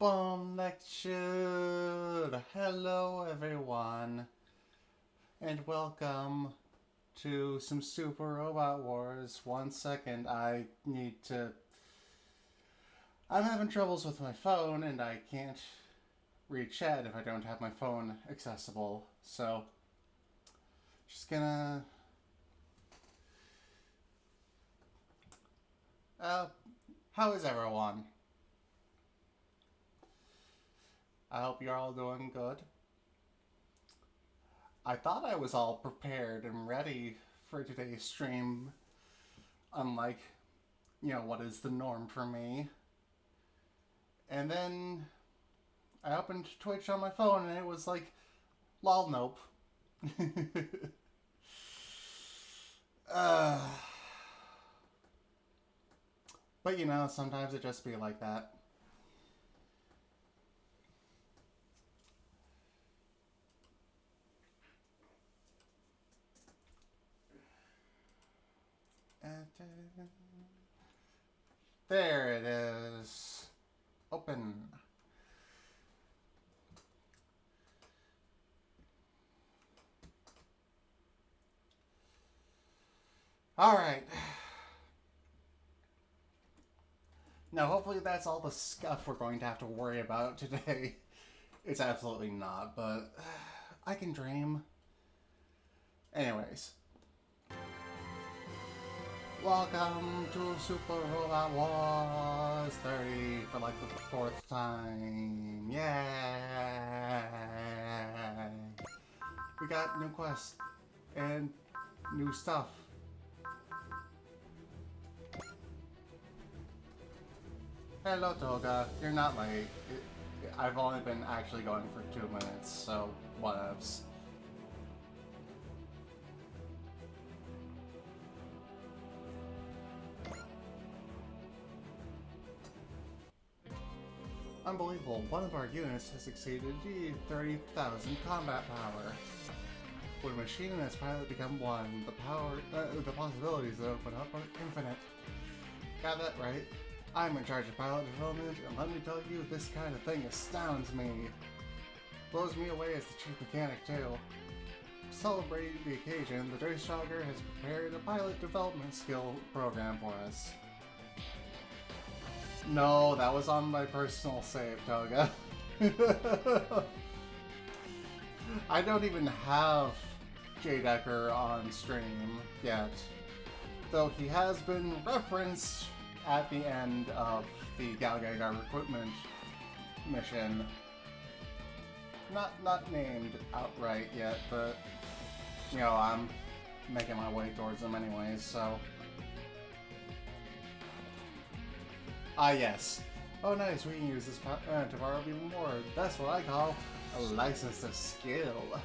Bon lecture! Hello everyone, and welcome to some Super Robot Wars. 1 second, I'm having troubles with my phone, and I can't read chat if I don't have my phone accessible, so just gonna... how is everyone? I hope you're all doing good. I thought I was all prepared and ready for today's stream, unlike, what is the norm for me. And then I opened Twitch on my phone and it was like, lol, nope. But sometimes it just be like that. There it is. Open. Alright. Now, hopefully that's all the scuff we're going to have to worry about today. It's absolutely not, but I can dream. Anyways. Welcome to Super Robot Wars 30 for like the 4th time. Yay! We got new quests and new stuff. Hello, Toga. You're not late. I've only been actually going for 2 minutes, so whatevs. Unbelievable, one of our units has exceeded the 30,000 combat power. When a machine and its pilot become one, the possibilities that open up are infinite. Got that right. I'm in charge of pilot development, and let me tell you, this kind of thing astounds me. Blows me away as the chief mechanic, too. To celebrate the occasion, the Dreystrogger has prepared a pilot development skill program for us. No, that was on my personal save, Toga. I don't even have Jay Decker on stream yet, though he has been referenced at the end of the Galgagar recruitment mission. Not named outright yet, but I'm making my way towards him anyways, so. Ah, yes. Oh, nice. We can use this to power up even more. That's what I call a license to skill.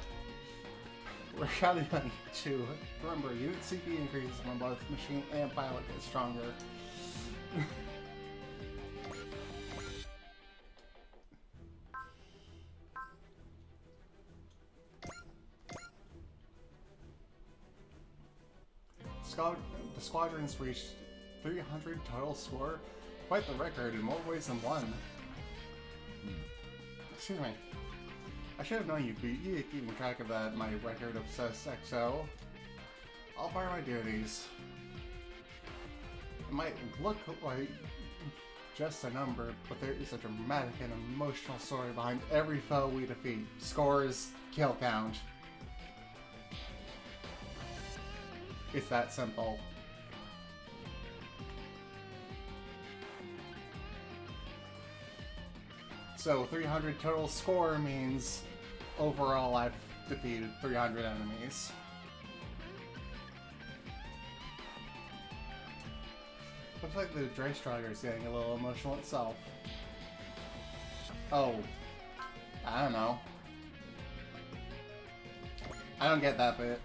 We're counting on you too. Remember, unit CP increases when both machine and pilot get stronger. The squadrons reached 300 total score. Quite the record in more ways than one. Excuse me. I should have known you'd be keeping track of that, my record-obsessed XO. I'll fire my duties. It might look like just a number, but there is a dramatic and emotional story behind every foe we defeat. Scores, kill count. It's that simple. So 300 total score means overall I've defeated 300 enemies. Looks like the Dreystrogger is getting a little emotional itself. Oh, I don't know. I don't get that bit.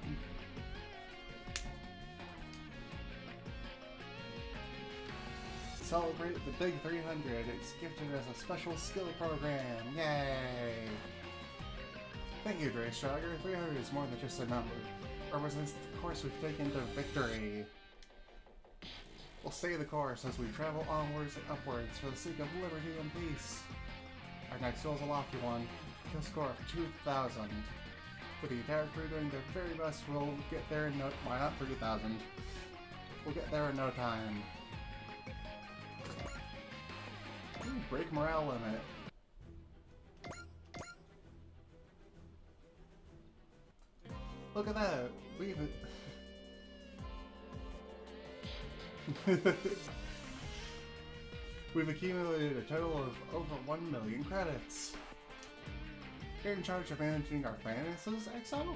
Celebrate the big 300. It's gifted as a special skill program. Yay! Thank you, Dreystrogger. 300 is more than just a number. Represents the course we've taken to victory. We'll stay the course as we travel onwards and upwards for the sake of liberty and peace. Our next goal is a lofty one. Kill score of 2,000. With the entire crew doing their very best, we'll get there in no... Why not 3,000? We'll get there in no time. Ooh, break morale limit. Look at that! We've... We've accumulated a total of over 1 million credits. You're in charge of managing our finances, XO?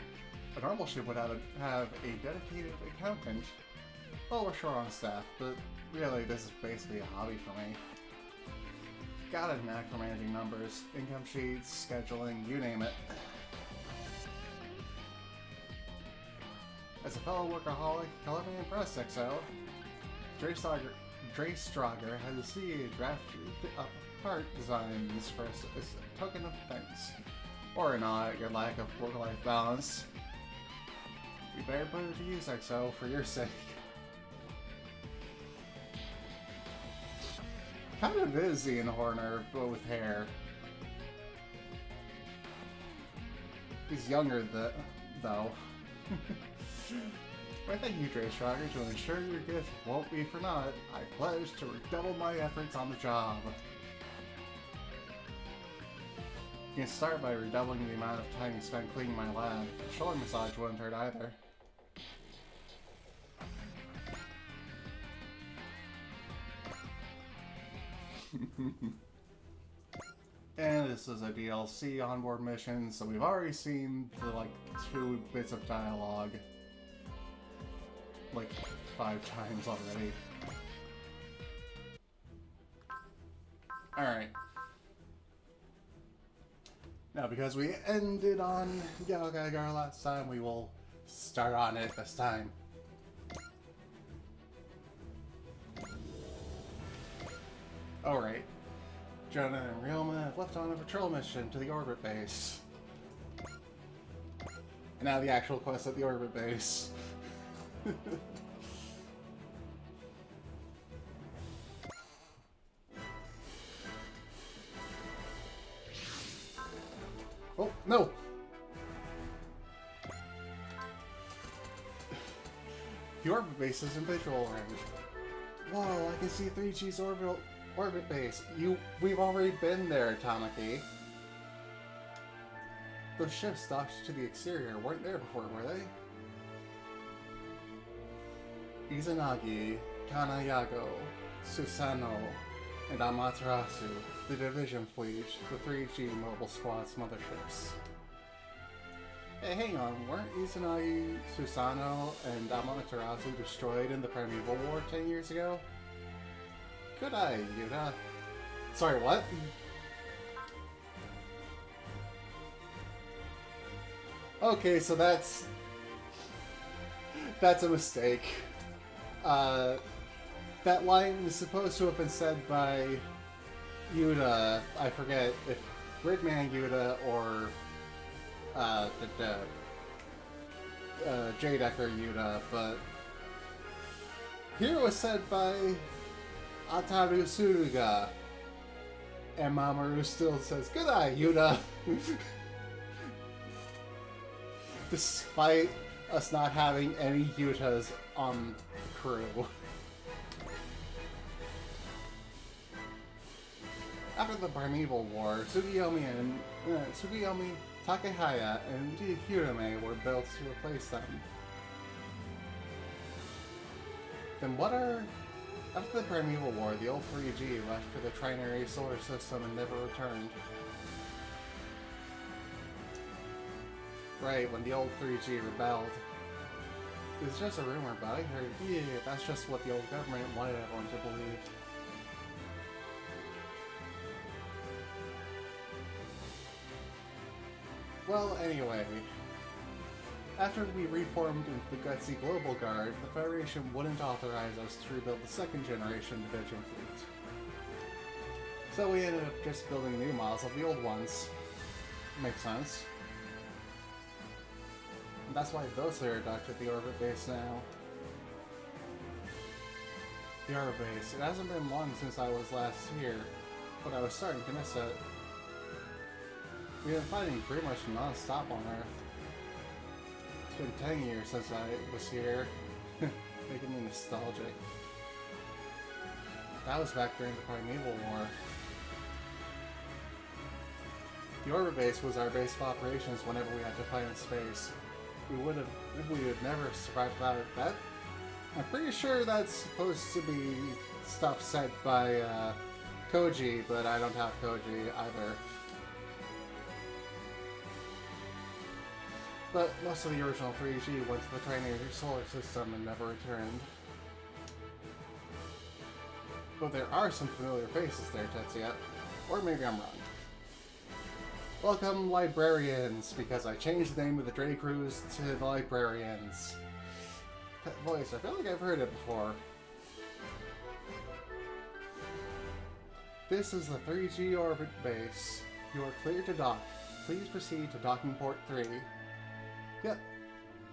A normal ship would have a dedicated accountant. Well, we're short on staff, but really this is basically a hobby for me. Got a knack for managing numbers, income sheets, scheduling, you name it. As a fellow workaholic, color me impressed, XO. Dre Strager has a CA drafted up part designs for a token of thanks. Or not, your lack of work-life balance. You better put it to use, XO, for your sake. Kind of is Ian Horner, but with hair. He's younger, though. Well, thank you, Dre Strager, to ensure your gift won't be for naught. I pledge to redouble my efforts on the job. You can start by redoubling the amount of time you spend cleaning my lab. A shoulder massage wouldn't hurt either. And this is a DLC onboard mission, so we've already seen the, like, 2 bits of dialogue. Like, 5 times already. Alright. Now, because we ended on Galgagar last time, we will start on it this time. Alright. Jonah and Ryoma have left on a patrol mission to the orbit base. And now the actual quest at the orbit base. Oh, no! The orbit base is in visual range. Whoa, I can see 3G's orbit base. We've already been there, Tamaki. Those ships docked to the exterior weren't there before, were they? Izanagi, Kanayago, Susano, and Amaterasu, the Division Fleet, the 3G Mobile Squad's motherships. Hey, hang on, weren't Izanagi, Susano, and Amaterasu destroyed in the Primeval War 10 years ago? Good eye, Yuta. Sorry, what? Okay, so that's a mistake. That line is supposed to have been said by Yuta. I forget if Gridman Yuta or J-Decker Yuta, but here it was said by Ataru Suruga, and Mamoru still says, "Good eye, Yuta." Despite us not having any Yutas on the crew. After the Primeval War, Tsukiyomi Takehaya and Hirame were built to replace them. Then what are... After the Primeval War, the old 3G left for the Trinary Solar System and never returned. Right, when the old 3G rebelled. It's just a rumor, but I heard, yeah, that's just what the old government wanted everyone to believe. Well, anyway. After we reformed into the Gutsy Global Guard, the Federation wouldn't authorize us to rebuild the second generation Division fleet. So we ended up just building new models of the old ones. Makes sense. And that's why those are docked at the orbit base now. The orbit base. It hasn't been long since I was last here, but I was starting to miss it. we've been fighting pretty much non-stop on Earth. It's been 10 years since I was here, making me nostalgic. That was back during the Primeval War. The orbit base was our base of operations whenever we had to fight in space. We would have never survived without it. I'm pretty sure that's supposed to be stuff said by Koji, but I don't have Koji either. But most of the original 3G went to the Trinity solar system and never returned. But there are some familiar faces there, Tetsuya. Or maybe I'm wrong. Welcome, Librarians, because I changed the name of the Dray Cruise to the Librarians. That voice, I feel like I've heard it before. This is the 3G orbit base. You are clear to dock. Please proceed to docking port 3. Yep,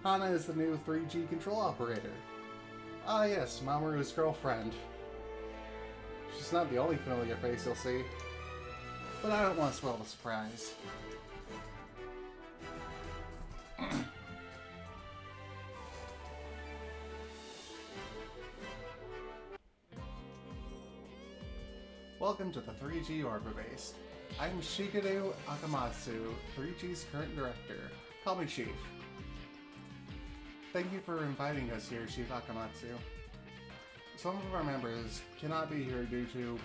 Hana is the new 3G control operator. Ah yes, Mamoru's girlfriend. She's not the only familiar face you'll see. But I don't want to spoil the surprise. Welcome to the 3G orbit base. I'm Shigeru Akamatsu, 3G's current director. Call me Chief. Thank you for inviting us here, Chief Akamatsu. Some of our members cannot be here due to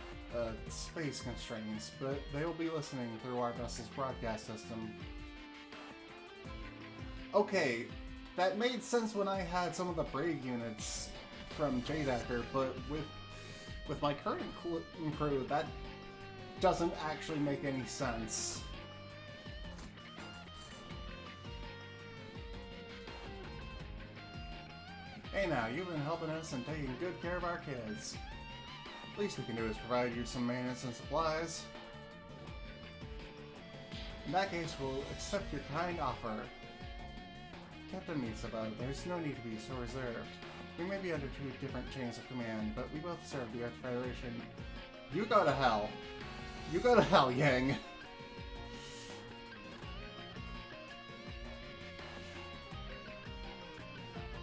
space constraints, but they will be listening through our vessel's broadcast system. Okay, that made sense when I had some of the Brave units from J-Decker, but with my current crew, that doesn't actually make any sense. Hey now, you've been helping us and taking good care of our kids. Least we can do is provide you some maintenance and supplies. In that case, we'll accept your kind offer. Captain Mitsaba, there's no need to be so reserved. We may be under two different chains of command, but we both serve the Earth Federation. You go to hell! You go to hell, Yang!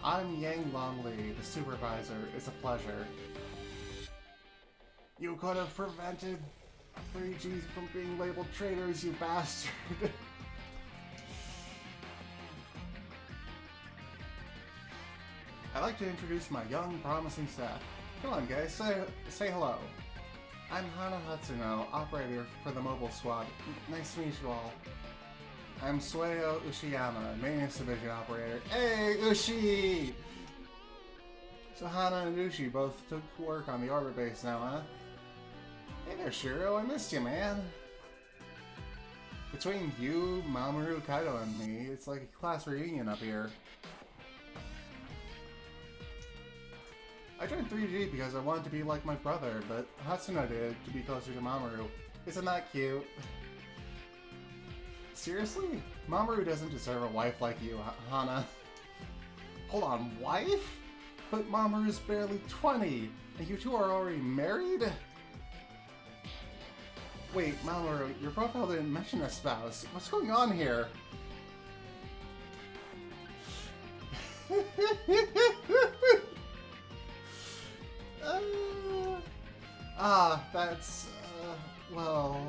I'm Yang Longley, the supervisor. It's a pleasure. You could have prevented 3G from being labeled traitors, you bastard! I'd like to introduce my young, promising staff. Come on, guys, say hello. I'm Hana Hatsuno, operator for the mobile squad. Nice to meet you all. I'm Sueo Ushiyama, maintenance division operator. Hey, Ushi! So Hana and Ushi both took work on the orbit base now, huh? Hey there, Shiro, I missed you, man. Between you, Mamoru, Kaido, and me, it's like a class reunion up here. I joined 3G because I wanted to be like my brother, but Hatsuno did to be closer to Mamoru. Isn't that cute? Seriously? Mamoru doesn't deserve a wife like you, Hana. Hold on, wife? But Mamoru's barely 20, and you two are already married? Wait, Mamoru, your profile didn't mention a spouse. What's going on here? That's, well,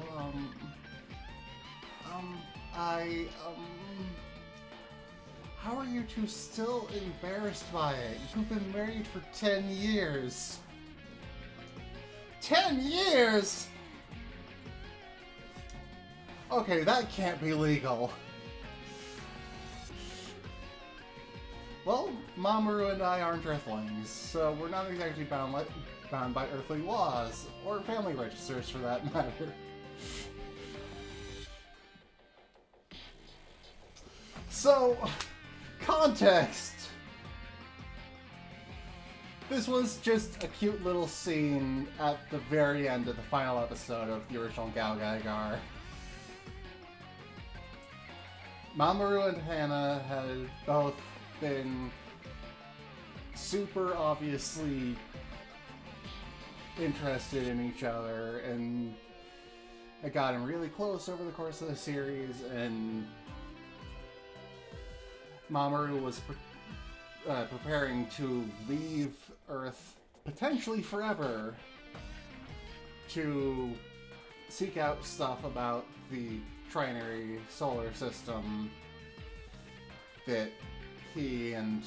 how are you two still embarrassed by it? You've been married for 10 years. 10 years?! Okay, that can't be legal. Well, Mamoru and I aren't Earthlings, so we're not exactly bound by earthly laws, or family registers for that matter. So, context! This was just a cute little scene at the very end of the final episode of the original Galgaigar. Mamoru and Hana had both been super obviously interested in each other, and had gotten really close over the course of the series, and Mamoru was preparing to leave Earth, potentially forever, to seek out stuff about the trinary solar system that he and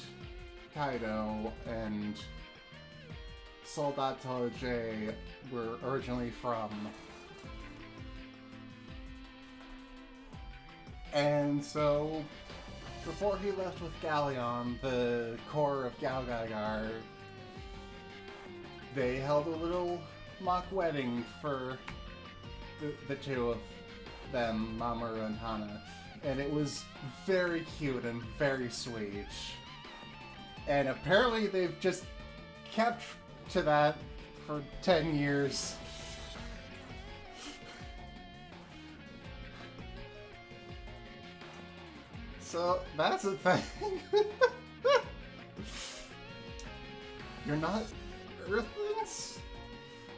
Kaido and Soldato J were originally from. And so, before he left with Galleon, the core of Galgagar, they held a little mock wedding for the two of them, Mamoru and Hana. And it was very cute and very sweet. And apparently they've just kept to that for 10 years. So, that's a thing. You're not Earthlings?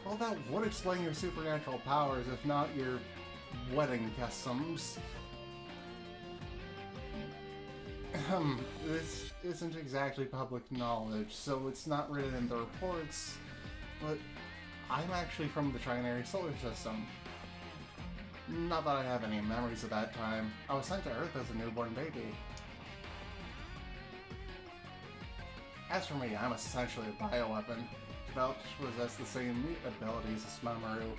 Well, that would explain your supernatural powers, if not your wedding customs. This isn't exactly public knowledge, so it's not written in the reports, but I'm actually from the Trinary Solar System. Not that I have any memories of that time. I was sent to Earth as a newborn baby. As for me, I'm essentially a bioweapon, developed to possess the same abilities as Mamoru.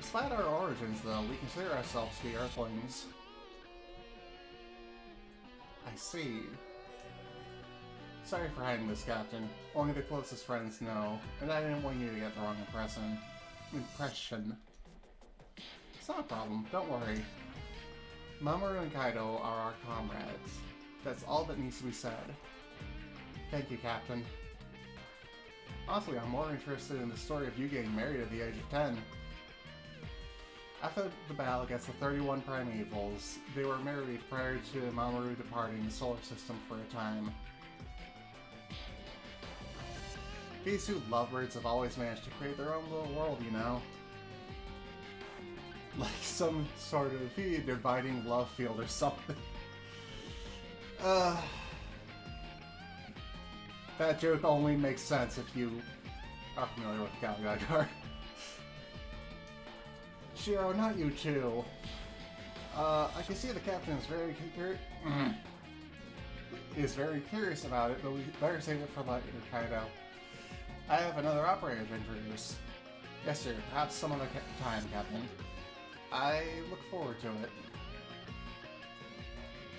Despite our origins, though, we consider ourselves to be Earthlings. I see. Sorry for hiding this, Captain. Only the closest friends know, and I didn't want you to get the wrong impression. It's not a problem, don't worry. Mamoru and Kaido are our comrades. That's all that needs to be said. Thank you, Captain. Honestly, I'm more interested in the story of you getting married at the age of 10. After the battle against the 31 Primevals, they were married prior to Mamoru departing the solar system for a time. These two lovebirds have always managed to create their own little world, you know? Like some sort of dividing love field or something. That joke only makes sense if you are familiar with Galgagar. Shiro, not you too. I can see the captain is very curious about it, but we better save it for later, Kaido. I have another operator to introduce. Yes, sir. Perhaps some other time, Captain. I look forward to it.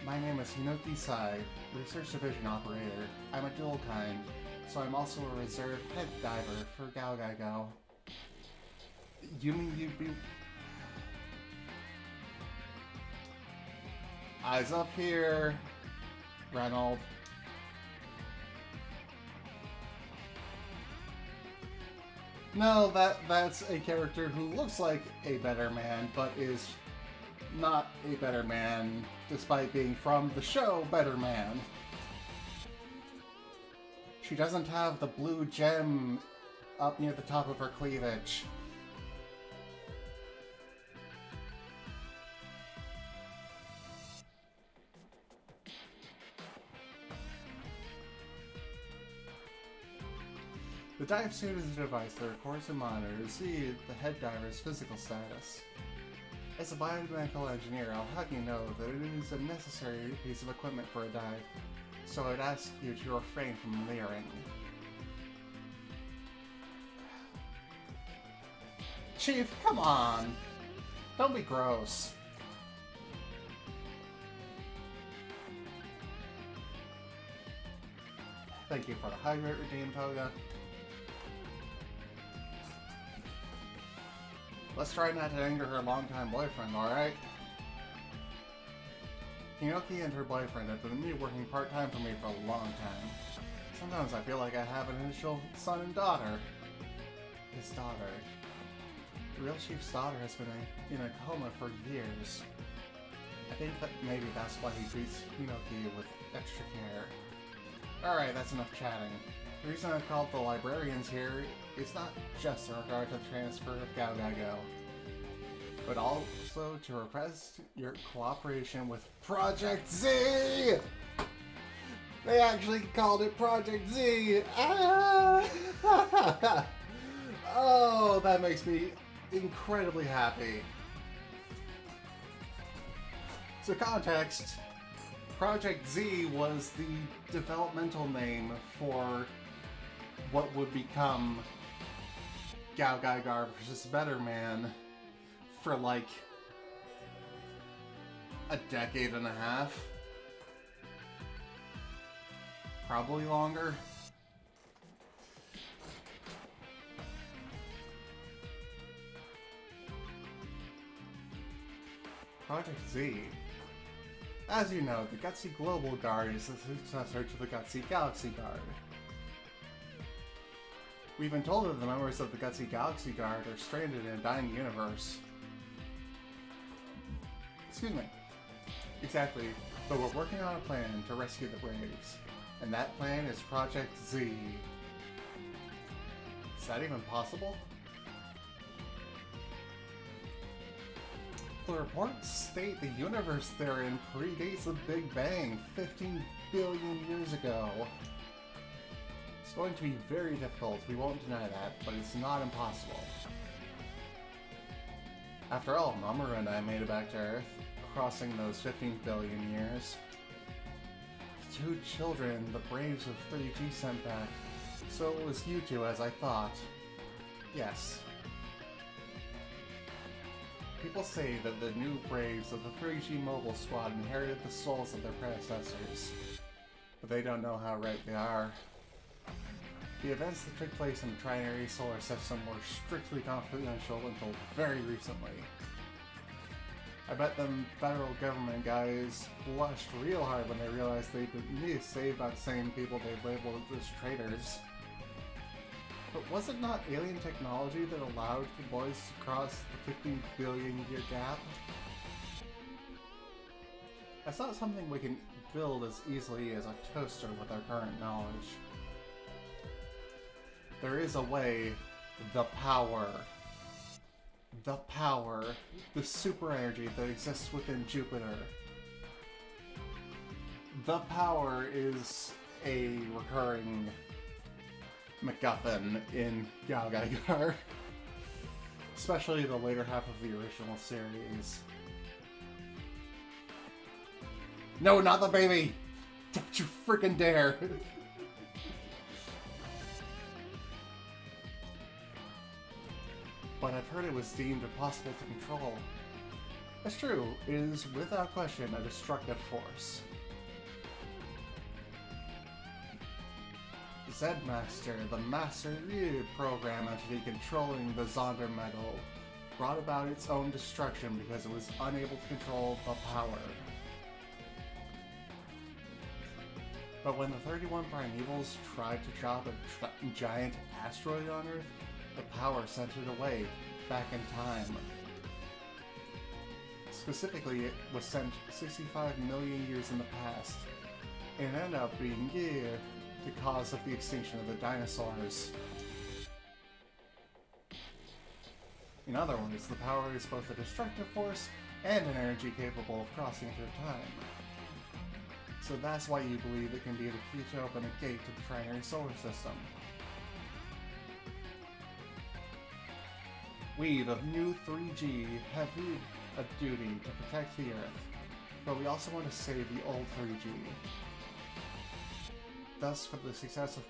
My name is Hinoki Sai, Research Division Operator. I'm a dual kind, so I'm also a reserve head diver for Galgago. You mean you'd be... Eyes up here, Reynold. No, that's a character who looks like a better man, but is not a better man, despite being from the show Better Man. She doesn't have the blue gem up near the top of her cleavage. The dive suit is a device that records and monitors the head diver's physical status. As a biomedical engineer, I'll have you know that it is a necessary piece of equipment for a dive, so I'd ask you to refrain from leering. Chief, come on! Don't be gross. Thank you for the hydrate redeem, Toga. Let's try not to anger her longtime boyfriend, alright? Hinoki and her boyfriend have been working part-time for me for a long time. Sometimes I feel like I have an initial son and daughter. His daughter. The real chief's daughter has been in a coma for years. I think that maybe that's why he treats Hinoki with extra care. Alright, that's enough chatting. The reason I've called the librarians here is not just in regard to the transfer of Galgago. but also to request your cooperation with Project Z! They actually called it Project Z! Ah! Oh, that makes me incredibly happy. So context, Project Z was the developmental name for what would become Gao Gaigar vs. Better Man for like a decade and a half. Probably longer. Project Z. As you know, the Gutsy Global Guard is the successor to the Gutsy Galaxy Guard. We've been told that the members of the Gutsy Galaxy Guard are stranded in a dying universe. Excuse me. Exactly, but we're working on a plan to rescue the Braves, and that plan is Project Z. Is that even possible? The reports state the universe they're in predates the Big Bang 15 billion years ago. It's going to be very difficult, we won't deny that, but it's not impossible. After all, Tomaranai made it back to Earth, crossing those 15 billion years. The 2 children the Braves of 3G sent back, so it was you two as I thought. Yes. People say that the new Braves of the 3G Mobile Squad inherited the souls of their predecessors, but they don't know how right they are. The events that took place in the Trinary Solar System were strictly confidential until very recently. I bet them federal government guys blushed real hard when they realized they'd been saved by the same people they labeled as traitors. But was it not alien technology that allowed the boys to cross the 15 billion year gap? That's not something we can build as easily as a toaster with our current knowledge. There is a way, the power, the super energy that exists within Jupiter. The power is a recurring MacGuffin in Gao Gaigar, especially the later half of the original series. No, not the baby! Don't you freaking dare! But I've heard it was deemed impossible to control. That's true, it is without question a destructive force. Zedmaster, the Master Lead program entity controlling the Zonder metal, brought about its own destruction because it was unable to control the power. But when the 31 Primevals tried to drop a giant asteroid on Earth, the power sent it away, back in time. Specifically, it was sent 65 million years in the past, and ended up being the cause of the extinction of the dinosaurs. In other words, the power is both a destructive force and an energy capable of crossing through time. So that's why you believe it can be the key to open a gate to the Trinary Solar System. We, the new 3G, have a duty to protect the Earth, but we also want to save the old 3G. Thus, for the success of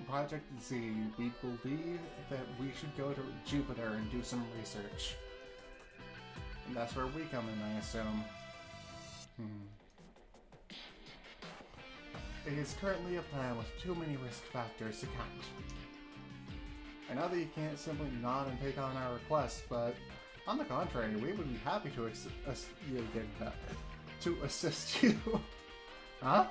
Project Z, we believe that we should go to Jupiter and do some research. And that's where we come in, I assume. It is currently a plan with too many risk factors to count. I know that you can't simply nod and take on our request, but on the contrary, we would be happy to assist you. Huh?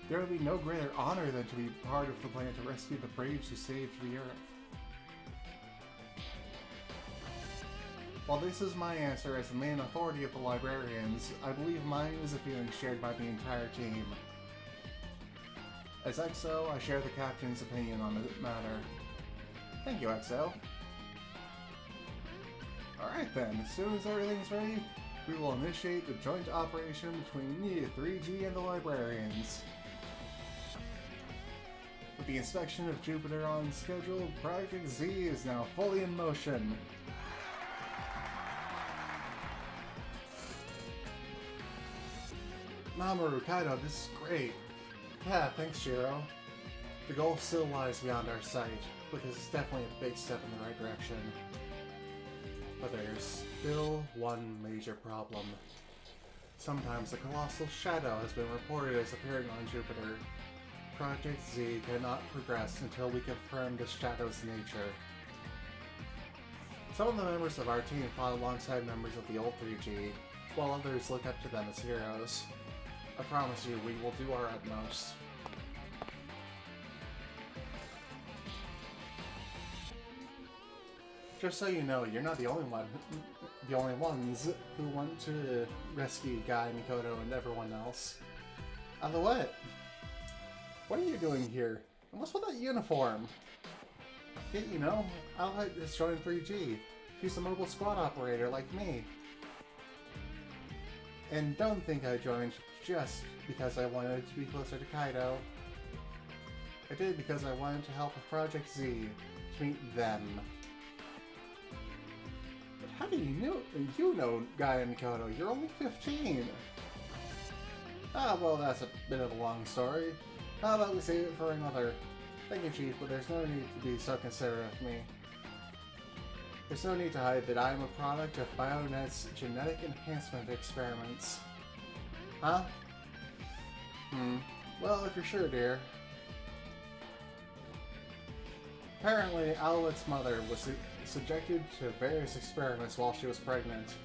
There would be no greater honor than to be part of the plan to rescue the Braves who saved the Earth. While this is my answer as the main authority of the librarians, I believe mine is a feeling shared by the entire team. As EXO, I share the captain's opinion on the matter. Thank you, EXO. Alright then, as soon as everything's ready, we will initiate the joint operation between the 3G and the librarians. With the inspection of Jupiter on schedule, Project Z is now fully in motion. Mamoru, Kaido, this is great. Yeah, thanks, Shiro. The goal still lies beyond our sight, because it's definitely a big step in the right direction. But there's still one major problem. Sometimes a colossal shadow has been reported as appearing on Jupiter. Project Z cannot progress until we confirm the shadow's nature. Some of the members of our team fought alongside members of the old 3G, while others look up to them as heroes. I promise you, we will do our utmost. Just so you know, you're not the only ones who want to rescue Guy, Mikoto, and everyone else. And what? What are you doing here? And what's with that uniform? Yeah, you know, I'll just join 3G. She's a mobile squad operator like me. And don't think I joined just because I wanted to be closer to Kaido. I did because I wanted to help with Project Z, to meet them. But how do you know Guy and Mikoto? You're only 15! Ah, well, that's a bit of a long story. How about we save it for another? Thank you, Chief, but there's no need to be so considerate of me. There's no need to hide that I am a product of BioNet's genetic enhancement experiments. Huh? Well, if you're sure, dear. Apparently, Owlet's mother was subjected to various experiments while she was pregnant.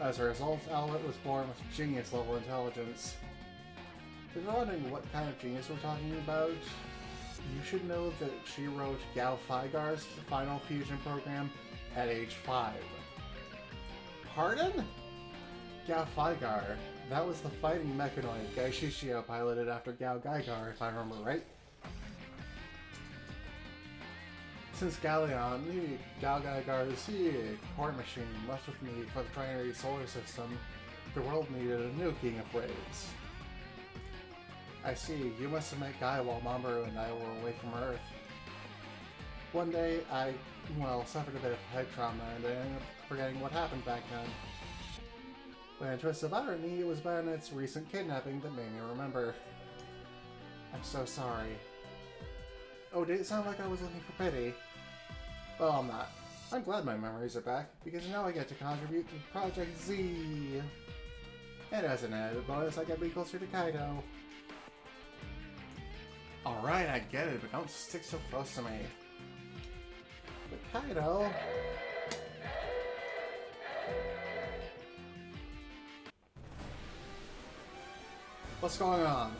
As a result, Owlet was born with genius-level intelligence. If you're wondering what kind of genius we're talking about, you should know that she wrote Gao Figar's final fusion program at age 5. Pardon? Gao Figar. That was the fighting mechanoid Gai Shishio piloted after Gao Gaigar, if I remember right. Since Galleon, the Gao Gaigar's core machine left with me for the Trinary Solar System, the world needed a new king of raids. I see, you must have met Guy while Mamoru and I were away from Earth. One day, I, suffered a bit of head trauma and I ended up forgetting what happened back then. But in a twist of irony, it was BioNet's recent kidnapping that made me remember. I'm so sorry. Oh, did it sound like I was looking for pity? Well, I'm not. I'm glad my memories are back, because now I get to contribute to Project Z. And as an added bonus, I get to be closer to Kaido. Alright, I get it, but don't stick so close to me. But Kaido... What's going on?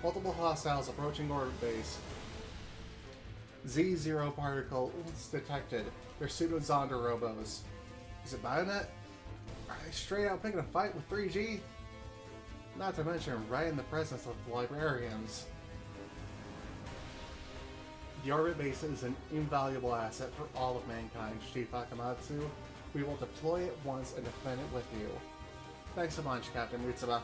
Multiple hostiles approaching orbit base. Z0 particles detected. They're pseudo-Zonda robos. Is it BioNet? Are they straight out picking a fight with 3G? Not to mention right in the presence of the librarians. The orbit base is an invaluable asset for all of mankind, Chief Akamatsu. We will deploy it once and defend it with you. Thanks a bunch, Captain Mutsuba.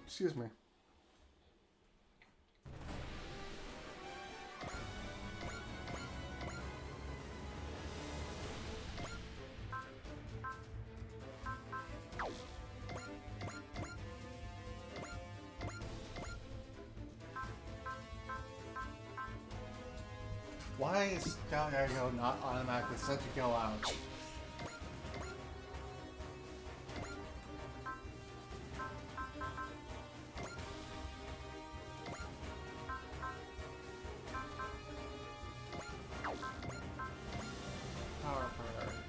Excuse me. Why is Galgargo not automatically set to go out? Power priorities.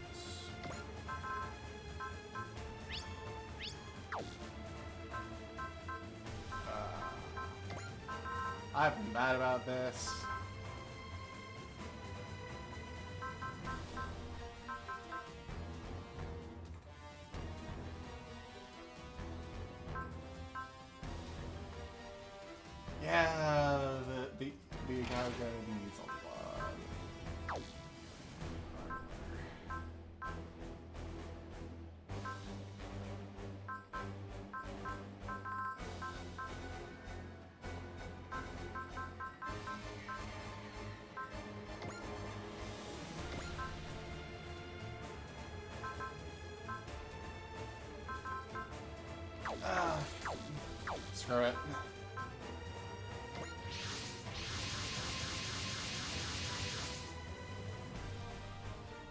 I've been mad about this. Screw it.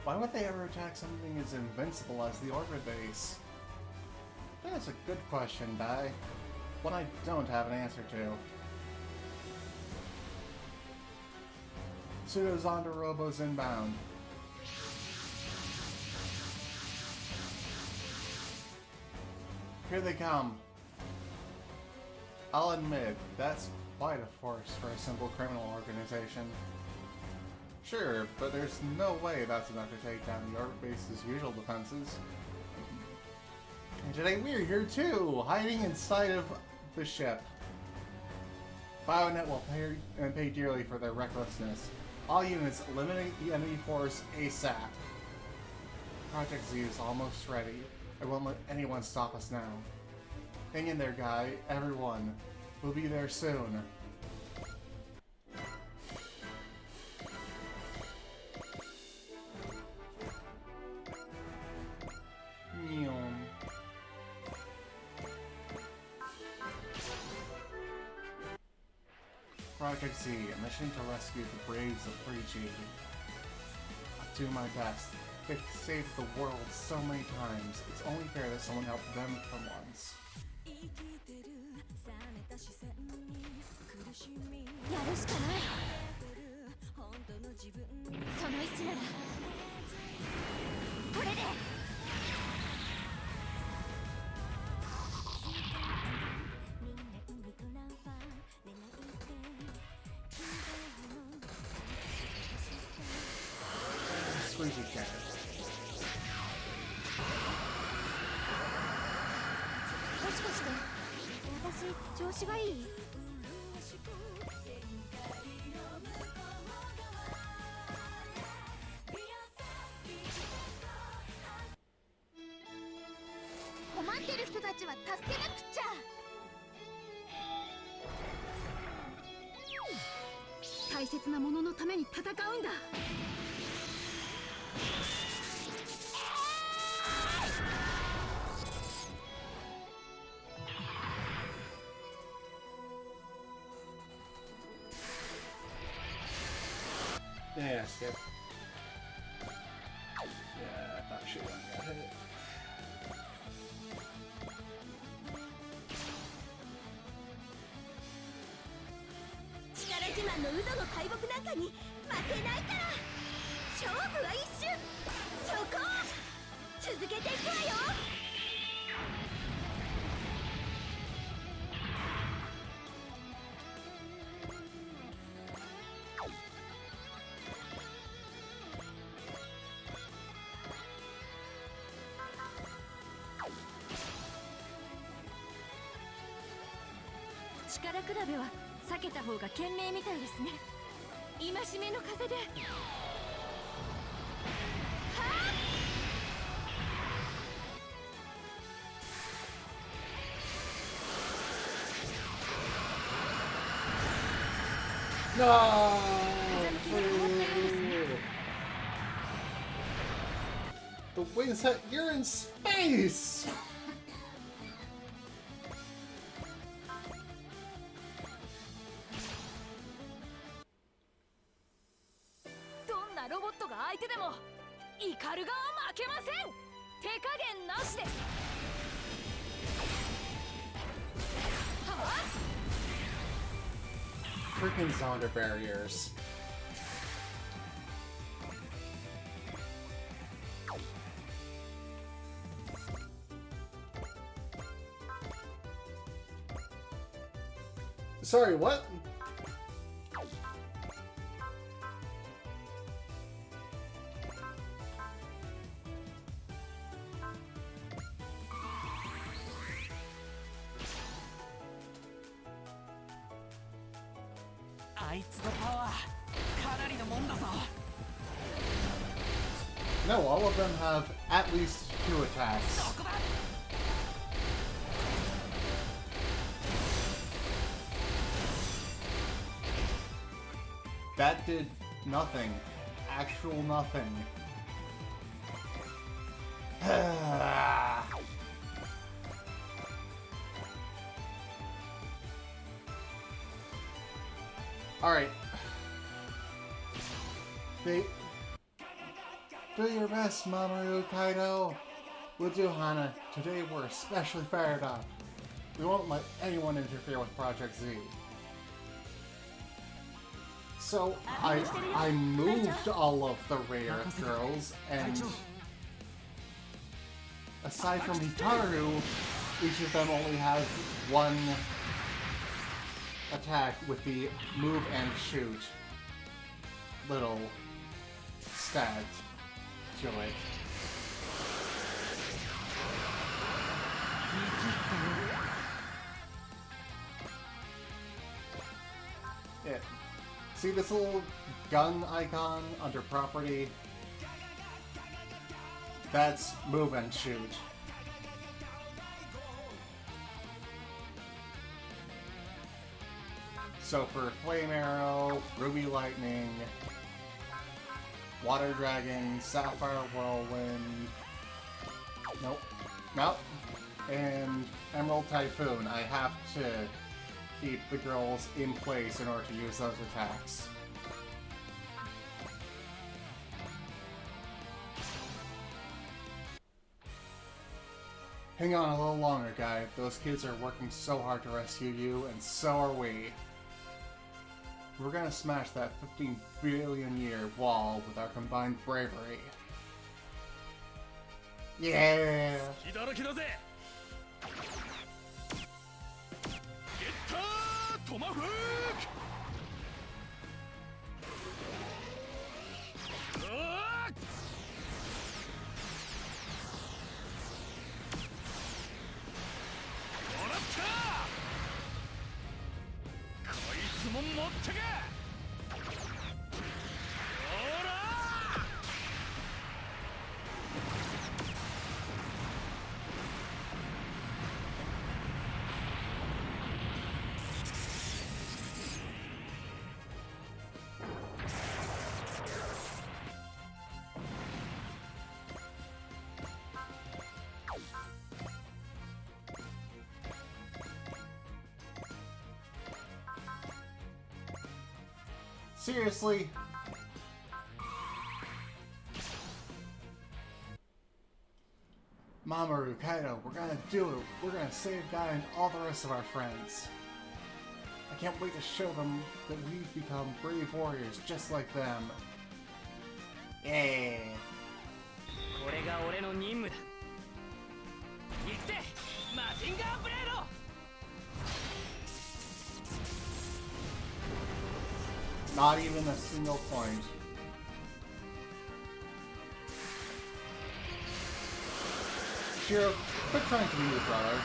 Why would they ever attack something as invincible as the orbit base? That's a good question, Dai. One I don't have an answer to. Pseudo Zonda Robos inbound. Here they come. I'll admit, that's quite a force for a simple criminal organization. Sure, but there's no way that's enough to take down the orbit base's usual defenses. And today we're here too, hiding inside of the ship. Bionet will pay dearly for their recklessness. All units, eliminate the enemy force ASAP. Project Z is almost ready. I won't let anyone stop us now. Hang in there, guy. Everyone. We'll be there soon. Project Z, a mission to rescue the braves of 3G. I'll do my best. They've saved the world so many times. It's only fair that someone helped them for once. Squeezy cat. Yeah, skip. Yeah, I thought she wouldn't get hit. No! The wings set, you're in space! Freaking Zonda barriers. Sorry, what? No, all of them have at least 2 attacks. That did nothing. Actual nothing. Alright. Do your best, Mamoru Kaido. We'll do, Hana. Today we're especially fired up. We won't let anyone interfere with Project Z. So, I moved all of the rare Earth girls, and aside from Hikaru, each of them only has one attack with the move and shoot little stat to it. Yeah. See this little gun icon under property? That's move and shoot. So for Flame Arrow, Ruby Lightning, Water Dragon, Sapphire Whirlwind, nope, and Emerald Typhoon, I have to keep the girls in place in order to use those attacks. Hang on a little longer, guy. Those kids are working so hard to rescue you, and so are we. We're gonna smash that 15 billion year wall with our combined bravery. Yeah! Seriously? Mamoru, Kaido, we're gonna do it. We're gonna save Guy and all the rest of our friends. I can't wait to show them that we've become brave warriors just like them. Yeah. Not even a single point. Shiro, quit trying to be your brother.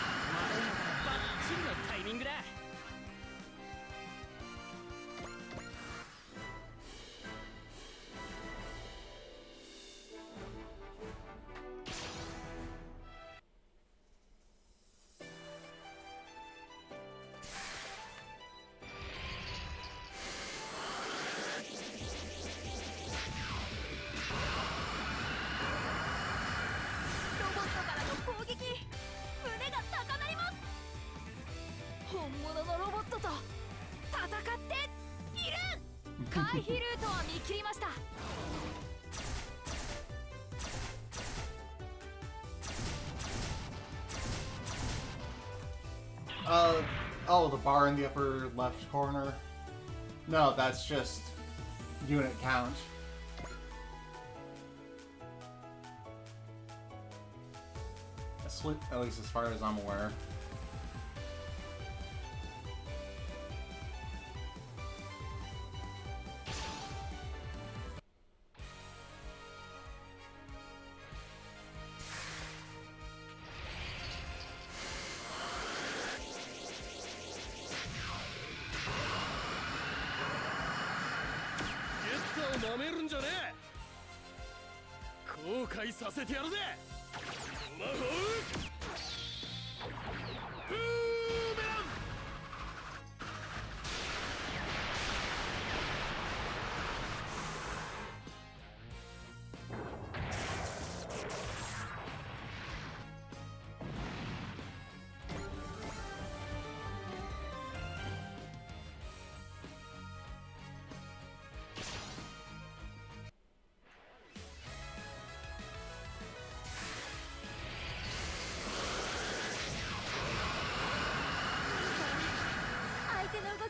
Oh, the bar in the upper left corner? No, that's just unit count. At least as far as I'm aware.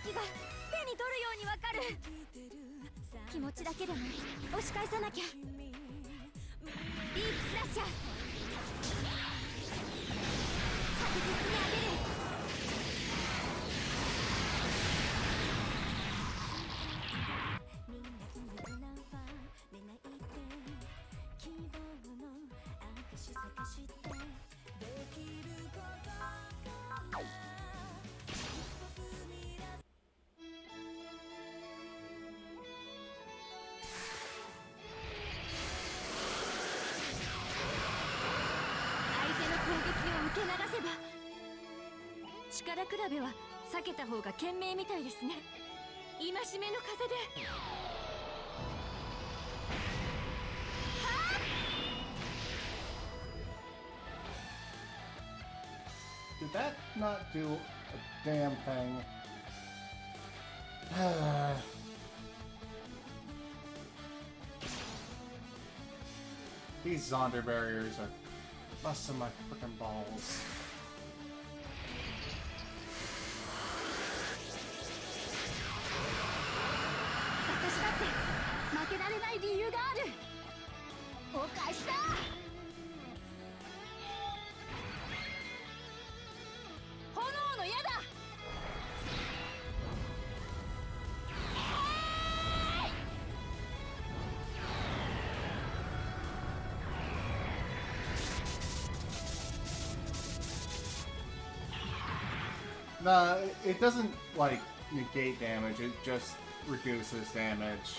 きが手に取るようにわかる。気持ちだけでも押し返さなきゃ。ディープスラッシャー、確実に上げる。受け流せば。力比べは避けた方が賢明みたいですね。戒めの風で。Did that not do a damn thing? These Zonder barriers are busting my freaking balls. 私だって負けられない理由がある。お返しだ。炎の矢だ。Nah, it doesn't, like, negate damage, it just reduces damage.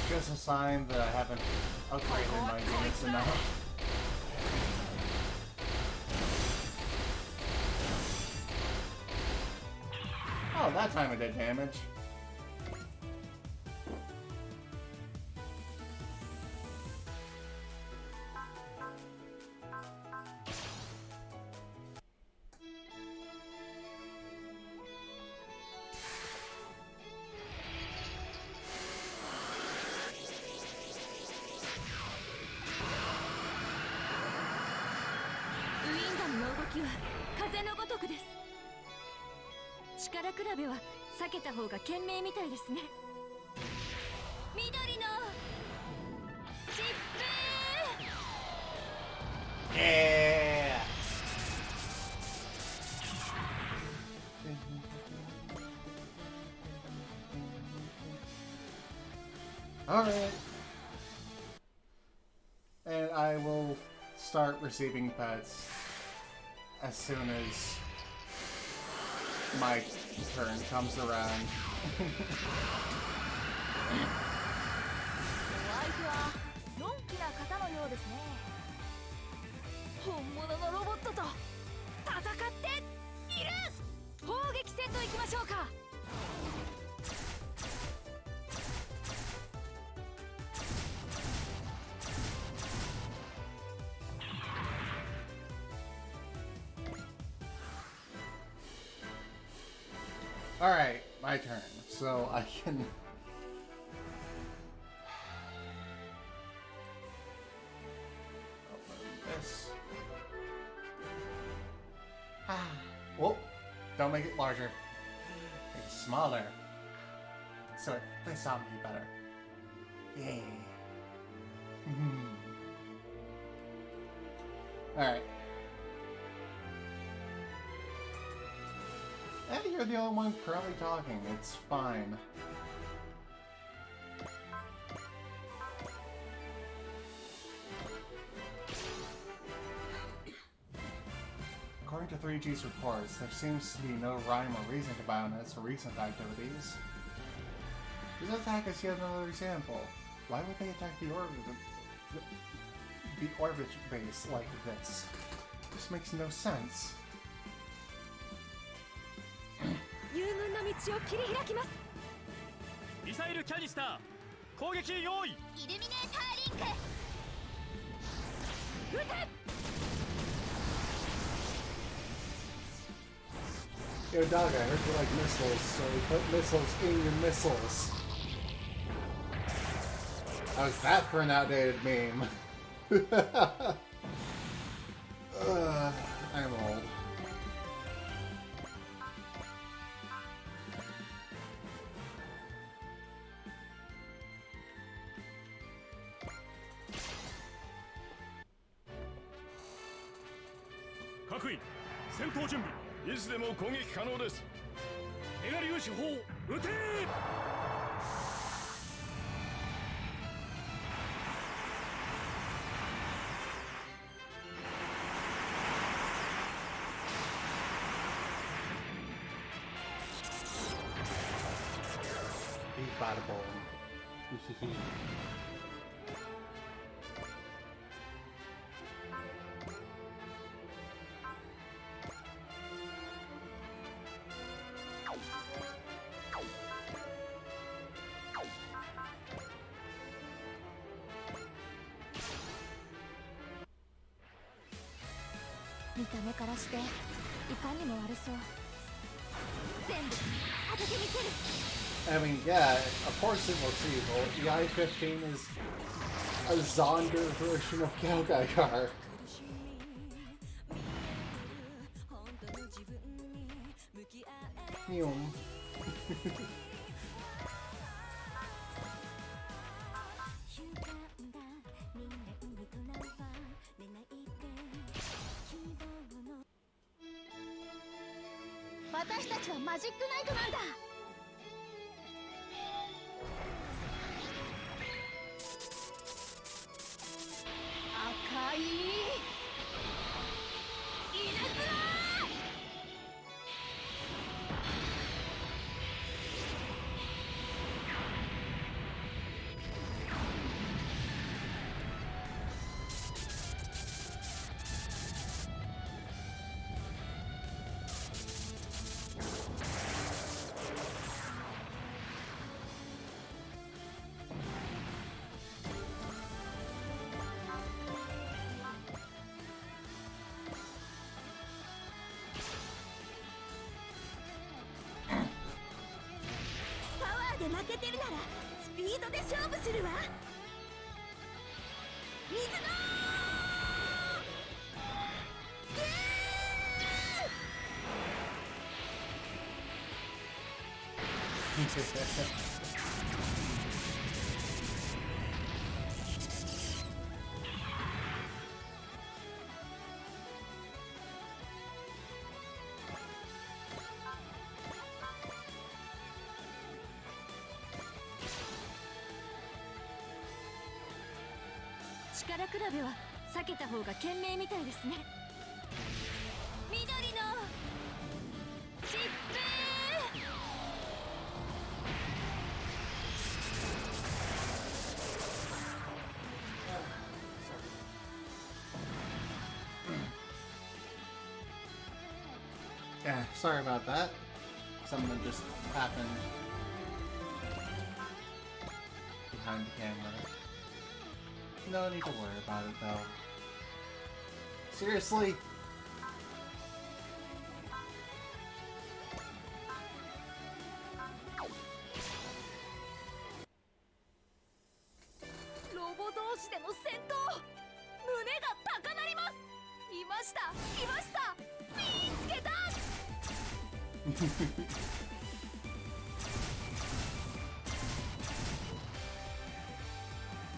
Just a sign that I haven't upgraded my units enough. Oh, that time it did damage.風のごとくです。力比べは避けた方が賢明みたいですね。緑の疾風。Yeah. Alright. And I will start receiving pets as soon as my turn comes around. お相手はのんきな方のようですね。本物のロボットと戦っている。砲撃戦といきましょうか。Alright, my turn. So I can... open this. Whoa! Don't make it larger. Make it smaller. So it fits on me better. Yay. Alright. Hey, you're the only one currently talking. It's fine. According to 3G's reports, there seems to be no rhyme or reason to Bionet's recent activities. This attack is yet another example. Why would they attack the orbit base like this? This makes no sense. 遊具道を切り開きます。ミサイルキャニスター攻撃用意。イルミネーターリンク撃て。 Yo, dog, I heard you like missiles, so we put missiles in your missiles. How's that for an outdated meme? I'm old. Kakui, 戦闘準備。いつでも攻撃可能です。ネガリウ手法撃て。Bada boom. 見た目からしていかにも悪そう。全部当ててみせる。 I mean, yeah, of course it looks evil. The I-15 is a Zonder version of Kyogaigar. Yum. 私たちはマジックナイトなんだ。赤い稲妻。 で負けてるならスピードで勝負するわ。水の力比べは避けた方が賢明みたいですね。緑の疾風。 Yeah, sorry about that. Something just happened behind the camera. No need to worry about it though. Seriously? Robo 同士での戦闘、胸が高鳴ります。いました、いました。見つけた。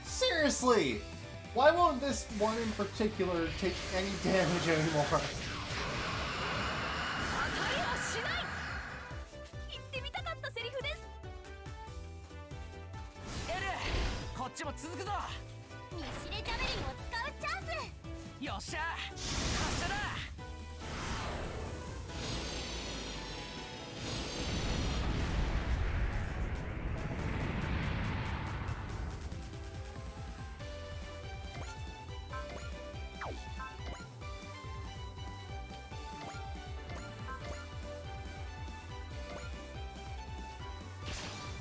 Seriously! Why won't this one in particular take any damage anymore? 当たりはしない。言ってみたかったセリフです。エル、こっちも続くぞ。ミシレジャベリンを使うチャンス。よっしゃ、発射だ。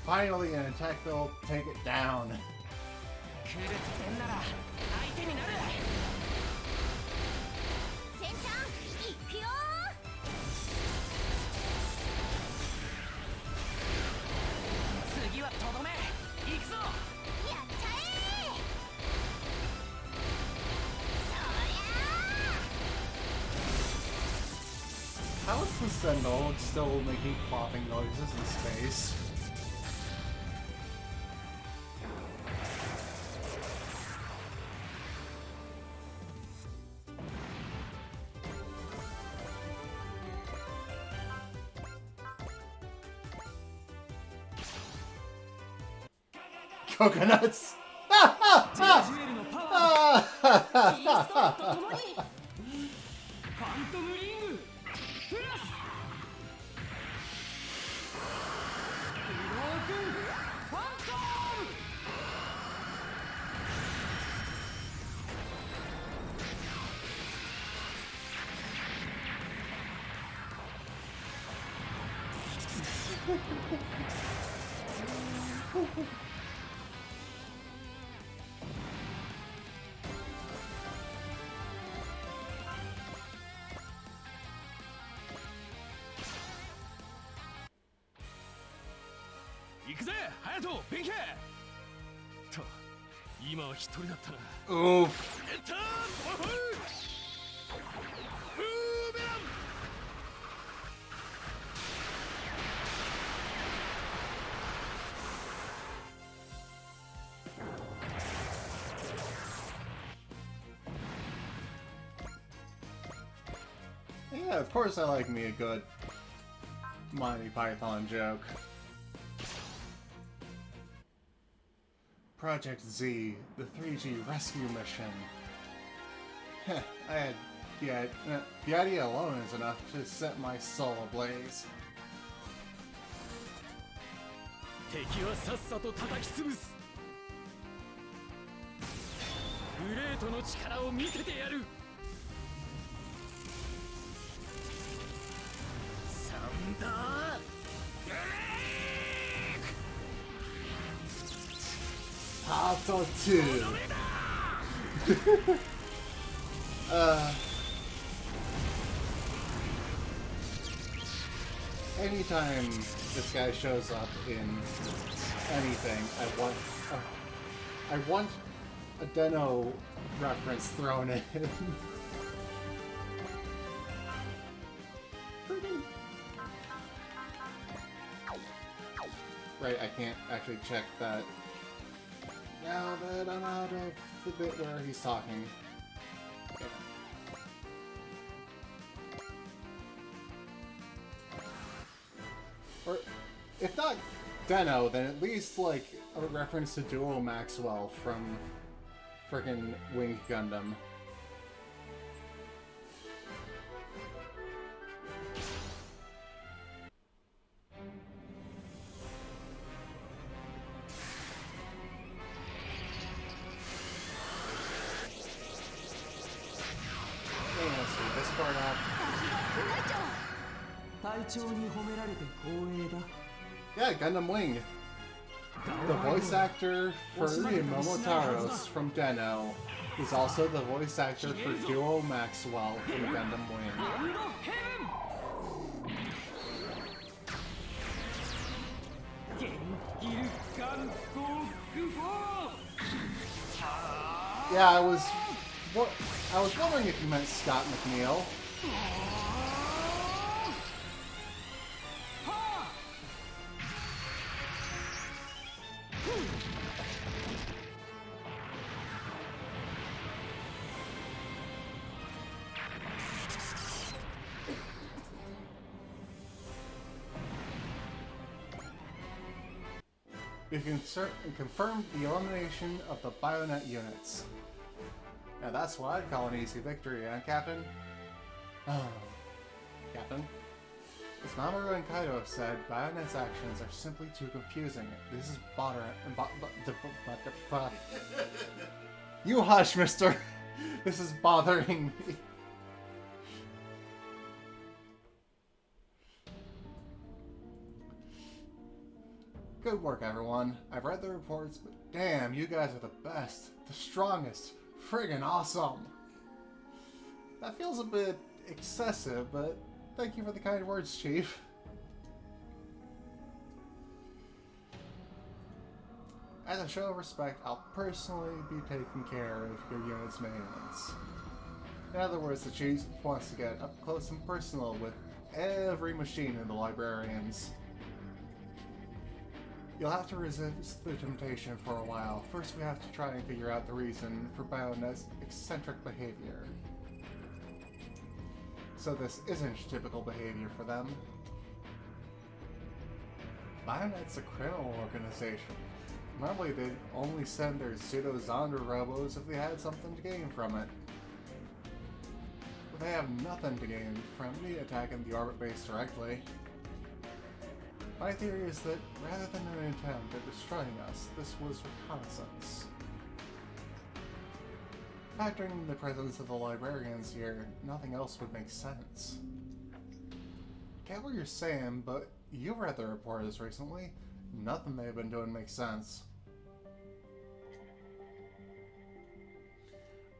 Finally, an attack that'll take it down. 来るってんなら相手になる。戦ちゃんいくよ次はとどめ行くぞ。やっちゃえそりゃ How is the Sentinel still making plopping noises in space? Coconuts! ジェジュエルのパワー。イーストロと共にファントムリングプラスブロークンファントム。行くぜ隼人弁慶と今は一人だったな。 Oof. エッターオフブーメラン。Yeah, of course I like me a good Monty Python joke. Project Z, the 3G rescue mission. Heh, I had the idea alone is enough to set my soul ablaze. 敵はさっさと叩き潰す。グレートの力を見せてやる。サンダーブレイク。 Pato 2. Anytime this guy shows up in anything, I want a Deno reference thrown in. Right, I can't actually check that now that I'm out of the bit where he's talking. Okay. Or, if not Deno, then at least, like, a reference to Duo Maxwell from frickin' Wing Gundam. Let's do this part out. 隊長に褒められて光栄だ。 Yeah, Gundam Wing. The voice actor for Momotaros from Deno is also the voice actor for Duo Maxwell from Gundam Wing. アンドヘブン。ゲンギルガンゴーグフォー。 Yeah, I was wondering if you meant Scott McNeil. We can confirm the elimination of the Bionet units. Now that's what I'd call an easy victory, huh, Captain? Oh, Captain? As Mamoru and Kaido have said, Bionet's actions are simply too confusing. This is You hush, mister! This is bothering me. Good work, everyone. I've read the reports, but damn, you guys are the best, the strongest, friggin' awesome. That feels a bit excessive, but thank you for the kind words, Chief. As a show of respect, I'll personally be taking care of your unit's maintenance. In other words, the Chief wants to get up close and personal with every machine in the librarians. You'll have to resist the temptation for a while. First, we have to try and figure out the reason for Bayonet's eccentric behavior. So this isn't typical behavior for them. Bayonet's a criminal organization. Normally they'd only send their pseudo-Zonder robos if they had something to gain from it. But they have nothing to gain from me attacking the orbit base directly. My theory is that rather than an attempt at destroying us, this was reconnaissance. Factoring in the presence of the librarians here, nothing else would make sense. Get what you're saying, but you've read the reports recently. Nothing they've been doing makes sense.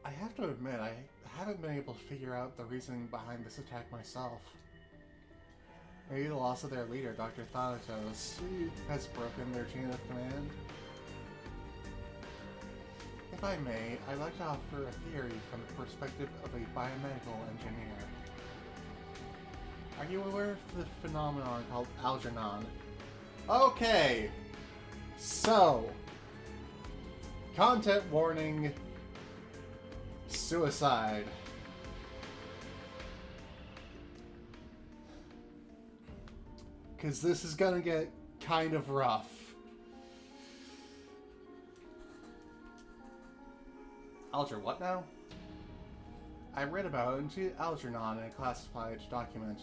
I have to admit, I haven't been able to figure out the reasoning behind this attack myself. Maybe the loss of their leader, Dr. Thanatos, has broken their chain of command? If I may, I'd like to offer a theory from the perspective of a biomedical engineer. Are you aware of the phenomenon called Algernon? Okay, so, content warning, suicide. Because this is gonna get kind of rough. Alger, what now? I read about Algernon in a classified document.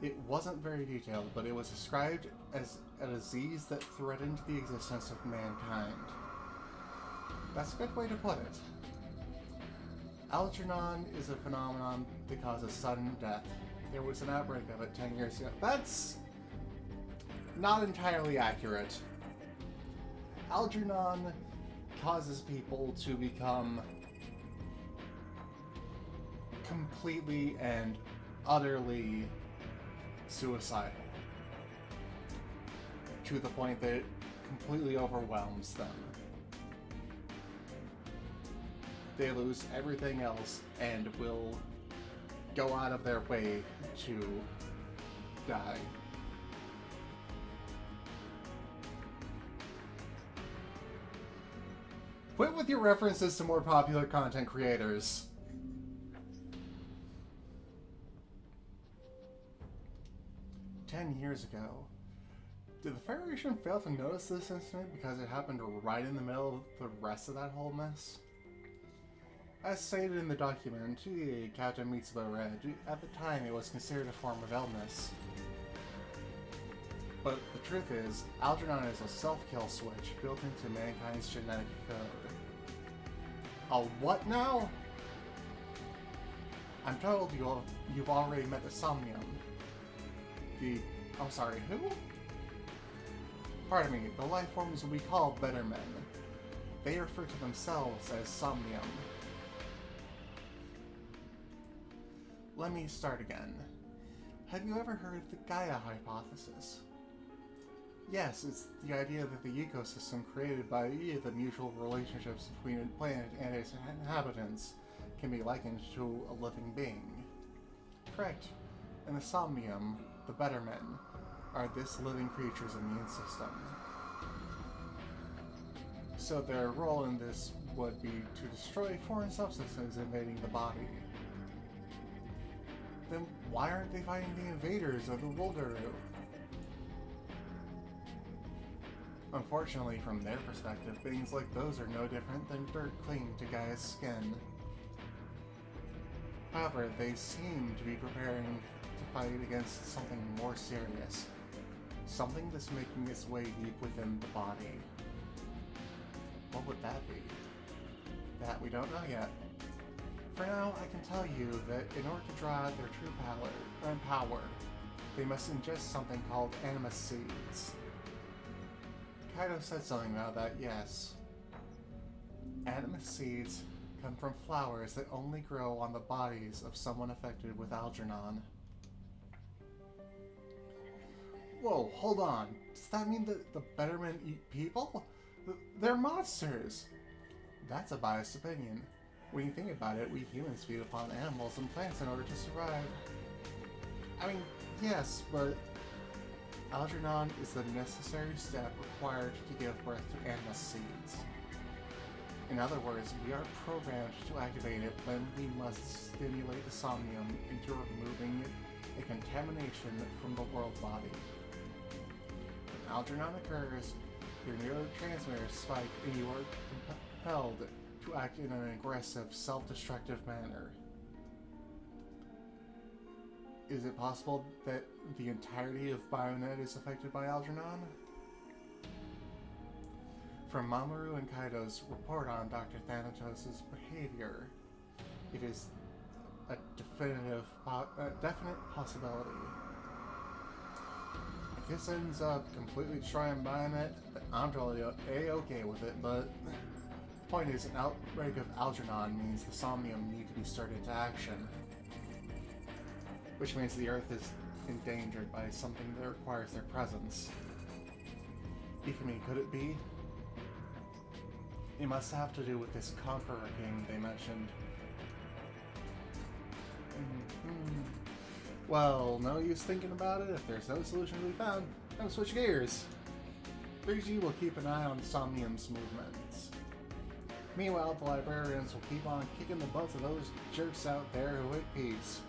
It wasn't very detailed, but it was described as a disease that threatened the existence of mankind. That's a good way to put it. Algernon is a phenomenon that causes sudden death. There was an outbreak of it 10 years ago. That's not entirely accurate. Algernon causes people to become completely and utterly suicidal, to the point that it completely overwhelms them. They lose everything else and will go out of their way to die. Quit with your references to more popular content creators. "10 years ago. Did the Federation fail to notice this incident because it happened right in the middle of the rest of that whole mess? As stated in the document, Captain Mitsuba read, at the time it was considered a form of illness. But the truth is, Algernon is a self-kill switch built into mankind's genetic code." A what now? I'm told you've already met the Somnium. I'm sorry, who? Pardon me, the life forms we call better men. They refer to themselves as Somnium. Let me start again. Have you ever heard of the Gaia hypothesis? Yes, it's the idea that the ecosystem created by the mutual relationships between a planet and its inhabitants can be likened to a living being. Correct. And the Somnium, the better men, are this living creature's immune system. So their role in this would be to destroy foreign substances invading the body. Then why aren't they fighting the invaders of the Wulgaru? Unfortunately, from their perspective, things like those are no different than dirt clinging to Gaia's skin. However, they seem to be preparing to fight against something more serious. Something that's making its way deep within the body. What would that be? That we don't know yet. For now, I can tell you that in order to draw out their true power, they must ingest something called animus seeds. Kaido said something about that, yes. Animus seeds come from flowers that only grow on the bodies of someone affected with Algernon. Whoa, hold on. Does that mean that the Bettermen eat people? They're monsters! That's a biased opinion. When you think about it, we humans feed upon animals and plants in order to survive. I mean, yes, but Algernon is the necessary step required to give birth to animal seeds. In other words, we are programmed to activate it when we must stimulate the somnium into removing a contamination from the world body. When Algernon occurs, your neurotransmitters spike and you are compelled to act in an aggressive, self-destructive manner. Is it possible that the entirety of Bionet is affected by Algernon? From Mamoru and Kaido's report on Dr. Thanatos' behavior, it is a definite possibility. If this ends up completely destroying Bionet, I'm totally A-okay with it, but the point is, an outbreak of Algernon means the Somnium need to be started into action. Which means the Earth is endangered by something that requires their presence. Ikumi, could it be? It must have to do with this Conqueror King they mentioned. Well, no use thinking about it. If there's no solution to be found, then switch gears. 3G will keep an eye on Somnium's movements. Meanwhile, the librarians will keep on kicking the butts of those jerks out there who hate peace.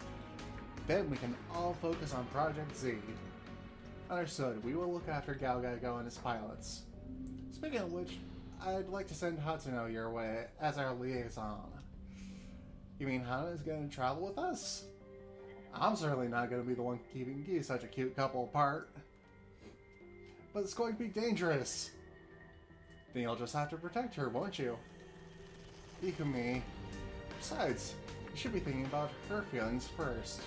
Then we can all focus on Project Z. Understood, we will look after Galgaigo and his pilots. Speaking of which, I'd like to send Hatsuno your way as our liaison. You mean Hana's gonna travel with us? I'm certainly not gonna be the one keeping you such a cute couple apart. But it's going to be dangerous. Then you'll just have to protect her, won't you? Ikumi. Besides, you should be thinking about her feelings first.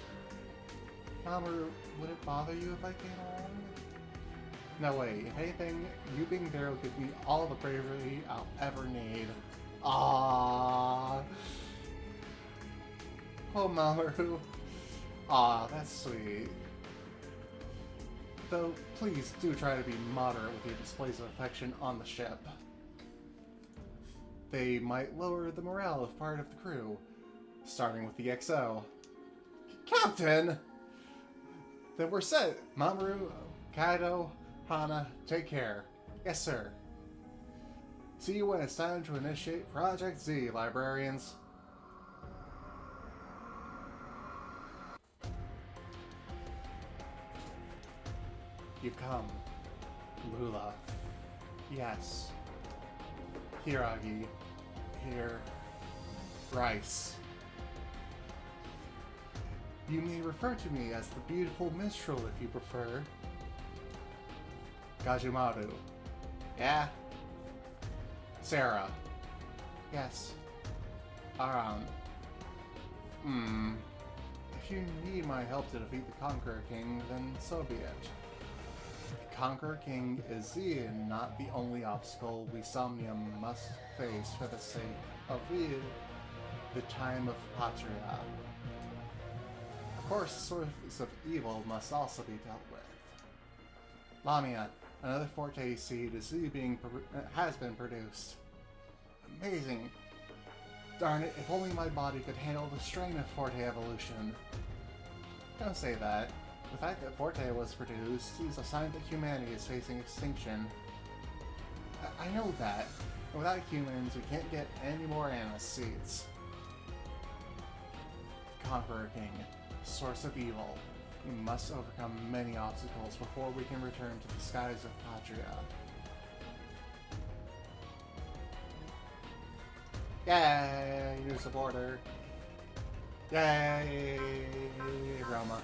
Mamoru, would it bother you if I came along? No way. If anything, you being there will give me all the bravery I'll ever need. Aww. Oh, Mamoru. Aw, that's sweet. Though, please do try to be moderate with your displays of affection on the ship. They might lower the morale of part of the crew, starting with the XO. Captain! Then we're set. Mamoru, Kaido, Hana, take care. Yes, sir. See you when it's time to initiate Project Z, librarians. You come. Lula. Yes. Hiragi. Here. Rice. You may refer to me as the beautiful minstrel if you prefer. Gajumaru. Yeah? Sarah. Yes. Aran. If you need my help to defeat the Conqueror King, then so be it. The Conqueror King is Z and not the only obstacle we Somnium must face for the sake of the time of Patria. Of course, sources of evil must also be dealt with. Lamia, another Forte seed is has been produced. Amazing. Darn it, if only my body could handle the strain of Forte evolution. Don't say that. The fact that Forte was produced is a sign that humanity is facing extinction. I know that. Without humans, we can't get any more Animus seeds. Conqueror King. Source of evil. We must overcome many obstacles before we can return to the skies of Patria. Yay! New supporter. Yay! Roma.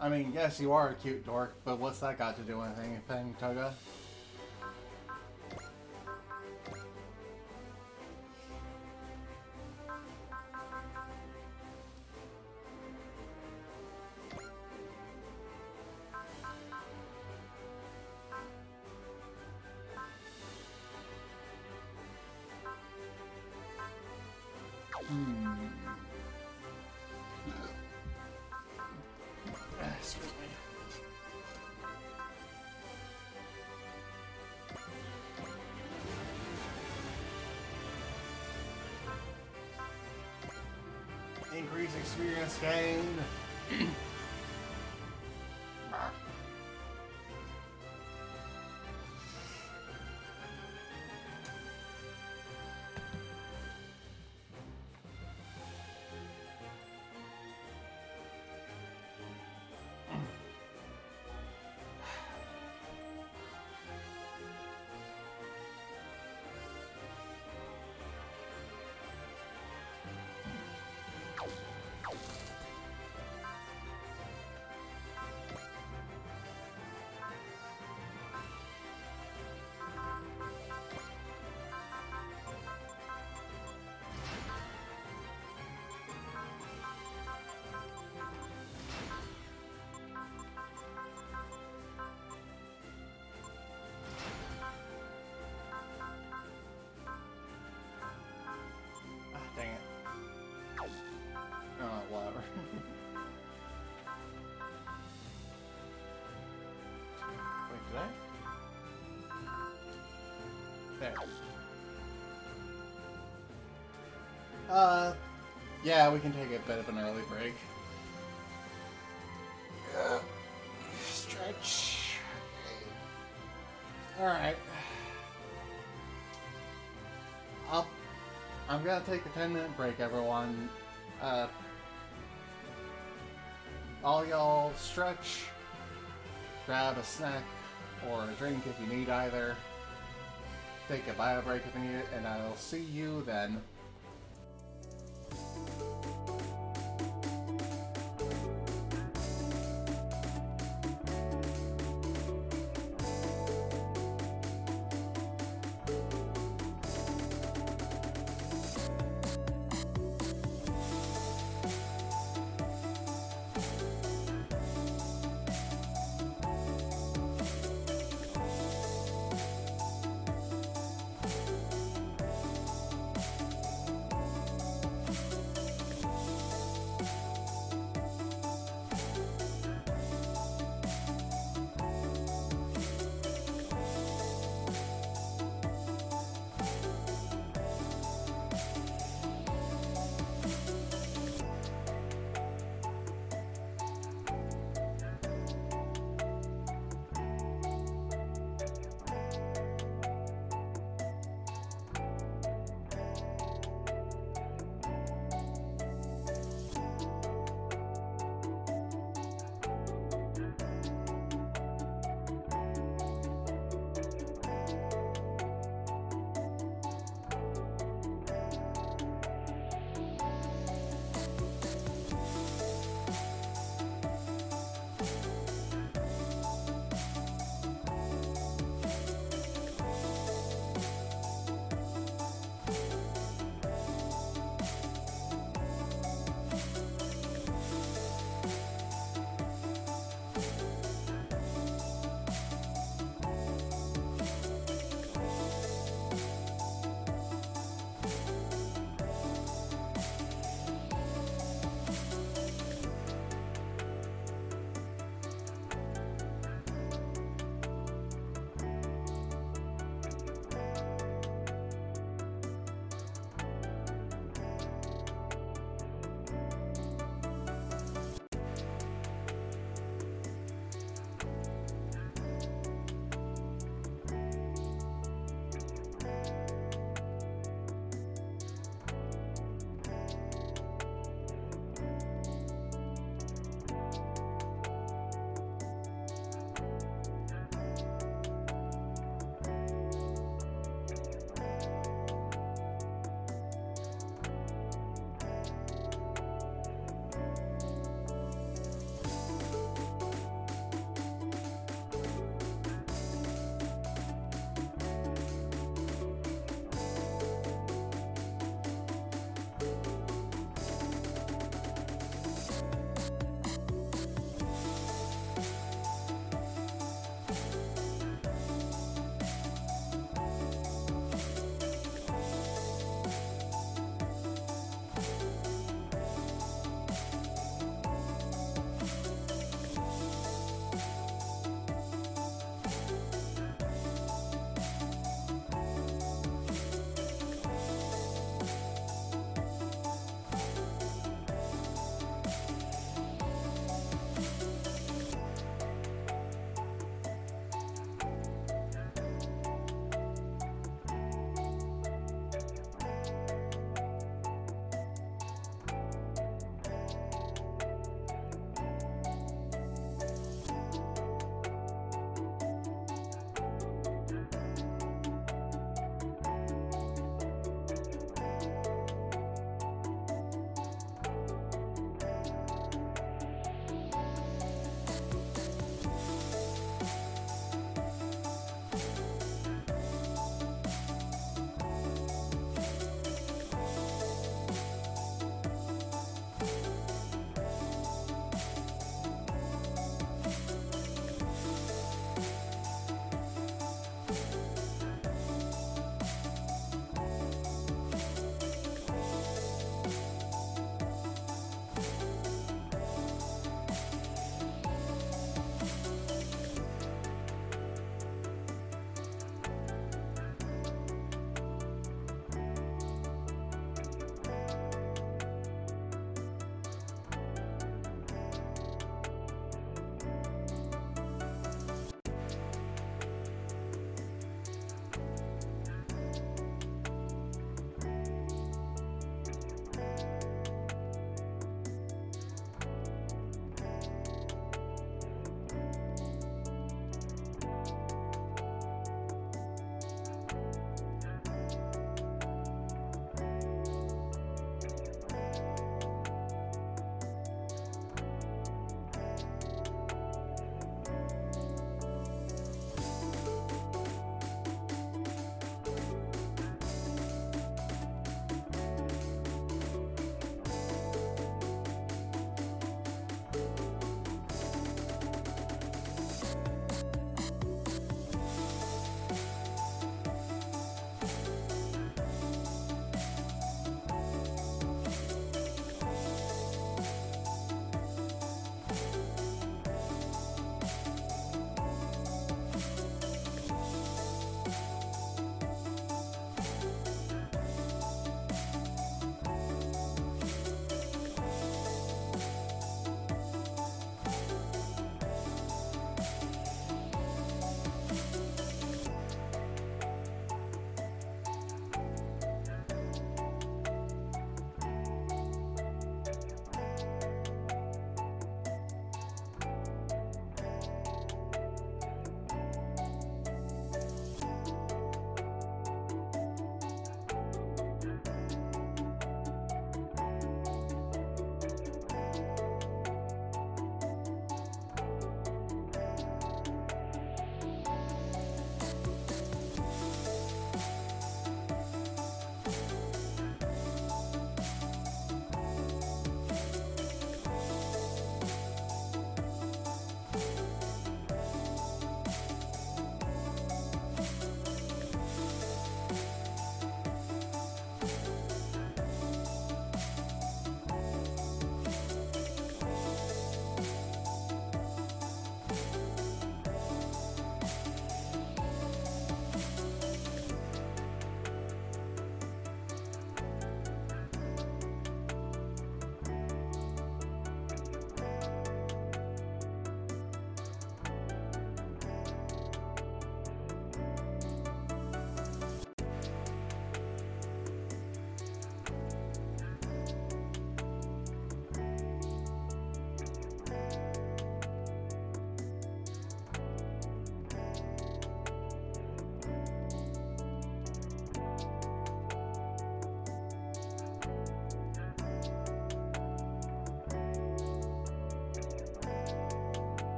I mean, yes, you are a cute dork, but what's that got to do with anything, Toga? experience gained. Dang it. Oh, whatever. Wait, did I? There. Yeah, we can take a bit of an early break. Stretch. Alright. I'm gonna take a 10-minute break, everyone. All y'all stretch, grab a snack or a drink if you need either. Take a bio break if you need it, and I'll see you then.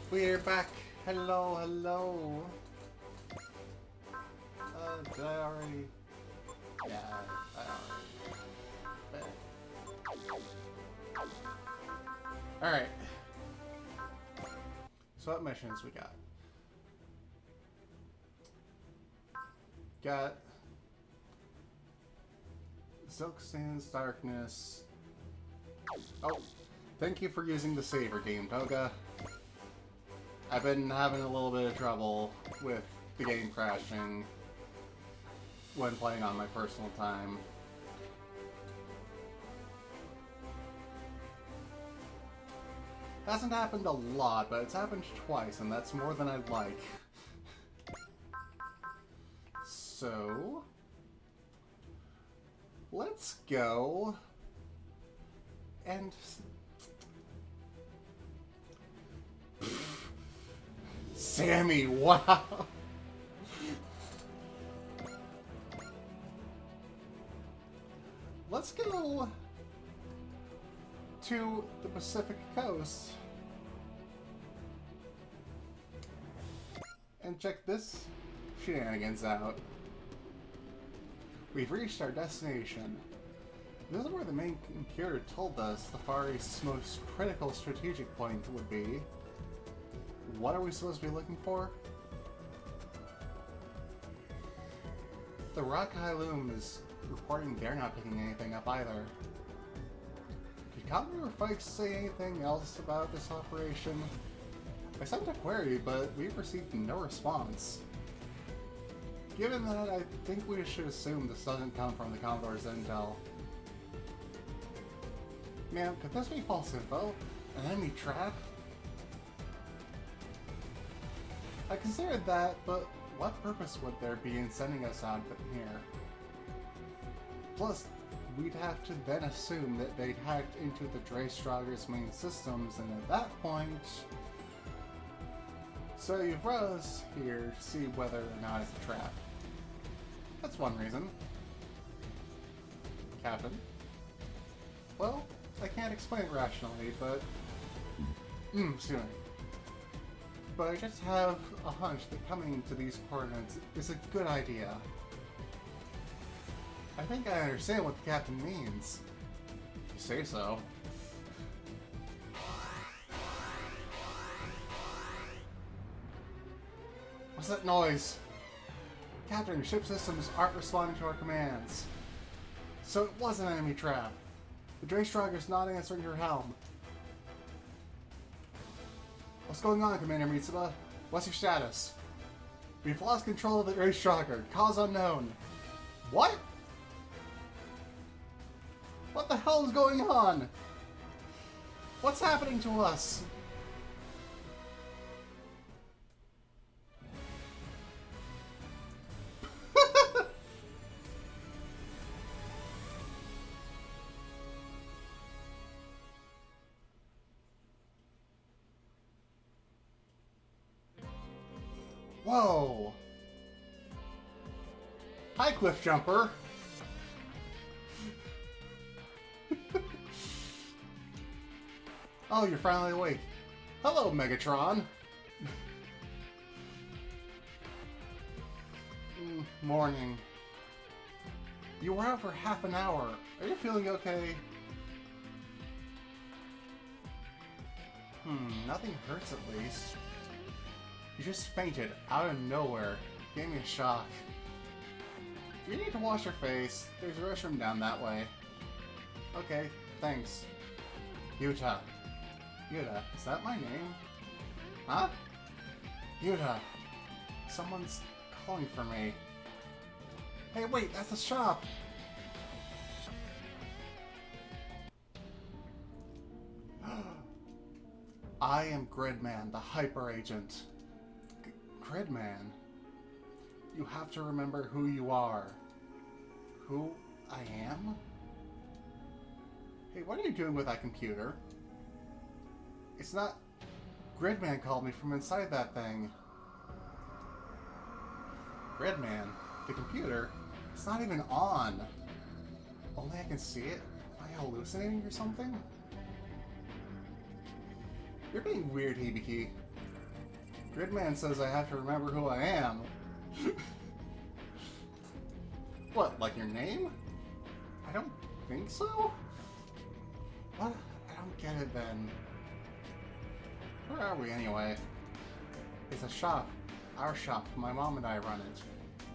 We're back. Hello, hello. Did I already? Yeah, I already. Alright. So what missions we got? Got Silkstein's Darkness. Oh, thank you for using the saver game, Toga. I've been having a little bit of trouble with the game crashing when playing on my personal time. Hasn't happened a lot, but it's happened twice, and that's more than I'd like. So, let's go and Sammy, wow. Let's go to the Pacific Coast and check this shenanigans out. We've reached our destination. This is where the main computer told us the Far East's most critical strategic point would be. What are we supposed to be looking for? The Rakai Loom is reporting they're not picking anything up either. Did Commodore or Fikes say anything else about this operation? I sent a query, but we've received no response. Given that, I think we should assume this doesn't come from the Commodore's intel. Man, could this be false info? An enemy trap? I considered that, but what purpose would there be in sending us out here? Plus, we'd have to then assume that they'd hacked into the Dreystrager's main systems, and at that point... So you've brought us here to see whether or not it's a trap. That's one reason. Captain? Well, I can't explain it rationally, but... excuse me. But I just have a hunch that coming to these coordinates is a good idea. I think I understand what the captain means. If you say so. What's that noise? Captain, ship systems aren't responding to our commands. So it was an enemy trap. The Dreystrager's not answering your helm. What's going on, Commander Mitsuba? What's your status? We've lost control of the Dreystrager. Cause unknown. What? What the hell is going on? What's happening to us? Whoa! Hi, Cliff Jumper! Oh, you're finally awake. Hello, Megatron! Morning. You were out for half an hour. Are you feeling okay? Nothing hurts at least. You just fainted out of nowhere. Gave me a shock. You need to wash your face. There's a restroom down that way. Okay, thanks. Yuta. Yuta, is that my name? Huh? Yuta. Someone's calling for me. Hey, wait, that's the shop! I am Gridman, the Hyper Agent. Gridman? You have to remember who you are. Who I am? Hey, what are you doing with that computer? It's not... Gridman called me from inside that thing. Gridman? The computer? It's not even on. Only I can see it? Am I hallucinating or something? You're being weird, Hibiki. Gridman says I have to remember who I am. What, like your name? I don't think so? What? I don't get it then. Where are we anyway? It's a shop. Our shop. My mom and I run it.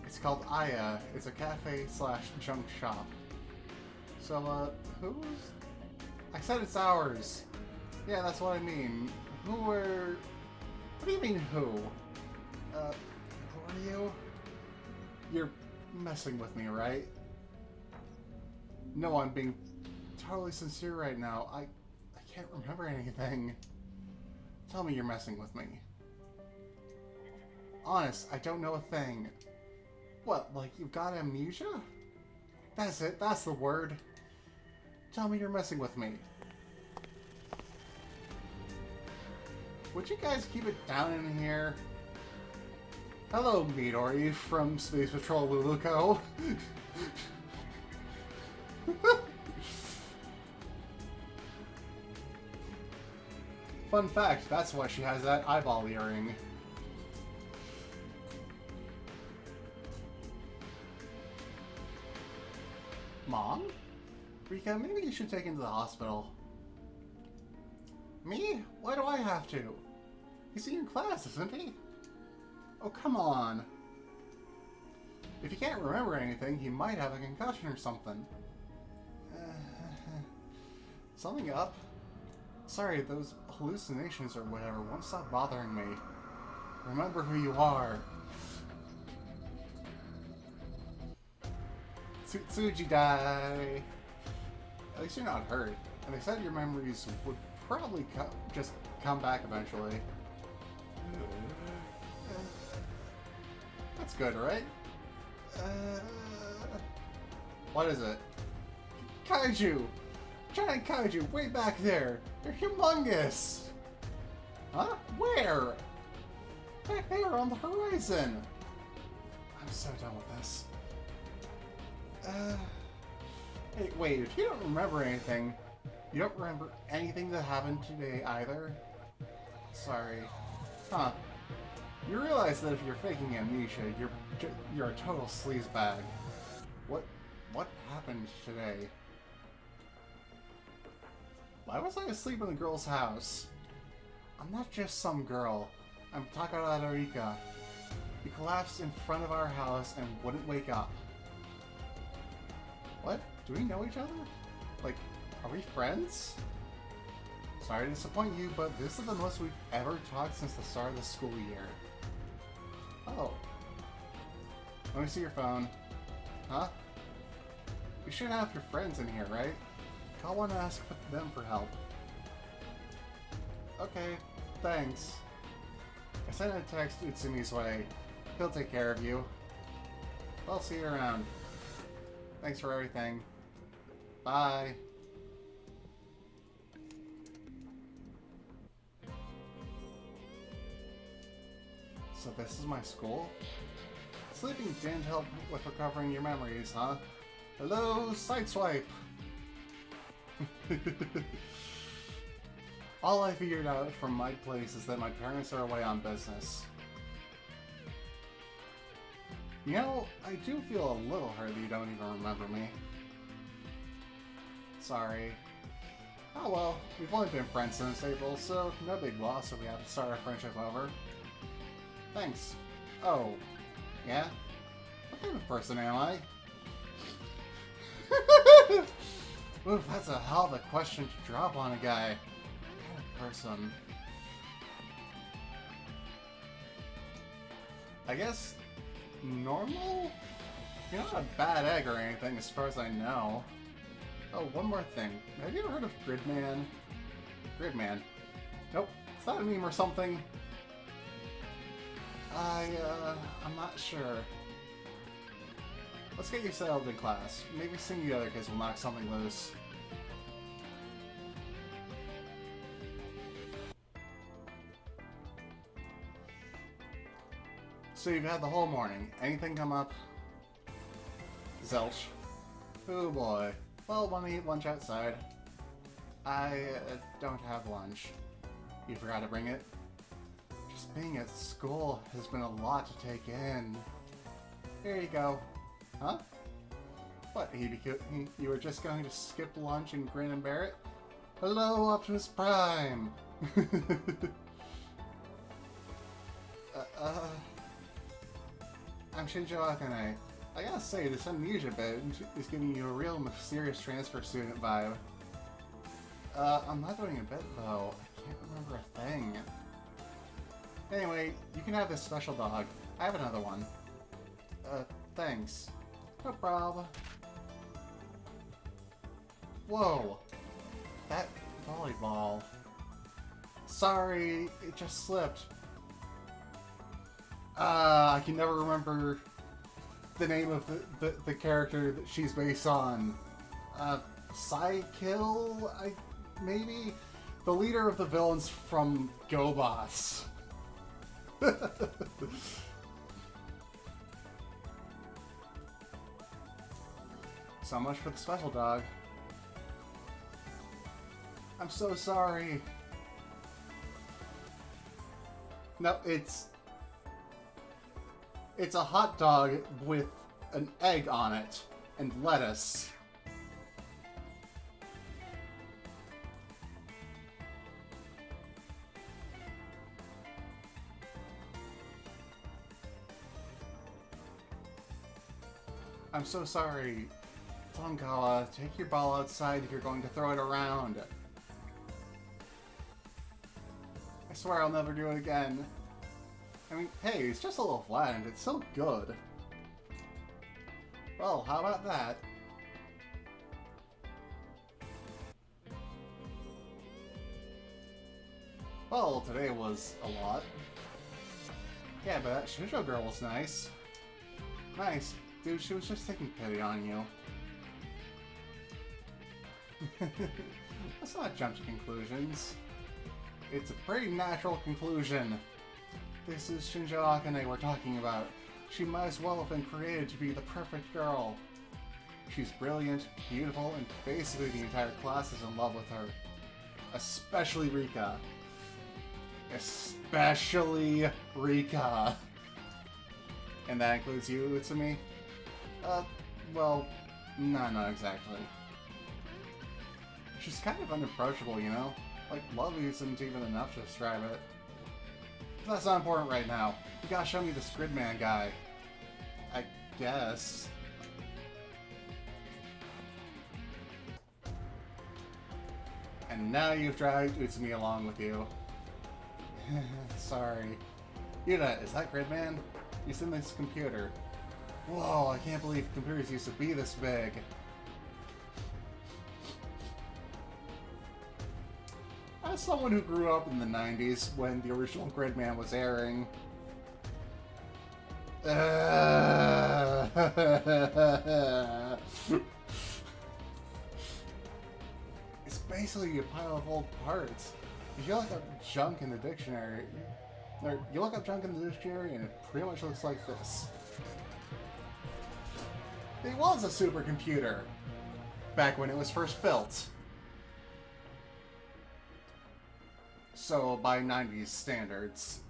It's called Aya. It's a cafe slash junk shop. So, who's... I said it's ours. Yeah, that's what I mean. Who are... What do you mean, who? Who are you? You're messing with me, right? No, I'm being totally sincere right now. I can't remember anything. Tell me you're messing with me. Honest, I don't know a thing. What, like you've got amnesia? That's it, that's the word. Tell me you're messing with me. Would you guys keep it down in here? Hello, Midori from Space Patrol Luluko. Fun fact, that's why she has that eyeball earring. Mom? Rika, maybe you should take him to the hospital. Me? Why do I have to? He's in your class, isn't he? Oh, come on. If he can't remember anything, he might have a concussion or something. Something up? Sorry, those hallucinations or whatever won't stop bothering me. Remember who you are. Tsuji Dai. At least you're not hurt. And they said your memories would probably just come back eventually. That's good, right? What is it? Kaiju! Giant kaiju way back there! They're humongous! Huh? Where? Back there on the horizon! I'm so done with this. Hey, wait, if you don't remember anything, you don't remember anything that happened today either? Sorry. Huh. You realize that if you're faking amnesia, you're a total sleazebag. What happened today? Why was I asleep in the girl's house? I'm not just some girl. I'm Takarada Rika. You collapsed in front of our house and wouldn't wake up. What? Do we know each other? Like, are we friends? Sorry to disappoint you, but this is the most we've ever talked since the start of the school year. Oh. Let me see your phone. Huh? You should have your friends in here, right? Call one and ask them for help. Okay, thanks. I sent a text Utsumi's way. He'll take care of you. I'll see you around. Thanks for everything. Bye. So this is my school? Sleeping didn't help with recovering your memories, huh? Hello, Sideswipe! All I figured out from my place is that my parents are away on business. You know, I do feel a little hurt that you don't even remember me. Sorry. Oh well, we've only been friends since April, so no big loss if we have to start our friendship over. Thanks. Oh. Yeah? What kind of person am I? Oof, that's a hell of a question to drop on a guy. What kind of person? I guess... normal? You're not a bad egg or anything as far as I know. Oh, one more thing. Have you ever heard of Gridman? Gridman? Nope. Is that a meme or something? I'm not sure. Let's get you settled in class. Maybe seeing the other kids will knock something loose. So you've had the whole morning. Anything come up? Zelch. Oh boy. Well, wanna eat lunch outside? I don't have lunch. You forgot to bring it? Just being at school has been a lot to take in. Here you go. Huh? What, you were just going to skip lunch and grin and bear it? Hello, Optimus Prime! I'm Shinjo Akane. I gotta say, this amnesia bit is giving you a real mysterious transfer student vibe. I'm not doing a bit, though. I can't remember a thing. Anyway, you can have this special dog. I have another one. Thanks. No problem. Whoa! That volleyball. Sorry, it just slipped. I can never remember the name of the character that she's based on. Psykill? Maybe? The leader of the villains from GoBots. So much for the special dog. I'm so sorry. No, it's a hot dog with an egg on it and lettuce. I'm so sorry. Tonkawa, take your ball outside if you're going to throw it around. I swear I'll never do it again. I mean, hey, it's just a little flattened. It's so good. Well, how about that? Well, today was a lot. Yeah, but that Shinjo girl was nice. Nice. Dude, she was just taking pity on you. Let's not jump to conclusions. It's a pretty natural conclusion. This is Shinjo Akane we're talking about. She might as well have been created to be the perfect girl. She's brilliant, beautiful, and basically the entire class is in love with her. Especially Rika. Especially Rika. And that includes you, Utsumi? Well, no, not exactly. She's kind of unapproachable, you know? Like, love isn't even enough to describe it. But that's not important right now. You gotta show me this Gridman guy. I guess. And now you've dragged Utsumi along with you. Sorry. Yuta, is that Gridman? He's in this computer. Whoa, I can't believe computers used to be this big. As someone who grew up in the 90s when the original Gridman was airing... It's basically a pile of old parts. If you look up junk in the dictionary... Or you look up junk in the dictionary and it pretty much looks like this. It was a supercomputer back when it was first built. So, by 90s standards.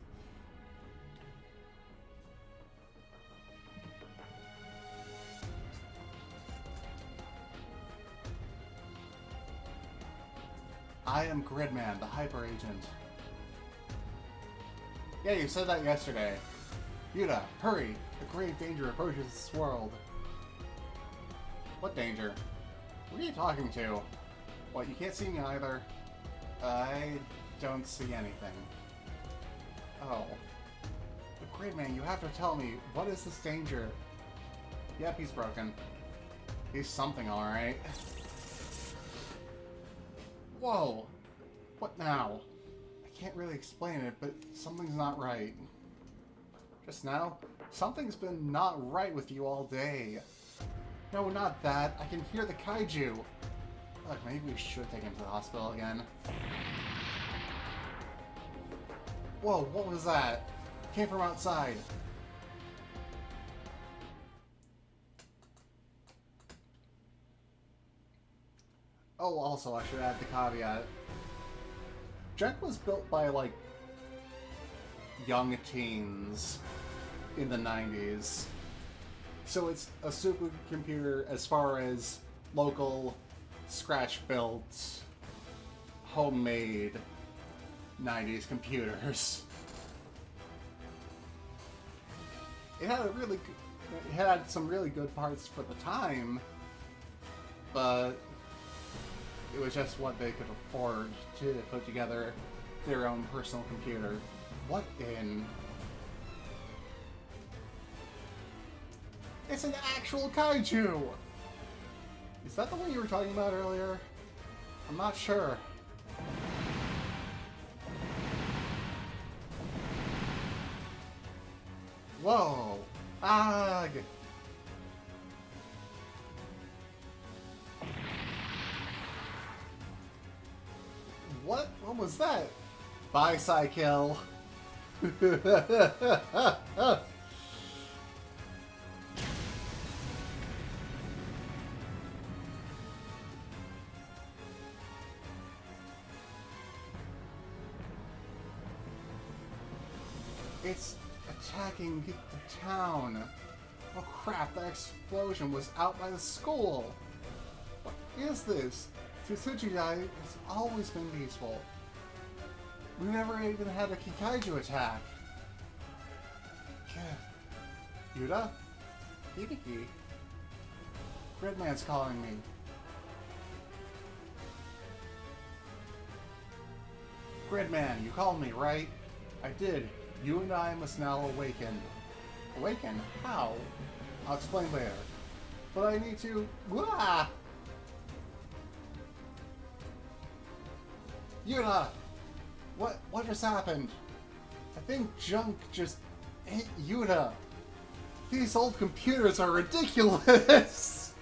I am Gridman, the hyper agent. Yeah, you said that yesterday. Yuta, hurry! A grave danger approaches this world. What danger? Who are you talking to? What, you can't see me either? I don't see anything. Oh. But Gridman, you have to tell me, what is this danger? Yep, he's broken. He's something, alright. Whoa! What now? I can't really explain it, but something's not right. Just now, something's been not right with you all day. No, not that. I can hear the kaiju. Look, maybe we should take him to the hospital again. Whoa, what was that? It came from outside. Oh, also, I should add the caveat. Jet was built by, like, young teens in the 90s. So it's a supercomputer as far as local, scratch-built, homemade 90s computers. It had some really good parts for the time, but it was just what they could afford to put together their own personal computer. What in? It's an actual kaiju! Is that the one you were talking about earlier? I'm not sure. Whoa! Ag! What? What was that? Bicycle. It's attacking the town. Oh crap, that explosion was out by the school. What is this? Yuzurenai has always been peaceful. We never even had a Kikaiju attack. Yuta? Hibiki? Gridman's calling me. Gridman, you called me, right? I did. You and I must now awaken. Awaken? How? I'll explain later. But I need to... Wah! Yuta! What just happened? I think junk just hit Yuta. These old computers are ridiculous!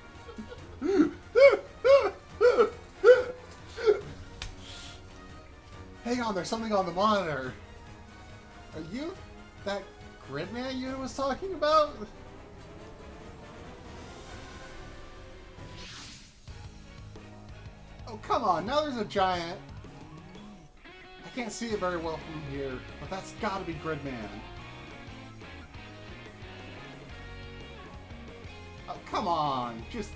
Hang on, there's something on the monitor. Are you that Gridman Yuta was talking about? Oh, come on, now there's a giant. I can't see it very well from here, but that's gotta be Gridman. Oh, come on, just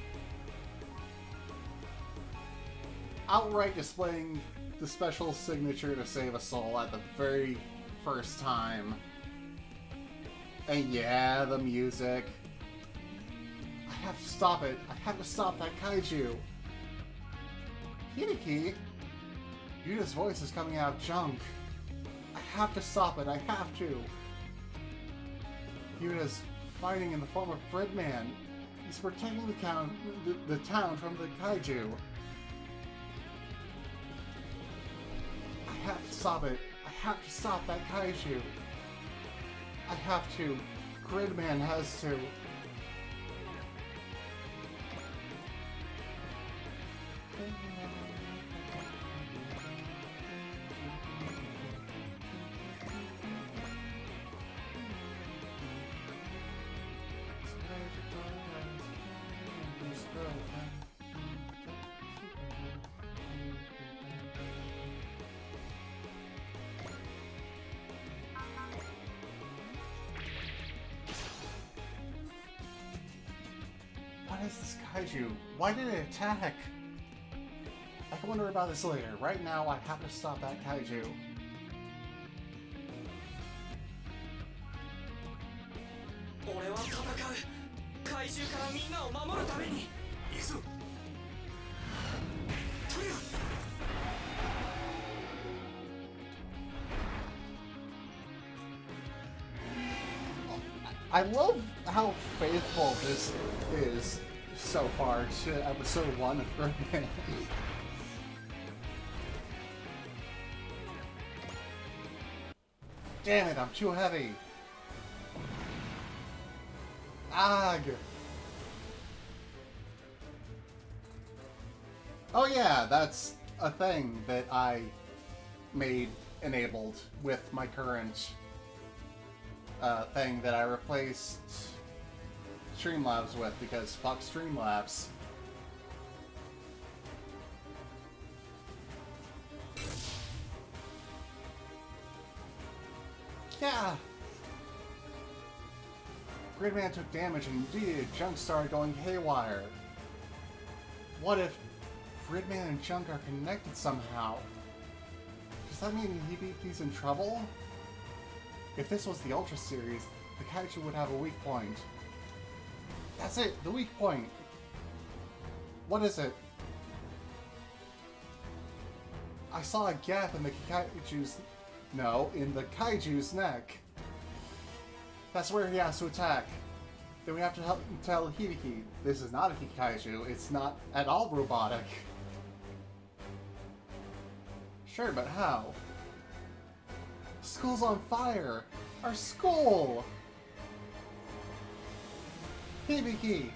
outright displaying the special signature to save a soul at the very first time. And yeah, the music. I have to stop it. I have to stop that kaiju. Hibiki? Yuta's voice is coming out of junk. I have to stop it. I have to. Yuta's fighting in the form of Gridman. He's protecting the town from the kaiju. I have to stop it. I have to stop that kaiju. I have to. Gridman has to. What is this kaiju? Why did it attack? I can wonder about this later. Right now, I have to stop that kaiju. I love how faithful this is so far to episode 1 of Gridman. Damn it, I'm too heavy. Ag! Oh yeah, that's a thing that I made enabled with my current thing that I replaced Streamlabs with, because fuck Streamlabs. Yeah! Gridman took damage and indeed Junk started going haywire. What if Gridman and Junk are connected somehow? Does that mean Hibiki's in trouble? If this was the Ultra Series, the Kaiju would have a weak point. That's it! The weak point! What is it? I saw a gap in the Kaiju's... No, in the Kaiju's neck. That's where he has to attack. Then we have to tell Hibiki, this is not a Kaiju, it's not at all robotic. Sure, but how? School's on fire! Our school! Hibiki!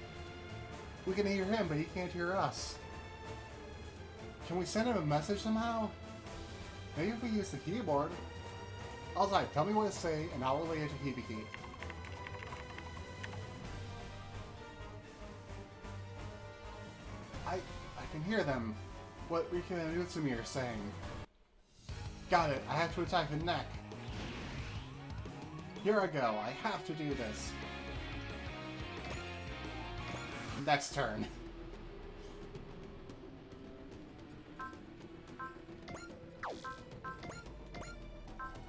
We can hear him, but he can't hear us. Can we send him a message somehow? Maybe if we use the keyboard. Alright, tell me what to say, and I'll relay it to Hibiki. I can hear them. What Rika and Utsumi are saying. Got it, I have to attack the neck. Here I go, I have to do this. Next turn.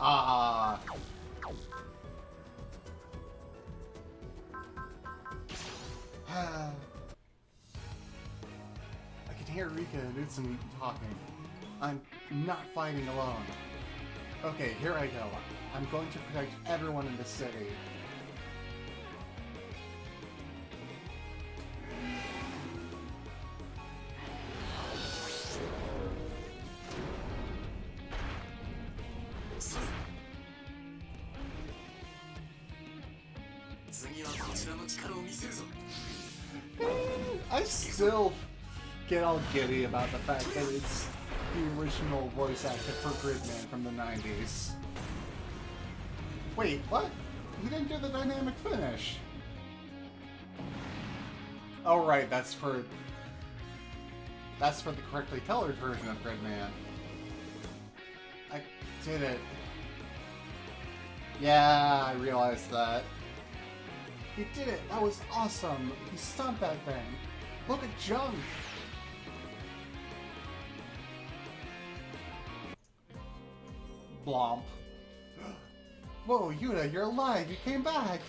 Ah. I can hear Rika and Utsumi talking. I'm not fighting alone. Okay, here I go. I'm going to protect everyone in the city. I still get all giddy about the fact that it's the original voice actor for Gridman from the 90s. Wait, what? He didn't do the dynamic finish. Oh right, that's for the correctly colored version of Gridman. I did it. Yeah, I realized that. He did it! That was awesome! He stomped that thing! Look at Junk! Blomp. Whoa, Yuta, you're alive! You came back!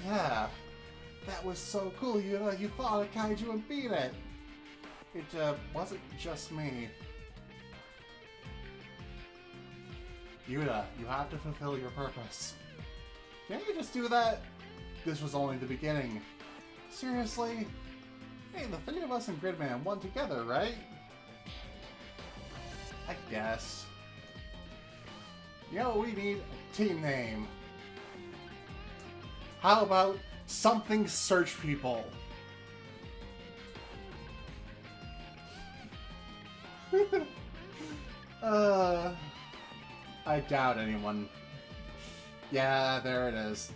Yeah. That was so cool, Yuta! You fought a kaiju and beat it! It, wasn't just me. Yuta, you have to fulfill your purpose. Can't you just do that? This was only the beginning. Seriously? Hey, the three of us and Gridman won together, right? I guess. You know, we need a team name. How about something search people? I doubt anyone. Yeah, there it is.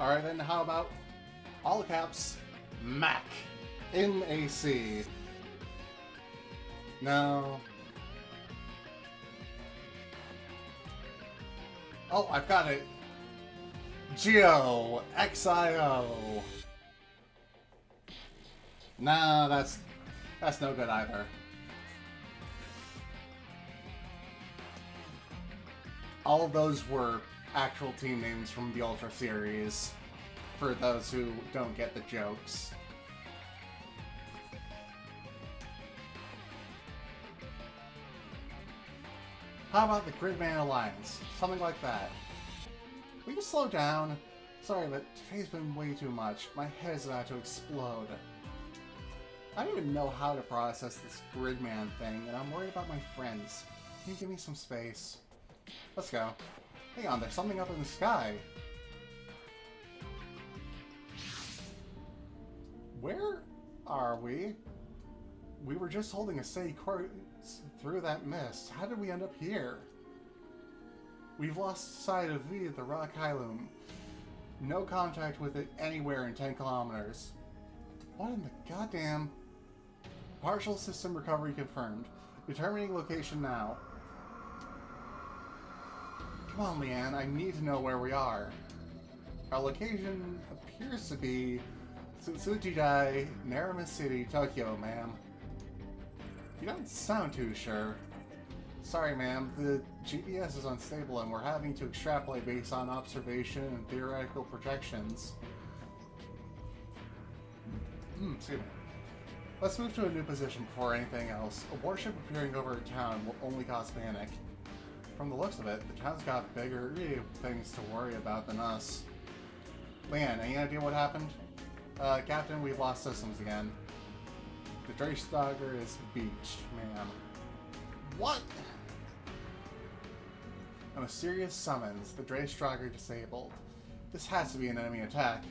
Alright then, how about all caps MAC. M-A-C. No. Oh, I've got it. Geo XIO. No, that's no good either. All of those were actual team names from the Ultra series, for those who don't get the jokes. How about the Gridman Alliance? Something like that. Will you slow down? Sorry, but today's been way too much. My head's about to explode. I don't even know how to process this Gridman thing, and I'm worried about my friends. Can you give me some space? Let's go. Hang on, there's something up in the sky. Where are we? We were just holding a steady course through that mist. How did we end up here? We've lost sight of V at the Rock Hylum. No contact with it anywhere in 10 kilometers. What in the goddamn... Partial system recovery confirmed. Determining location now. Come on, Leanne, I need to know where we are. Our location appears to be Tsujidai, Naruma City, Tokyo, ma'am. You don't sound too sure. Sorry, ma'am, the GPS is unstable and we're having to extrapolate based on observation and theoretical projections. Excuse me. Let's move to a new position before anything else. A warship appearing over a town will only cause panic. From the looks of it, the town's got bigger things to worry about than us. Leanne, any idea what happened? Captain, we've lost systems again. The Dreisdogger is beached, ma'am. What? A mysterious summons. The Dreisdogger disabled. This has to be an enemy attack.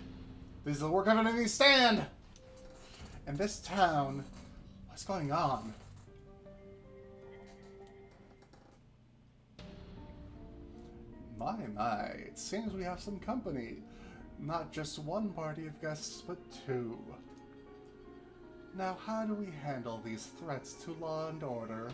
This is the work of an enemy stand! And this town... What's going on? My, it seems we have some company. Not just one party of guests, but two. Now, how do we handle these threats to law and order?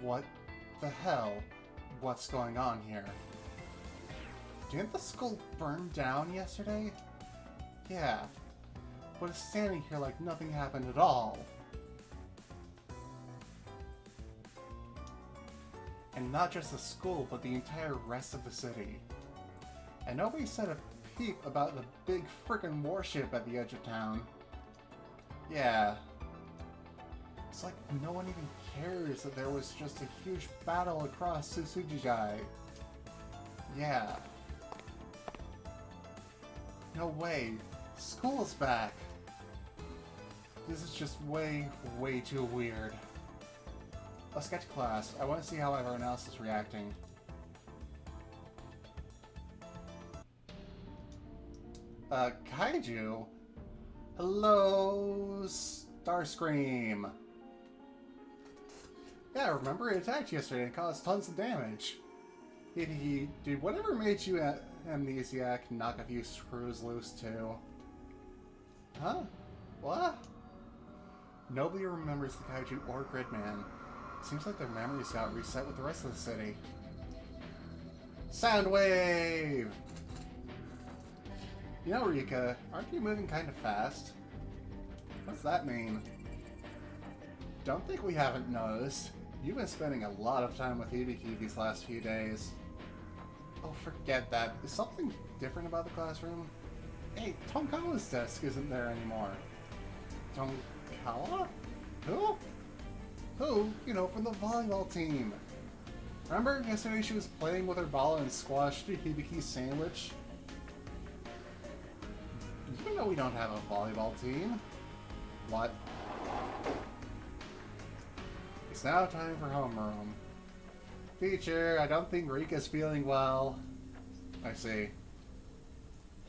What the hell? What's going on here? Didn't the school burn down yesterday? Yeah, but it's standing here like nothing happened at all. And not just the school, but the entire rest of the city. And nobody said a peep about the big frickin' warship at the edge of town. Yeah. It's like no one even cares that there was just a huge battle across Tsujidai. Yeah. No way. School's back. This is just way, way too weird. Let's get to class. I want to see how everyone else is reacting. Kaiju? Hello, Starscream. Yeah, remember it attacked yesterday and caused tons of damage. Did whatever made you amnesiac knock a few screws loose too? Huh? What? Nobody remembers the Kaiju or Gridman. Seems like their memories got reset with the rest of the city. Soundwave! You know, Rika, aren't you moving kind of fast? What's that mean? Don't think we haven't noticed. You've been spending a lot of time with Hibiki these last few days. Oh, forget that. Is something different about the classroom? Hey, Tonkawa's desk isn't there anymore. Tonkawa? Who? Who? You know, from the volleyball team. Remember yesterday she was playing with her ball and squashed Hibiki's sandwich? You know we don't have a volleyball team. What? It's now time for homeroom. Teacher, I don't think Rika's feeling well. I see.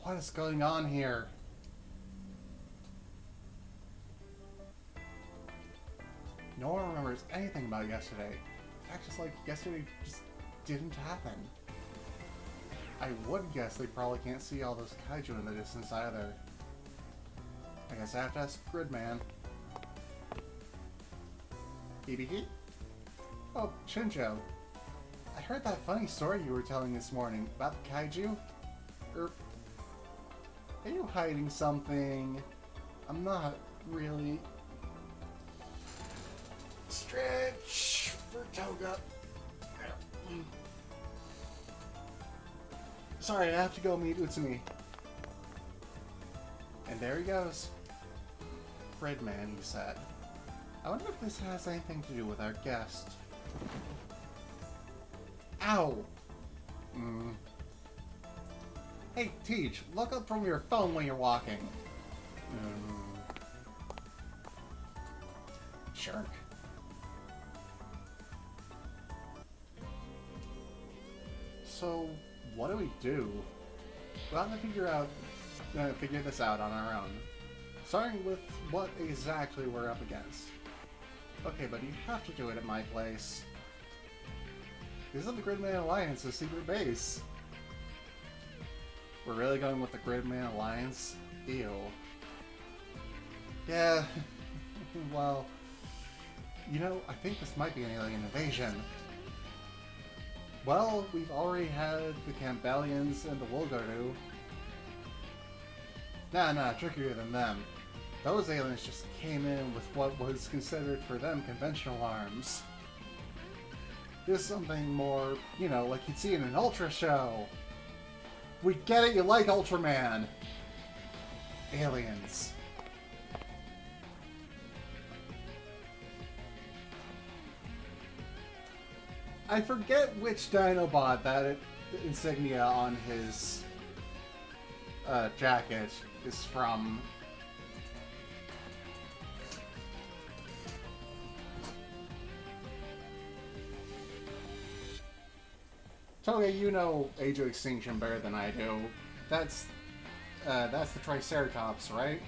What is going on here? No one remembers anything about yesterday. In fact, it's like yesterday just didn't happen. I would guess they probably can't see all those kaiju in the distance either. I guess I have to ask Gridman. Hibiki? Oh, Shinjo. I heard that funny story you were telling this morning about the kaiju. Are you hiding something? I'm not really. Stretch for Toga. There. Sorry, I have to go meet Utsumi. And there he goes. Gridman, he said. I wonder if this has anything to do with our guest. Ow! Hey, Teach, look up from your phone when you're walking. Jerk. So, what do we do? We'll have to figure this out on our own. Starting with what exactly we're up against. Okay, but you have to do it at my place. This is the Gridman Alliance's secret base. We're really going with the Gridman Alliance? Ew. Yeah, well, you know, I think this might be an alien invasion. Well, we've already had the Campbellians and the Wolgaru. Nah, trickier than them. Those aliens just came in with what was considered for them conventional arms. This is something more, you know, like you'd see in an Ultra show. We get it, you like Ultraman. Aliens. I forget which Dinobot that insignia on his jacket is from. Toga, you know Age of Extinction better than I do. That's the Triceratops, right?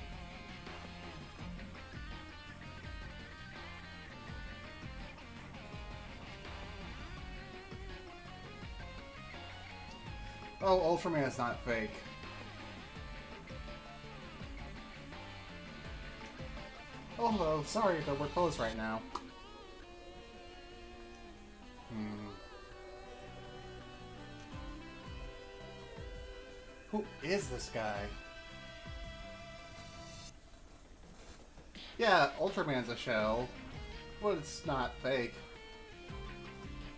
Oh, Ultraman's not fake. Oh, hello. Sorry, but we're closed right now. Who is this guy? Yeah, Ultraman's a show, but it's not fake.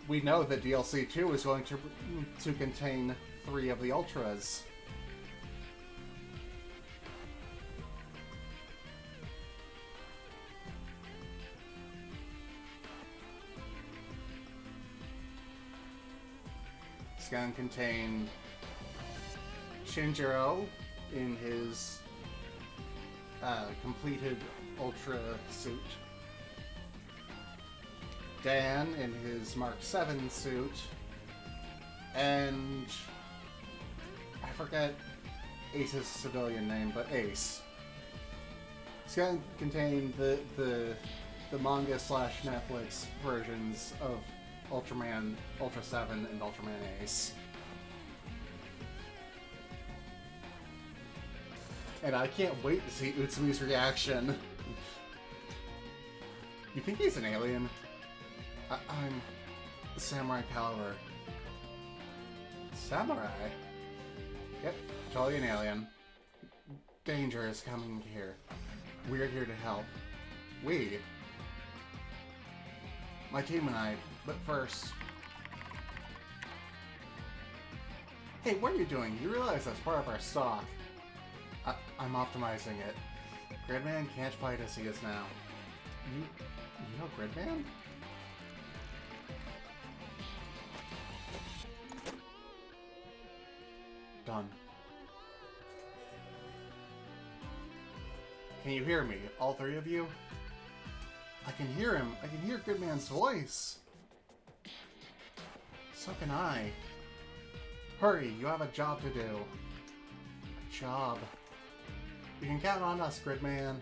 We know that DLC 2 is going to contain 3 of the Ultras. It's going to contain Shinjiro in his completed Ultra suit, Dan in his Mark 7 suit, and I forget Ace's civilian name, but Ace. It's going to contain the manga / Netflix versions of Ultraman, Ultra 7, and Ultraman Ace. And I can't wait to see Utsumi's reaction. You think he's an alien? I'm Samurai Caliber. Samurai? Yep, totally an alien. Danger is coming here. We're here to help. We? My team and I, but first... Hey, what are you doing? You realize that's part of our stock. I'm optimizing it. Gridman can't fight as he is now. You know Gridman? Done. Can you hear me? All 3 of you? I can hear him. I can hear Gridman's voice. So can I. Hurry, you have a job to do. A job. You can count on us, Gridman.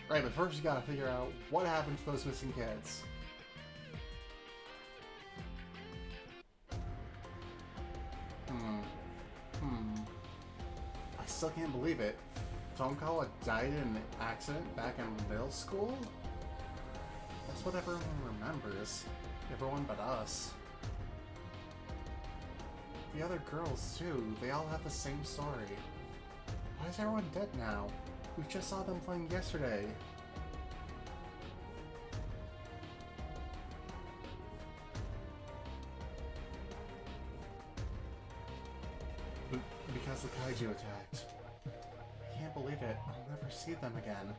Right, but first you gotta figure out what happened to those missing kids. I still can't believe it. Tomkawa died in an accident back in middle school? That's what everyone remembers. Everyone but us. The other girls, too, they all have the same story. Why is everyone dead now? We just saw them playing yesterday. Because the kaiju attacked. I can't believe it. I'll never see them again.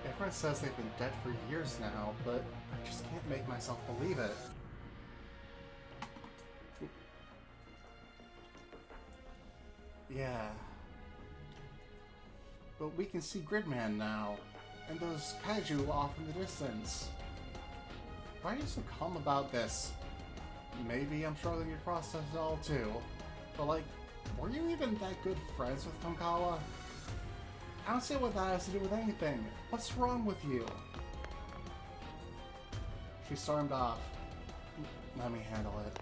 Everyone says they've been dead for years now, but I just can't make myself believe it. Yeah. But we can see Gridman now, and those kaiju off in the distance. Why are you so calm about this? Maybe I'm struggling to process it all too. But like, were you even that good friends with Tomkawa? I don't see what that has to do with anything. What's wrong with you? She stormed off. Let me handle it.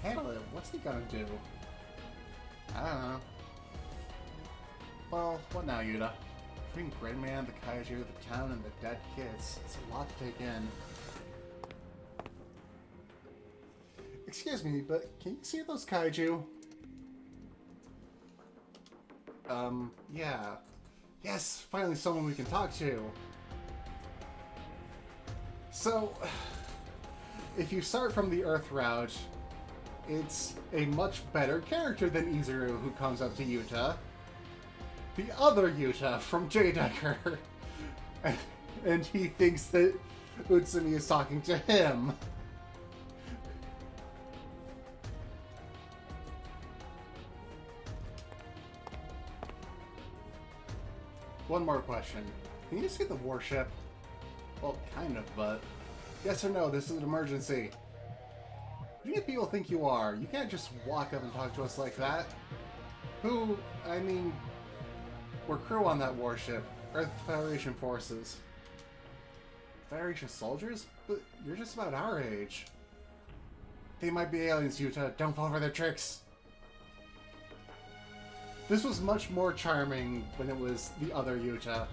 handle it. What's he gonna do? I don't know. Well, what now, Yuta? Between Gridman, the kaiju, the town, and the dead kids, it's a lot to take in. Excuse me, but can you see those kaiju? Yeah. Yes, finally someone we can talk to. So, if you start from the Earth route, it's a much better character than Izuru who comes up to Yuta. The other Yuta from J-Decker. And he thinks that Utsumi is talking to him. One more question. Can you see the warship? Well, kind of, but... Yes or no, this is an emergency. Who do you people think you are? You can't just walk up and talk to us like that. Who, I mean... We're crew on that warship. Earth Federation forces. Federation soldiers? But you're just about our age. They might be aliens, Yuta. Don't fall for their tricks. This was much more charming when it was the other Yuta.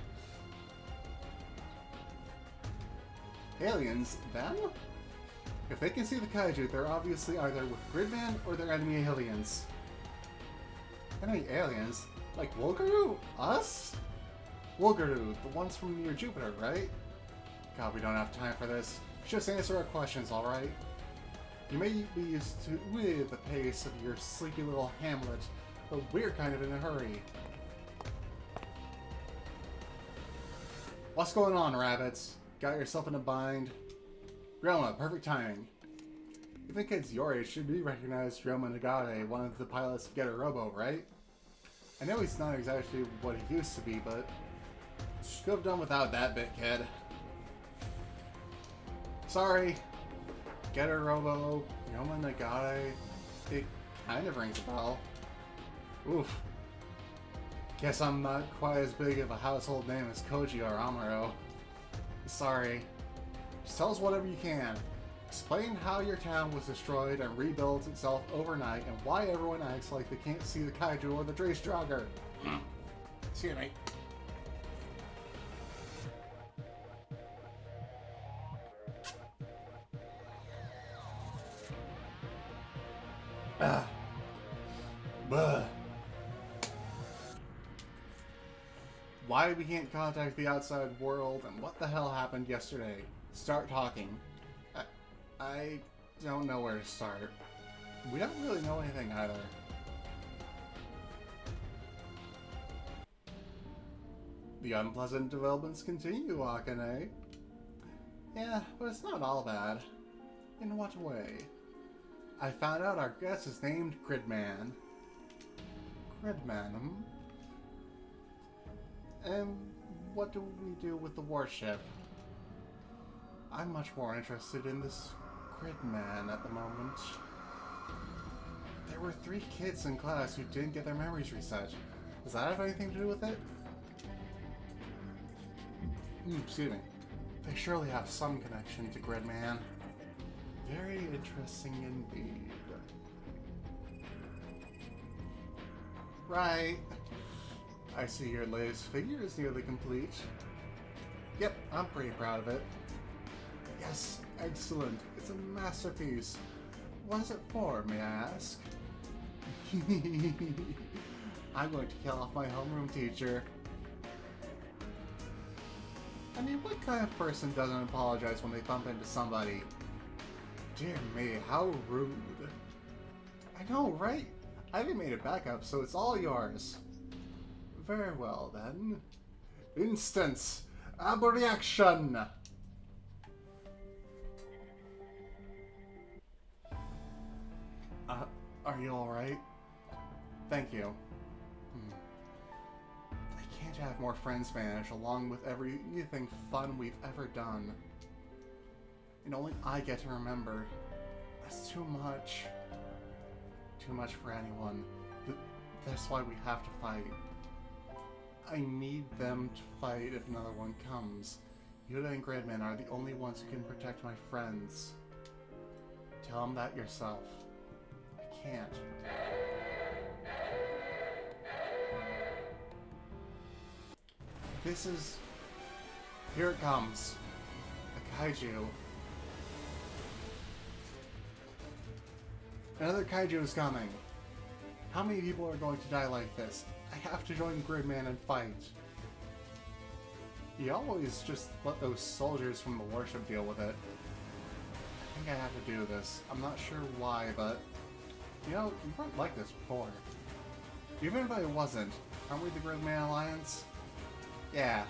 Aliens? Them? If they can see the kaiju, they're obviously either with Gridman or they're enemy aliens. Enemy aliens? Like Wolgaru? Us? Wolgaru, the ones from near Jupiter, right? God, we don't have time for this. Just answer our questions, alright? You may be used to with the pace of your sleepy little hamlet, but we're kind of in a hurry. What's going on, rabbits? Got yourself in a bind? Ryoma, perfect timing. Even kids your age should be recognized Ryoma Negai, one of the pilots of Getter Robo, right? I know he's not exactly what he used to be, but could have done without that bit, kid. Sorry. Getter Robo, Ryoma Negai, it kind of rings a bell. Oof. Guess I'm not quite as big of a household name as Koji or Amuro. Sorry. Just tell us whatever you can. Explain how your town was destroyed and rebuilt itself overnight, and why everyone acts like they can't see the kaiju or the Dreystrager. Excuse me. Buh. Why we can't contact the outside world, and what the hell happened yesterday. Start talking. I don't know where to start. We don't really know anything either. The unpleasant developments continue, Akane. Yeah, but it's not all bad. In what way? I found out our guest is named Gridman. Gridman, And what do we do with the warship? I'm much more interested in this Gridman at the moment. There were 3 kids in class who didn't get their memories reset. Does that have anything to do with it? Excuse me. They surely have some connection to Gridman. Very interesting indeed. Right. I see your latest figure is nearly complete. Yep, I'm pretty proud of it. Yes, excellent. It's a masterpiece. What is it for, may I ask? I'm going to kill off my homeroom teacher. I mean, what kind of person doesn't apologize when they bump into somebody? Dear me, how rude. I know, right? I haven't made it back up, so it's all yours. Very well, then. Instance. Abreaction! Are you alright? Thank you. I can't have more friends vanish along with everything fun we've ever done. And only I get to remember. That's too much. Too much for anyone. That's why we have to fight. I need them to fight if another one comes. Yuta and Gridman are the only ones who can protect my friends. Tell them that yourself. can't. This is... Here it comes. A kaiju. Another kaiju is coming. How many people are going to die like this? I have to join Gridman and fight. You always just let those soldiers from the warship deal with it. I think I have to do this. I'm not sure why, but... You know, you weren't like this before. Even if I wasn't, aren't we the Gridman Alliance? Yeah.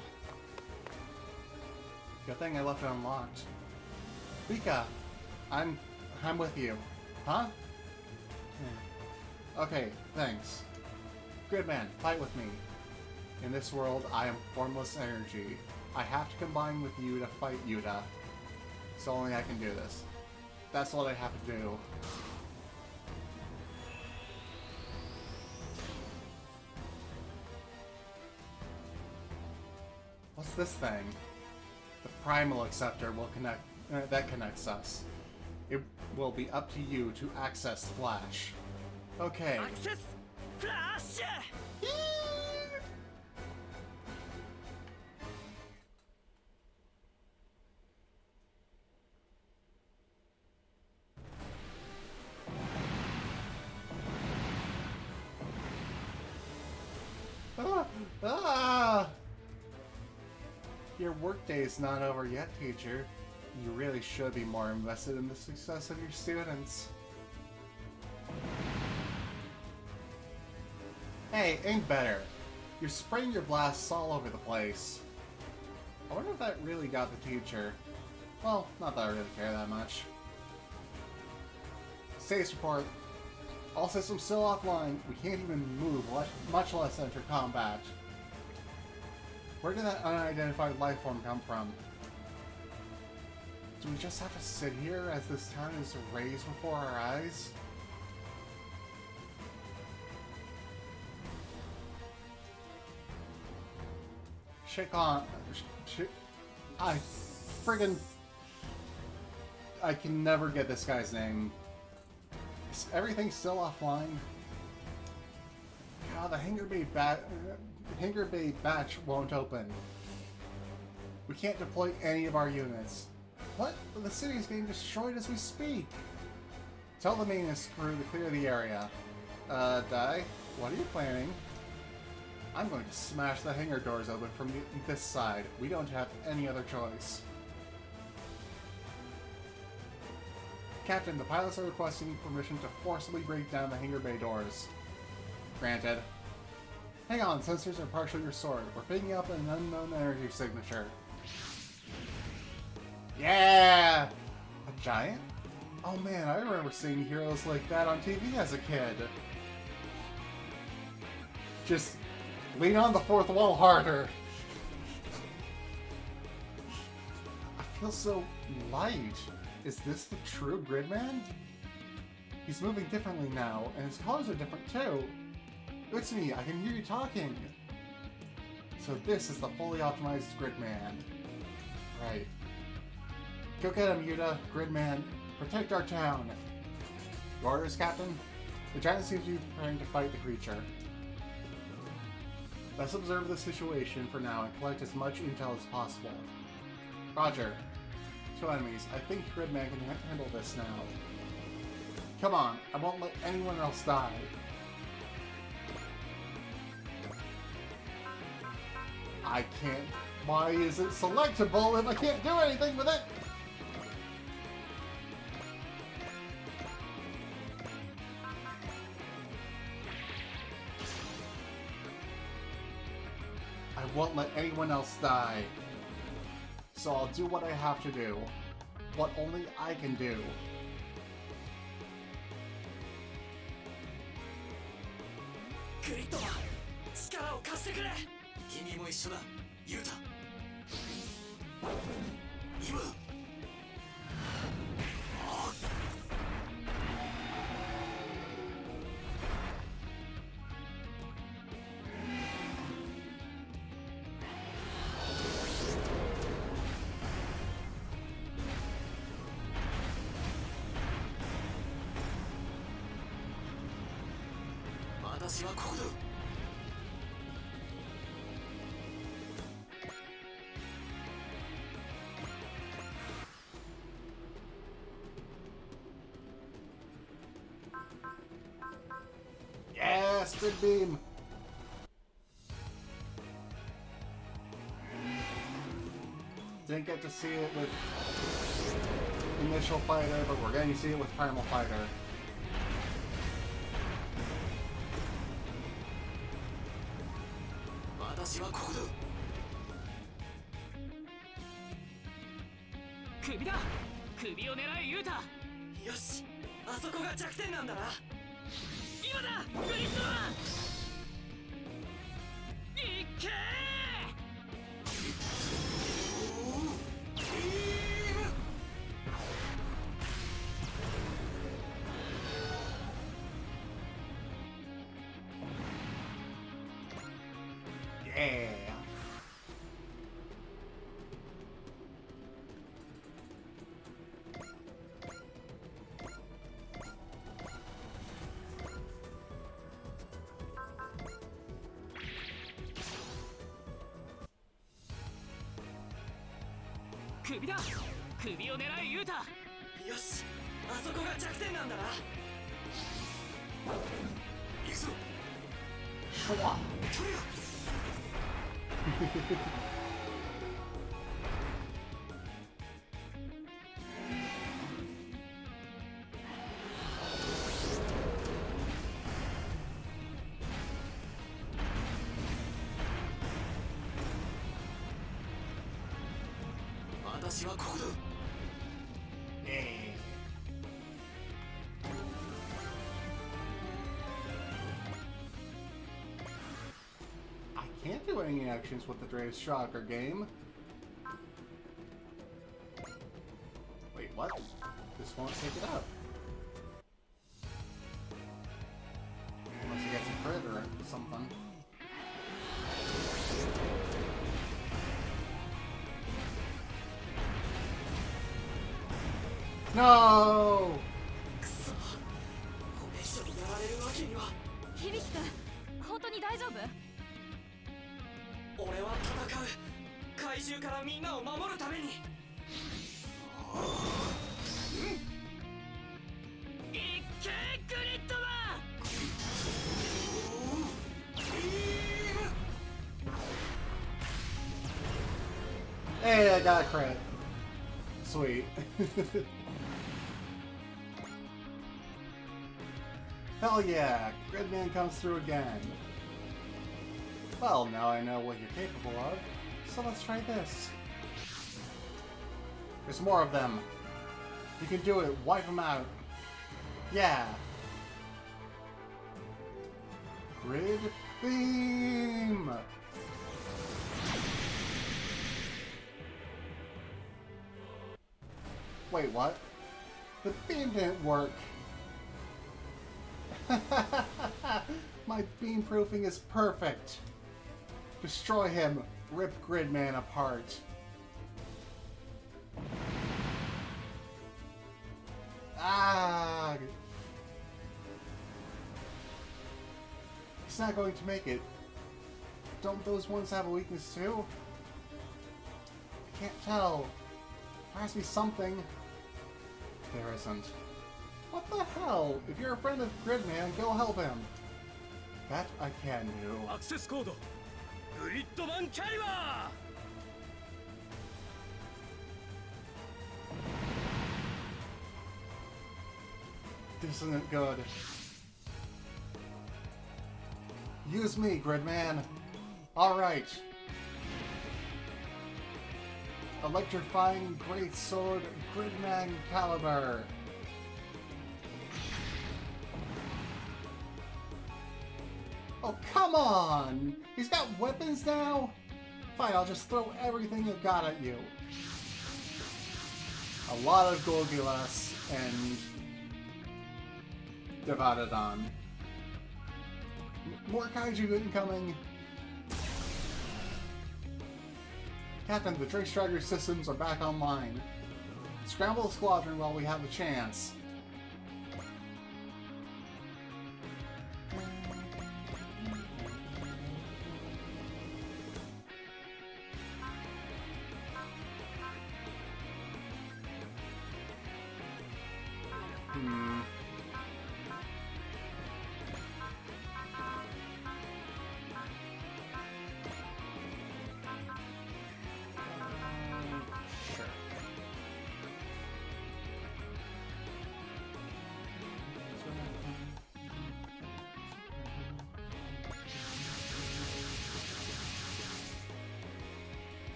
Good thing I left it unlocked. Vika! I'm with you. Huh? Okay, thanks. Gridman, fight with me. In this world, I am formless energy. I have to combine with you to fight Yuta. So only I can do this. That's what I have to do. What's this thing? The primal acceptor will connect. That connects us. It will be up to you to access Flash. Okay. Access Flash! Ah! Your workday is not over yet, teacher. You really should be more invested in the success of your students. Hey, ain't better. You're spraying your blasts all over the place. I wonder if that really got the teacher. Well, not that I really care that much. Status report. All systems still offline. We can't even move, much less enter combat. Where did that unidentified life form come from? Do we just have to sit here as this town is razed before our eyes? I can never get this guy's name. Is everything still offline? God, the Hangar Bay batch won't open. We can't deploy any of our units. What? The city is getting destroyed as we speak. Tell the maintenance crew to clear the area. Dai, what are you planning? I'm going to smash the hangar doors open from this side. We don't have any other choice. Captain, the pilots are requesting permission to forcibly break down the hangar bay doors. Granted. Hang on, sensors are partially restored. We're picking up an unknown energy signature. Yeah! A giant? Oh man, I remember seeing heroes like that on TV as a kid. Just lean on the fourth wall harder. I feel so light. Is this the true Gridman? He's moving differently now, and his colors are different too. It's me, I can hear you talking. So this is the fully optimized Gridman. Right. Go get him, Yuta. Gridman, protect our town. Your orders, Captain? The giant seems to be preparing to fight the creature. Let's observe the situation for now and collect as much intel as possible. Roger. 2 enemies. I think Gridman can handle this now. Come on, I won't let anyone else die. I can't. Why is it selectable if I can't do anything with it? I won't let anyone else die. So I'll do what I have to do. What only I can do. Grid, 力を貸してくれ。君も一緒だ、ユウタ。今。Yes, good beam. Didn't get to see it with Initial Fighter, but we're going to see it with Primal Fighter. Yeah. Schwa. I can't do any actions with the Dre's Shocker game. Wait, what? This won't take it up. Unless he gets a crit or something. No! 響くん、本当に大丈夫？俺は戦う。怪獣からみんなを守るために。いけ、グリッドマン。 Hey, I got a crit. Sweet. Hell yeah, Gridman comes through again. Well, now I know what you're capable of, so let's try this. There's more of them. You can do it, wipe them out. Yeah. Grid Beam! Wait, what? The beam didn't work. My beam proofing is perfect. Destroy him. Rip Gridman apart. Ah! He's not going to make it. Don't those ones have a weakness too? I can't tell. There has to be something. There isn't. What the hell? If you're a friend of Gridman, go help him. That I can do. Access code. Gridman Caliber. This isn't good. Use me, Gridman. Alright. Electrifying Great Sword, Gridman Caliber. Oh, come on! He's got weapons now? Fine, I'll just throw everything I've got at you. A lot of Golgulas and Devadadon. More kaiju incoming. Captain, the Drake Strider systems are back online. Scramble the squadron while we have the chance.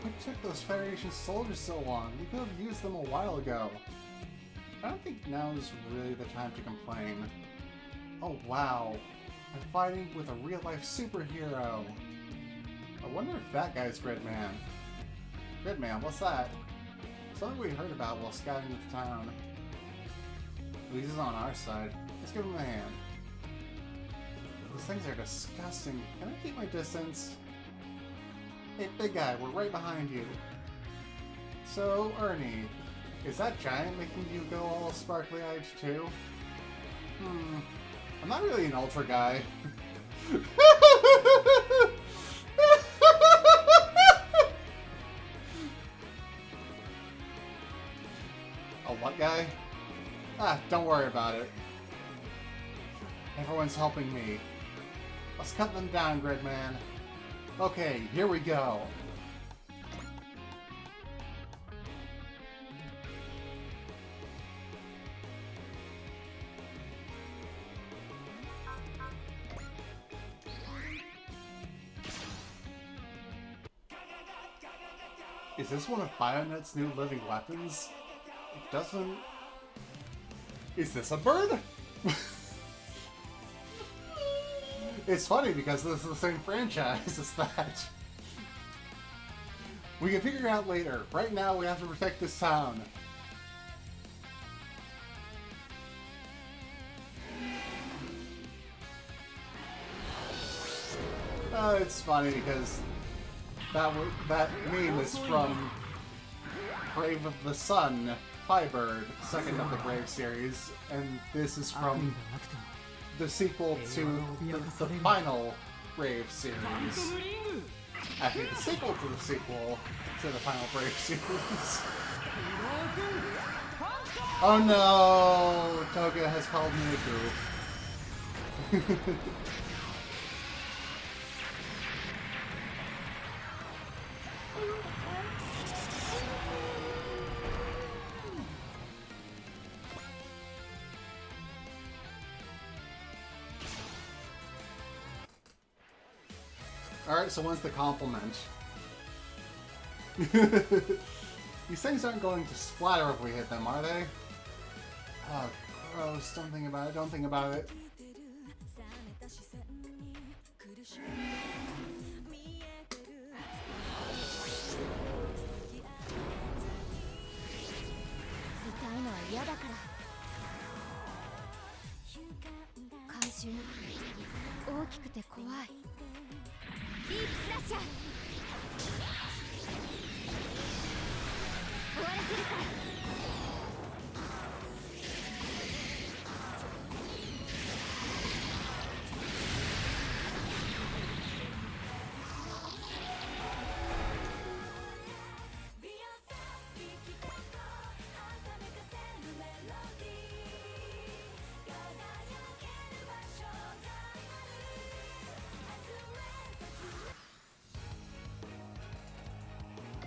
What took those Federation soldiers so long? We could have used them a while ago. I don't think now is really the time to complain. Oh wow, I'm fighting with a real-life superhero. I wonder if that guy's Gridman. Gridman, what's that? Something we heard about while scouting the town. At least he's on our side. Let's give him a hand. These things are disgusting. Can I keep my distance? Hey, big guy, we're right behind you. So, Ernie, is that giant making you go all sparkly-eyed too? I'm not really an ultra guy. A what guy? Ah, don't worry about it. Everyone's helping me. Let's cut them down, Gridman. Okay, here we go. Is this one of Bionet's new living weapons? It doesn't... Is this a bird? It's funny because this is the same franchise as that. We can figure it out later. Right now we have to protect this town. It's funny because that meme is from Brave of the Sun, Firebird, second of the Brave series, and this is from the sequel to the final Brave series. Actually, the sequel to the sequel to the final Brave series. Oh no! Toga has called me a goof. Alright, so when's the compliment? These things aren't going to splatter if we hit them, are they? Oh, gross. Don't think about it. Don't think about it.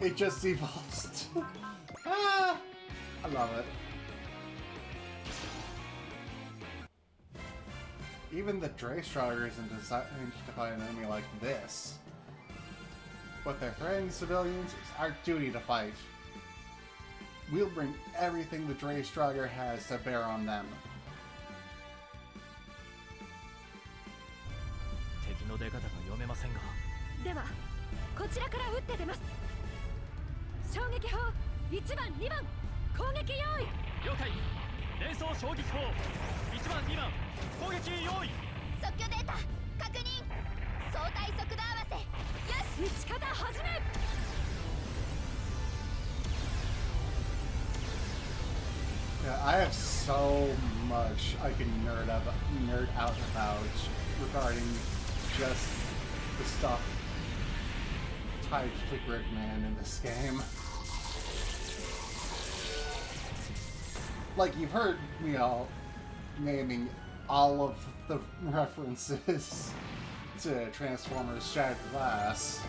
It just evolves. Ah, I love it. Even the Dreystrager isn't designed to fight an enemy like this. But they're threatening civilians, it's our duty to fight. We'll bring everything the Dreystrager has to bear on them. 敵の出方が読めませんが。では、こちらから撃って出ます。衝撃砲1番2番攻撃用意。了解。連装衝撃砲1番2番攻撃用意。即興データ確認。相対速度合わせ。よし、撃ち方始め。Yeah, I have so much I can nerd out about regarding just the stuff tied to Gridman in this game. Like, you've heard me all naming all of the references to Transformers Shattered Glass.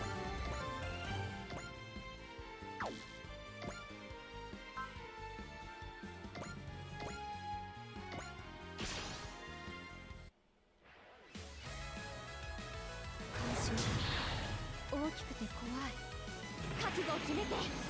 覚悟を決めて。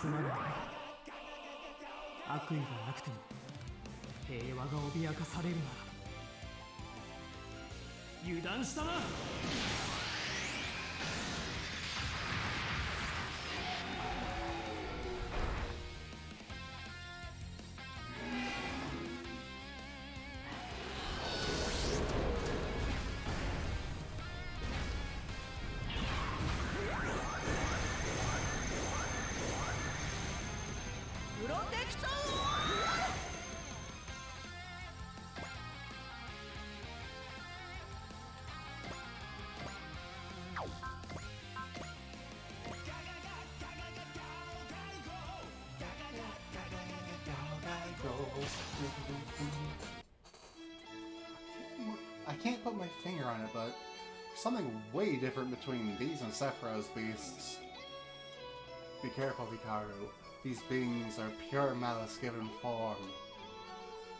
すまない。悪意がなくても平和が脅かされるなら油断したな。プロテクトI can't put my finger on it, but something way different between these and Sephiroth's beasts. Be careful, Hikaru. These beings are pure malice given form.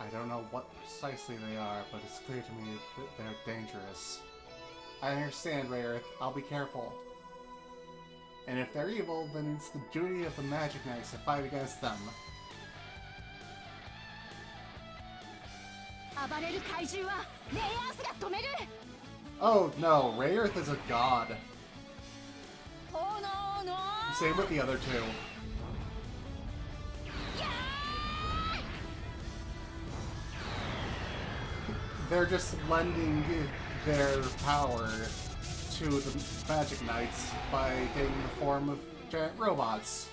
I don't know what precisely they are, but it's clear to me that they're dangerous. I understand, Rayearth. I'll be careful. And if they're evil, then it's the duty of the Magic Knights to fight against them. 暴れる怪獣はレイアースが止める。 Oh no, Rayearth is a god. Oh no no. Same with the other two. They're just lending their power to the Magic Knights by taking the form of giant robots.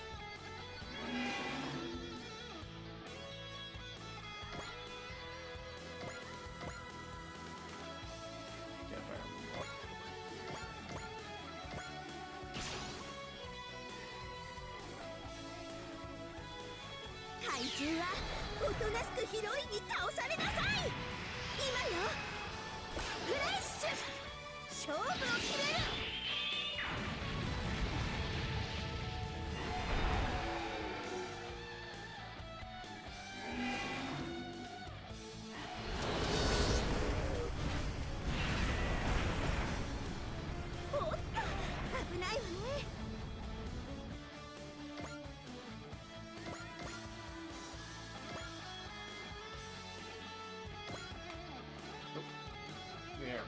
There.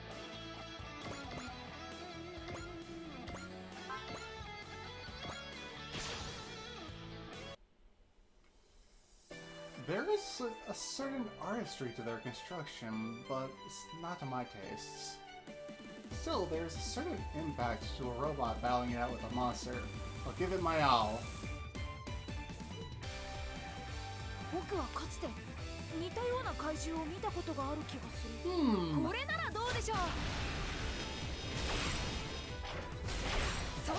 There is a certain artistry to their construction, but it's not to my tastes. Still, there's a certain impact to a robot battling it out with a monster. I'll give it my all. 僕はかつて似たような怪獣を見たことがある気がする。これならどうでしょう。それ。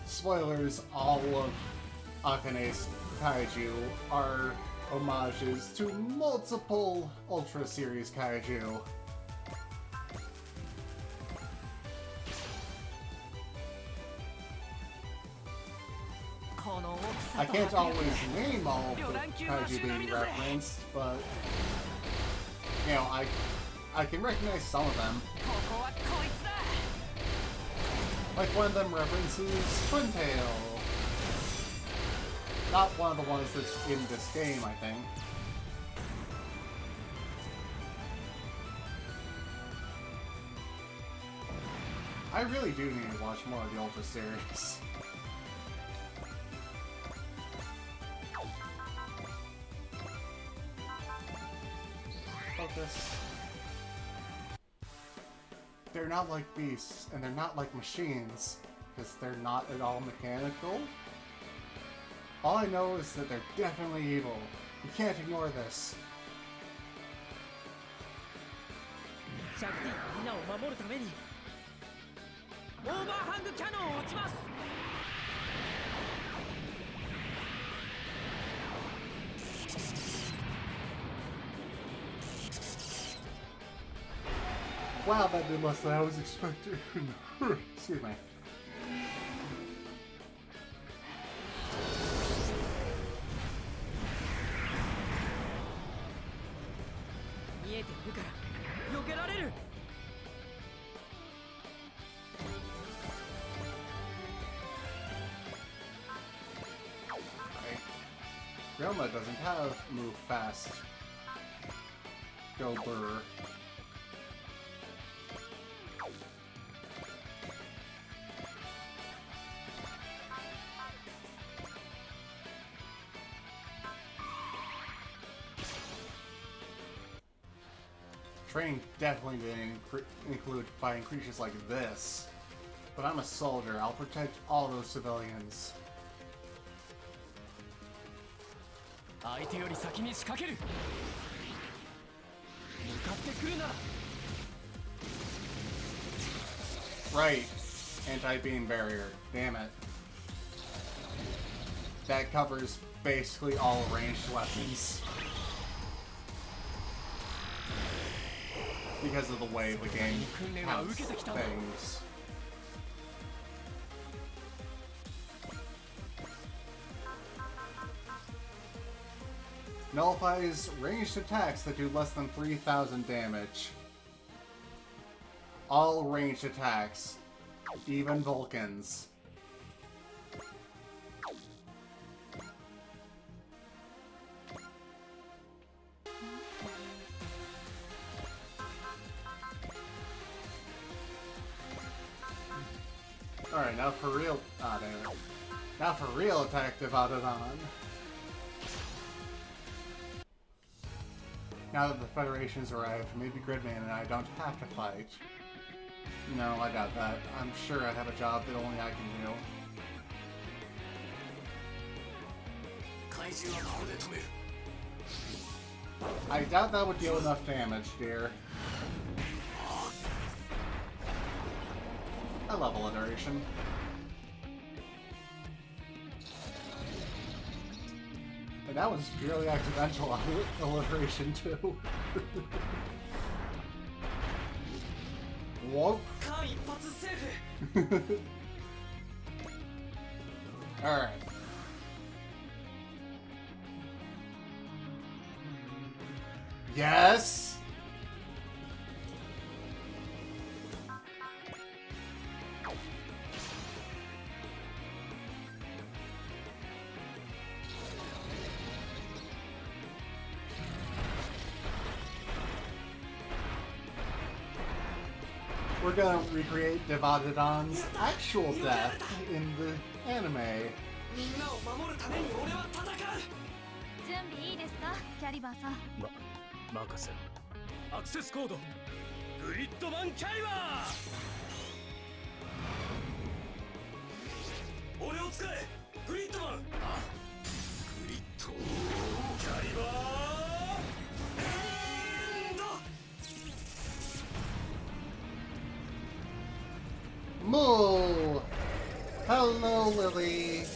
Spoilers, all of Akane's kaiju are homages to multiple Ultra Series kaiju. I can't always name all of the kaiju being referenced, but you know, I can recognize some of them. Like one of them references Twintail. Not one of the ones that's in this game, I think. I really do need to watch more of the Ultra series. Focus. They're not like beasts, and they're not like machines, because they're not at all mechanical. All I know is that they're definitely evil. You can't ignore this. シャクティみんなを守るためにオーバーハングキャノンを撃ちます。 Wow, that did less than I was expecting. Excuse me. 見えているから避けられる。 Ryoma doesn't have move fast. Go burr. Training definitely didn't include fighting creatures like this. But I'm a soldier, I'll protect all those civilians. 相手より先に仕掛ける。向かってくるなら。 Right. Anti-beam barrier. Damn it. That covers basically all ranged weapons. Because of the way the game counts things. Nullifies ranged attacks that do less than 3,000 damage. All ranged attacks, even Vulcans. Alright, now for real. Ah, damn it. Now for real attack Devadadan. Now that the Federation's arrived, maybe Gridman and I don't have to fight. No, I doubt that. I'm sure I'd have a job that only I can do. I doubt that would deal enough damage, dear. I love alliteration. And that was purely accidental alliteration, too. Whoa. Alright. Yes! We're gonna recreate Devadadan's actual death in the anime. みんなを守るために俺は戦う。準備いいですか、キャリバーさん。任せろ。アクセスコードグリッドマンキャリバー。俺を使えグリッドマン。あ、グリッドキャリバー。Moo! Hello, Lily!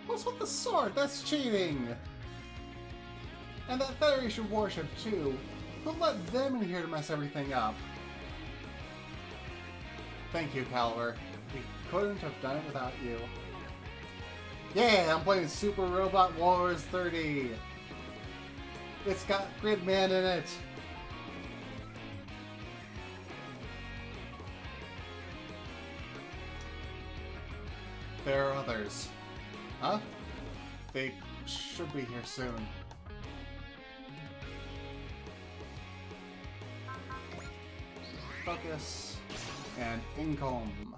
What's with the sword? That's cheating! And that Federation warship, too. Who let them in here to mess everything up? Thank you, Calver. We couldn't have done it without you. Yeah, I'm playing Super Robot Wars 30. It's got Gridman in it. There are others. Huh? They should be here soon. Focus and income.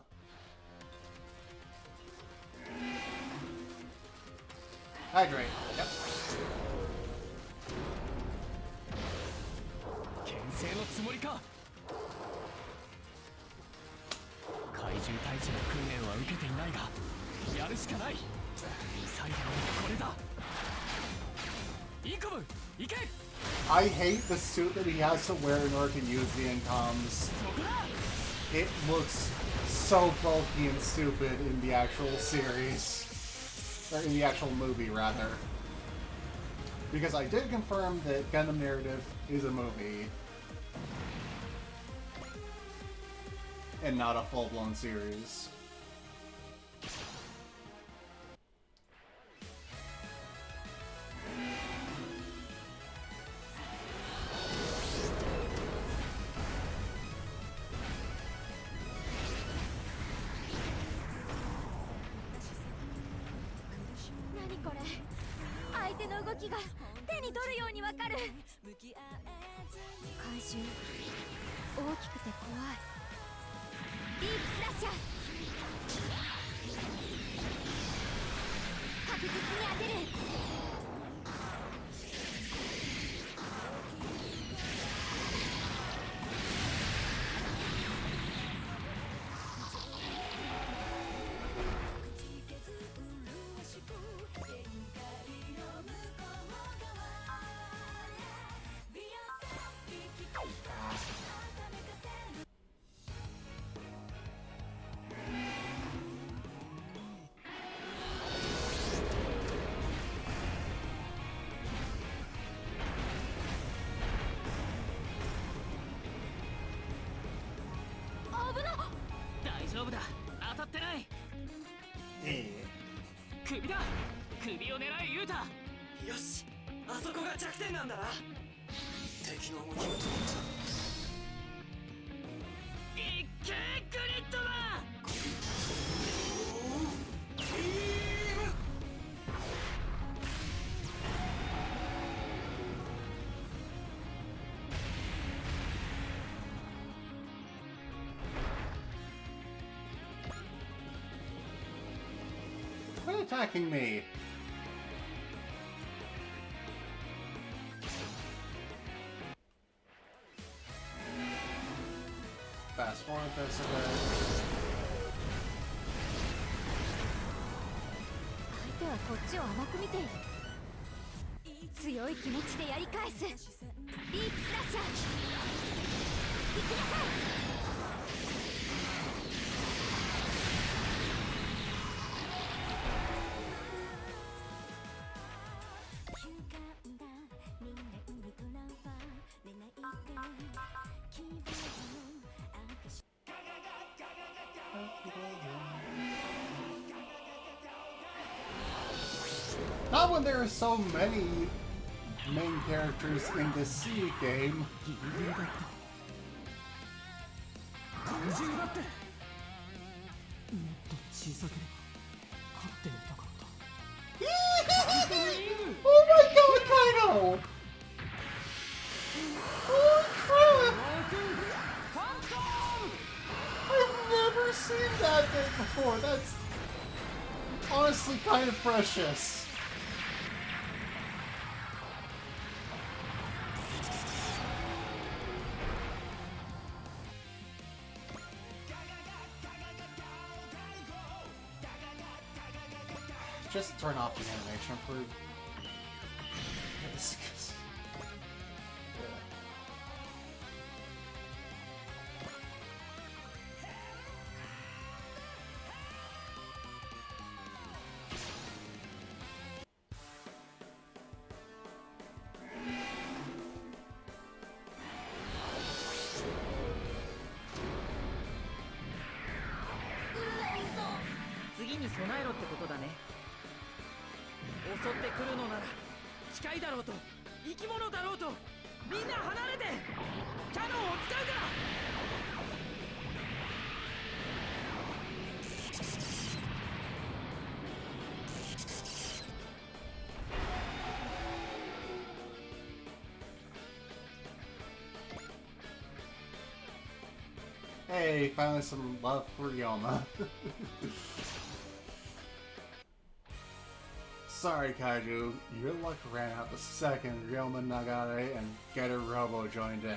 Hydrate. Yep. 性のつもりか。怪獣退治の訓練は受けていないがやるしかない。最後のこれだ。インコム行け。 I hate the suit that he has to wear in order to use the incoms. It looks so bulky and stupid in the actual series. Or in the actual movie, rather. Because I did confirm that Gundam Narrative is a movie. And not a full-blown series. Quit attacking me! Fast forward this a bit. 相手はこっちを甘く見ている。強い気持ちでやり返す。ディープスラッシャー。行きなさい。 Not when there are so many main characters in the C game. Oh my god, Kaido! Holy crap! I've never seen that thing before. That's honestly kind of precious. Just turn off the animation for this. Hey, finally some love for Ryoma. Sorry, Kaiju. Your luck ran out the second Ryoma Nagare and Getter Robo joined in.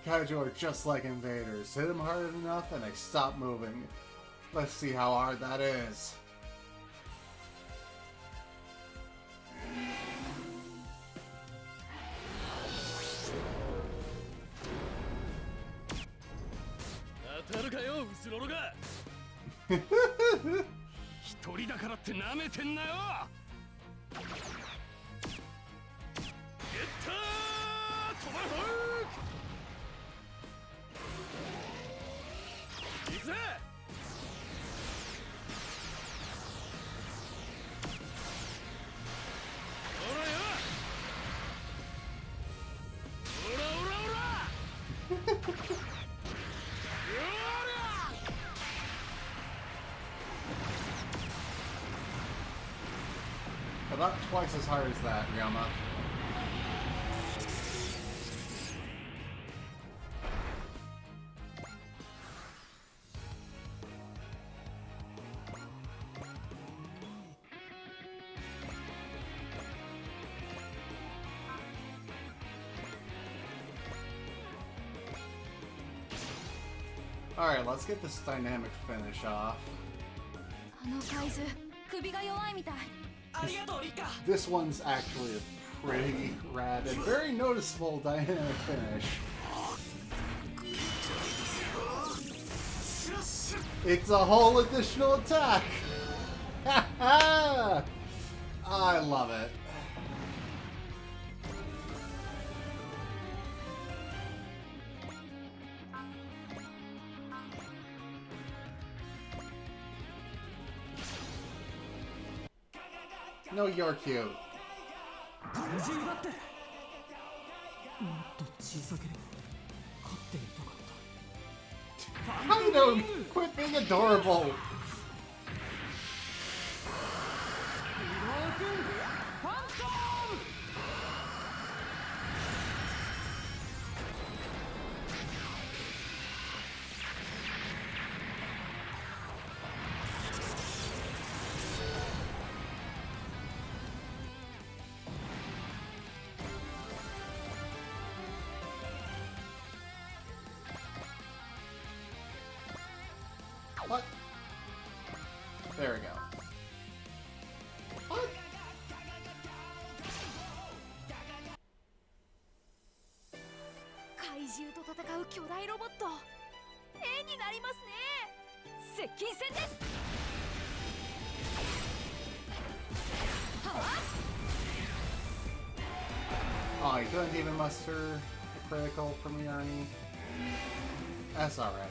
Kaiju are just like invaders. Hit them hard enough and they stop moving. Let's see how hard that is. About twice as hard as that, Ryama. Alright, let's get this dynamic finish off. This one's actually a pretty rad and very noticeable dynamic finish. It's a whole additional attack! I love it. No, you're cute. I don't quit being adorable. What? There we go. What? Kaiju と戦う巨大ロボット。絵になりますね。接近戦です。Oh, he couldn't even muster a critical from Yarny. That's alright.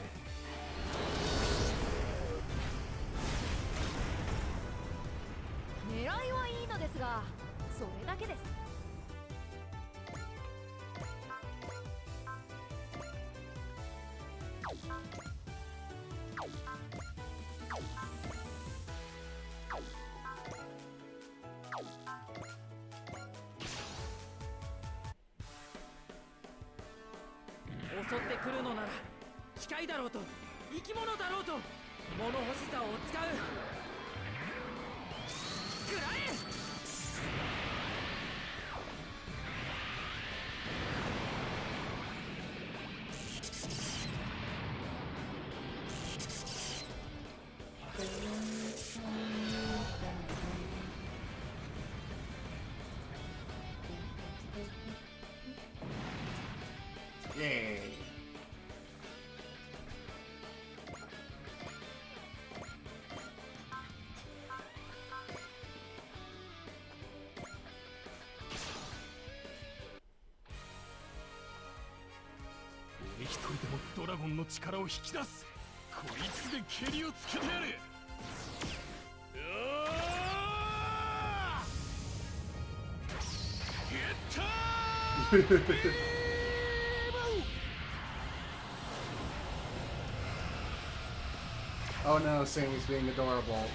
Negai はいいのですが、それだけです。襲ってくるのなら機械だろうと生き物だろうと物干し竿を使う。食らえ。Yay. One 一人でもドラゴンの力を引き出す。こいつで蹴りをつけてやる。ゲッターOh no, Sammy's being adorable.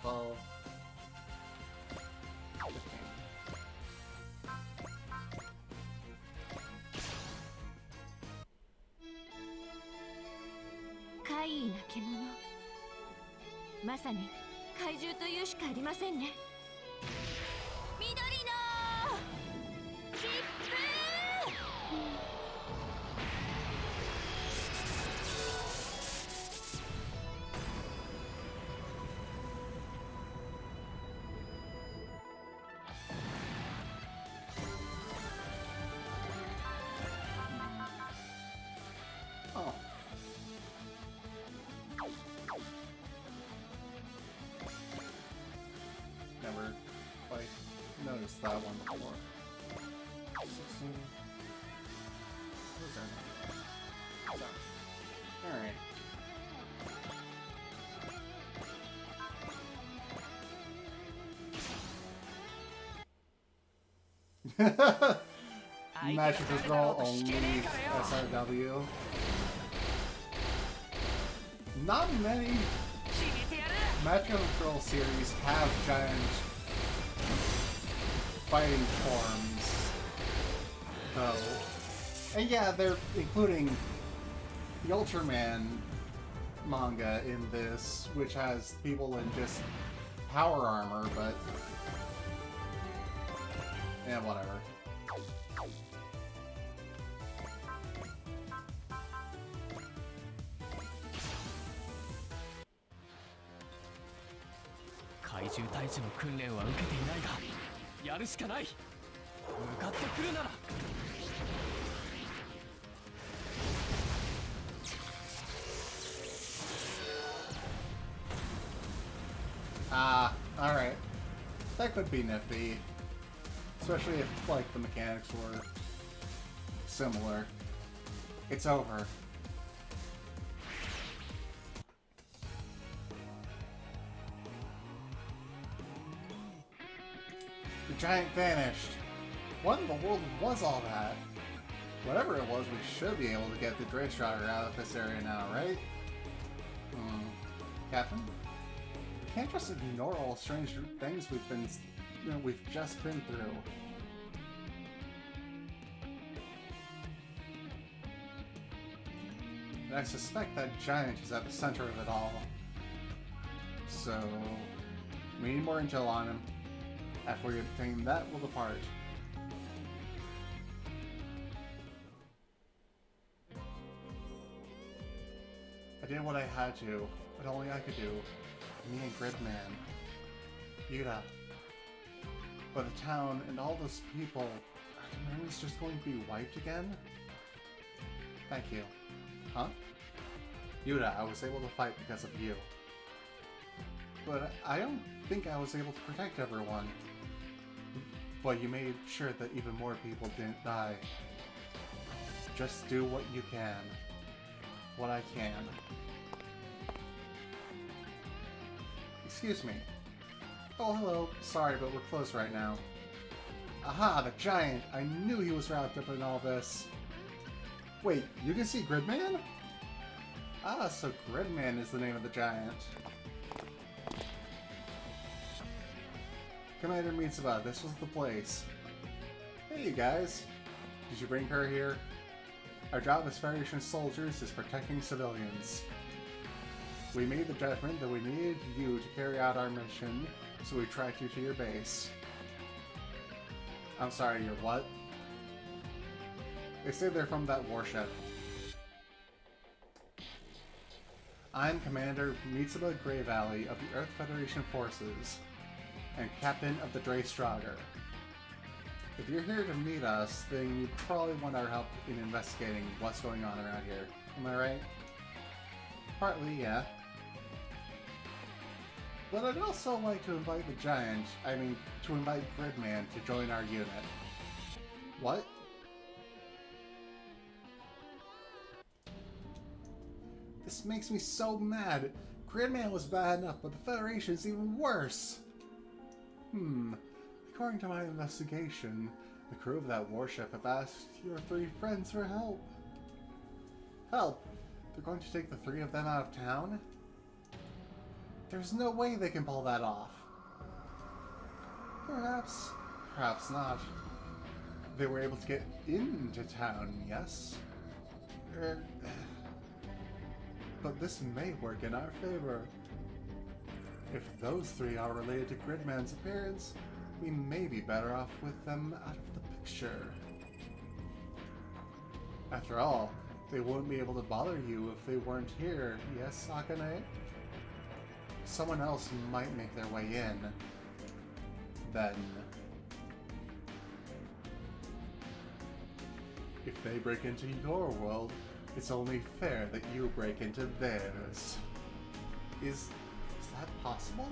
12. 15. 怪異な獣、まさに怪獣というしかありませんね。緑の切符。Oh. Never, like, noticed that one before. 16. What's that? Alright. Magical Girl only SRW. Not many Magical Girl series have giant fighting forms, though. And yeah, they're including the Ultraman manga in this, which has people in just power armor, but yeah, whatever. 怪獣退治の訓練は受けていないがやるしかない。向かってくるなら。Ah, alright. That could be nifty. Especially if, like, the mechanics were similar. It's over. The giant vanished. What in the world was all that? Whatever it was, we should be able to get the Dreadstrider out of this area now, right? Captain? We can't just ignore all strange things we've just been through. And I suspect that giant is at the center of it all. So, we need more intel on him. After we obtain that, we'll depart. I did what I had to, what only I could do. Me and Gridman. Yuta. But the town and all those people, are the memories just going to be wiped again? Thank you. Huh? Yuta, I was able to fight because of you. But I don't think I was able to protect everyone. But you made sure that even more people didn't die. Just do what you can. What I can. Excuse me. Oh, hello. Sorry, but we're closed right now. Aha, the giant! I knew he was wrapped up in all this. Wait, you can see Gridman? Ah, so Gridman is the name of the giant. Commander Mitsuba, this was the place. Hey, you guys. Did you bring her here? Our job as Federation soldiers is protecting civilians. We made the judgment that we needed you to carry out our mission, so we tracked you to your base. I'm sorry, your what? They say they're from that warship. I'm Commander Mitsuba Grey Valley of the Earth Federation Forces, and Captain of the Dreadstrider. If you're here to meet us, then you probably want our help in investigating what's going on around here. Am I right? Partly, yeah. But I'd also like to invite the giant, to invite Gridman to join our unit. What? This makes me so mad. Gridman was bad enough, but the Federation's even worse. According to my investigation, the crew of that warship have asked your three friends for help. Help? They're going to take the three of them out of town? There's no way they can pull that off. Perhaps, perhaps not. They were able to get into town, yes? But this may work in our favor. If those three are related to Gridman's appearance, we may be better off with them out of the picture. After all, they wouldn't be able to bother you if they weren't here, yes, Akane? Someone else might make their way in. Then, if they break into your world, it's only fair that you break into theirs. Is that possible?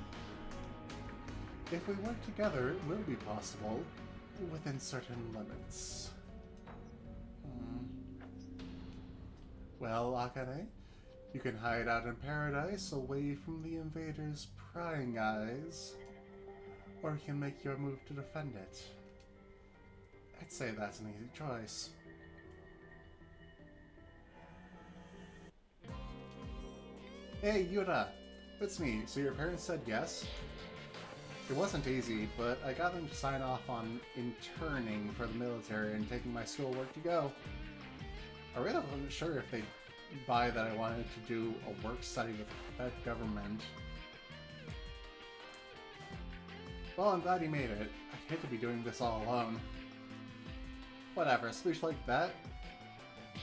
If we work together, it will be possible, within certain limits. Well, Akane, you can hide out in paradise away from the invaders' prying eyes, or you can make your move to defend it. I'd say that's an easy choice. Hey, Yura! It's me. So your parents said yes? It wasn't easy, but I got them to sign off on interning for the military and taking my schoolwork to go. I really wasn't sure if they'd buy that I wanted to do a work study with the Fed government. Well, I'm glad you made it. I'd hate to be doing this all alone. Whatever, a speech like that?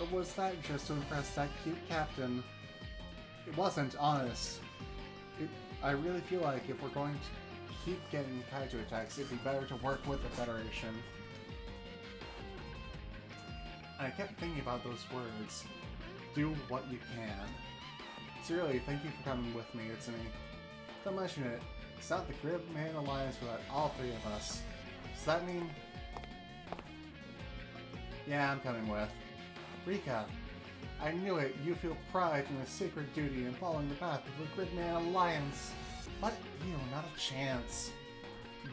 Or was that just to impress that cute captain? It wasn't, honest. I really feel like if we're going to keep getting kaiju attacks, it'd be better to work with the Federation. And I kept thinking about those words. Do what you can. So really, thank you for coming with me, Itsumi. Don't mention it. It's not the Gridman Alliance without all three of us. Does that mean... Yeah, I'm coming with. Rika, I knew it. You feel pride in a sacred duty in following the path of the Gridman Alliance. What? Ew, not a chance.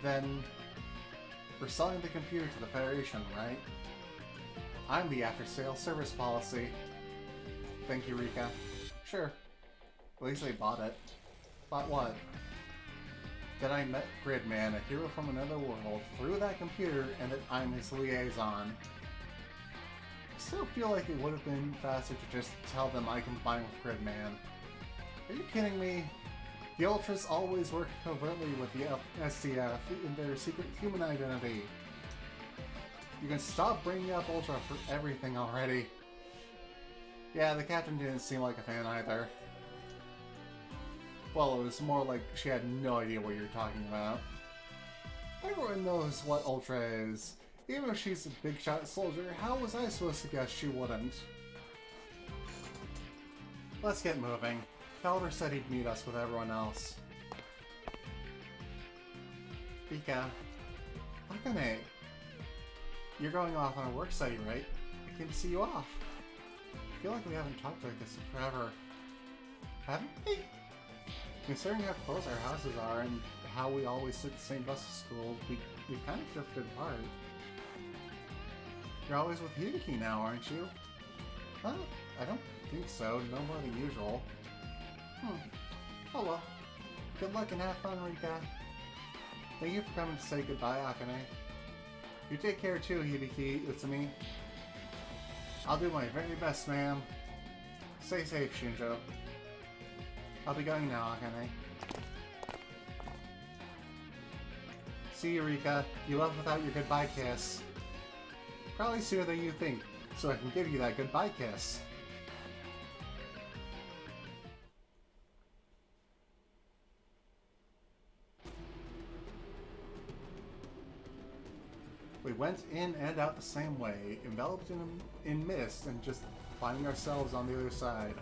Then... we're selling the computer to the Federation, right? I'm the after-sale service policy. Thank you, Rika. Sure. At least they bought it. Bought what? That I met Gridman, a hero from another world, through that computer, and that I'm his liaison. I still feel like it would have been faster to just tell them I combine with Gridman. Are you kidding me? The Ultras always work covertly with the SDF in their secret human identity. You can stop bringing up Ultra for everything already. Yeah, the captain didn't seem like a fan either. Well, it was more like she had no idea what you're talking about. Everyone knows what Ultra is. Even if she's a big shot soldier, how was I supposed to guess she wouldn't? Let's get moving. Calder said he'd meet us with everyone else. Rika. Akane. You're going off on a work study, right? I came to see you off. I feel like we haven't talked like this forever. Haven't we? Considering how close our houses are and how we always sit the same bus to school, we kind of drifted apart. You're always with Hideki now, aren't you? Huh? I don't think so. No more than usual. Oh well. Good luck and have fun, Rika. Thank you for coming to say goodbye, Akane. You take care too, Hideki. Itsumi. I'll do my very best, ma'am. Stay safe, Shinjo. I'll be going now, Akane. See you, Rika. You left without your goodbye kiss. Probably sooner than you think, so I can give you that goodbye kiss. We went in and out the same way, enveloped in mist, and just finding ourselves on the other side.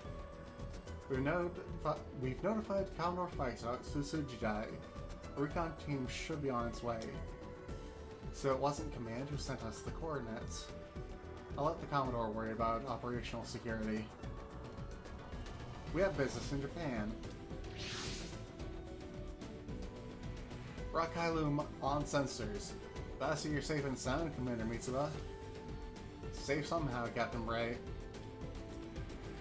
We've notified Commodore Faisal Susujidai. A recon team should be on its way. So it wasn't Command who sent us the coordinates. I'll let the Commodore worry about operational security. We have business in Japan. Rakkailu on sensors. I see you're safe and sound, Commander Mitsuba. Safe somehow, Captain Bray.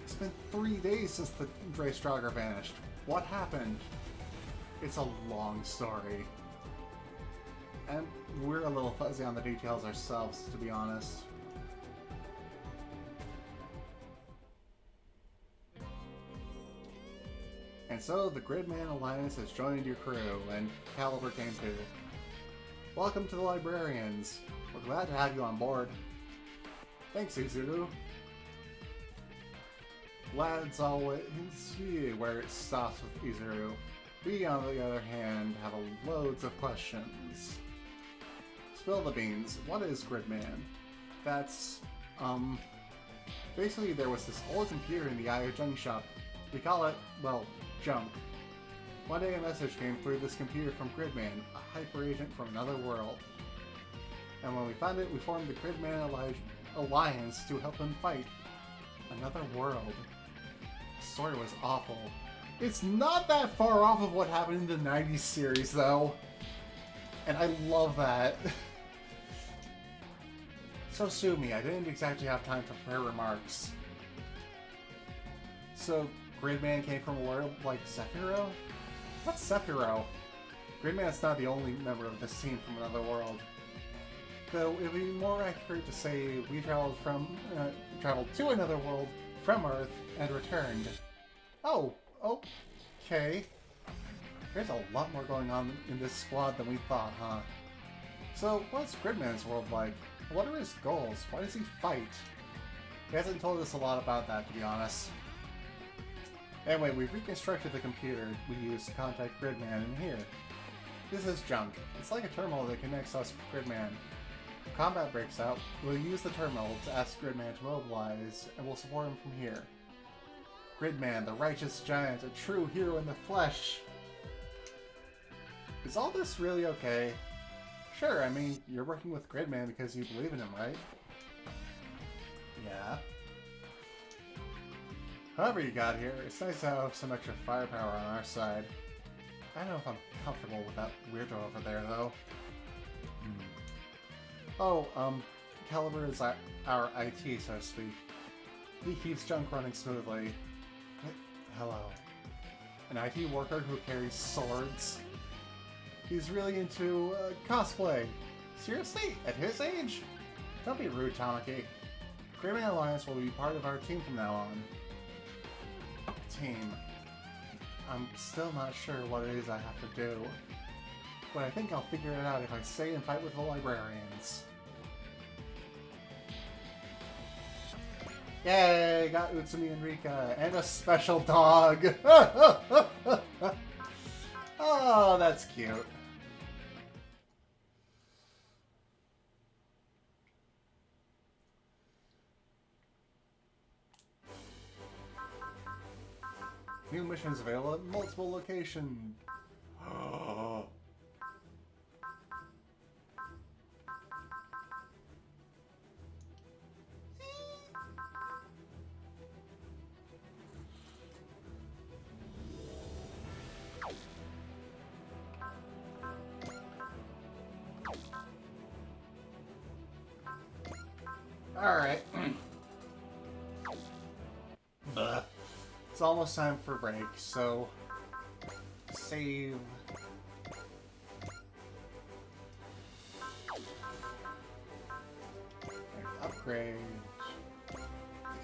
It's been 3 days since the Dre Strogger vanished. What happened? It's a long story. And we're a little fuzzy on the details ourselves, to be honest. And so, the Gridman Alliance has joined your crew, and Caliber came too. Welcome to the Librarians. We're glad to have you on board. Thanks, Izuru. Lads always see where it stops with Izuru. We, on the other hand, have loads of questions. Spill the beans. What is Gridman? That's, basically there was this old computer in the IO junk shop. We call it, well, junk. One day a message came through this computer from Gridman, a hyper agent from another world. And when we found it, we formed the Gridman Alliance to help him fight another world. The story was awful. It's not that far off of what happened in the 90s series, though. And I love that. So sue me, I didn't exactly have time to prepare remarks. So, Gridman came from a world like Sephiroth? What's Sephiroth? Gridman's not the only member of this team from another world. Though it would be more accurate to say we traveled to another world from Earth and returned. Oh, okay. There's a lot more going on in this squad than we thought, huh? So, what's Gridman's world like? What are his goals? Why does he fight? He hasn't told us a lot about that, to be honest. Anyway, we've reconstructed the computer we used to contact Gridman in here. This is junk. It's like a terminal that connects us with Gridman. If combat breaks out, we'll use the terminal to ask Gridman to mobilize, and we'll support him from here. Gridman, the righteous giant, a true hero in the flesh! Is all this really okay? Sure, I mean, you're working with Gridman because you believe in him, right? Yeah. However you got here, it's nice to have some extra firepower on our side. I don't know if I'm comfortable with that weirdo over there, though. Oh, Caliber is our IT, so to speak. He keeps junk running smoothly. Hello. An IT worker who carries swords. He's really into cosplay. Seriously? At his age? Don't be rude, Tamaki. Gridman Alliance will be part of our team from now on. Team. I'm still not sure what it is I have to do. But I think I'll figure it out if I stay and fight with the Librarians. Yay! Got Utsumi and Rika, and a special dog! Oh, that's cute. New missions available at multiple locations. Alright. It's almost time for break, so save. Upgrade.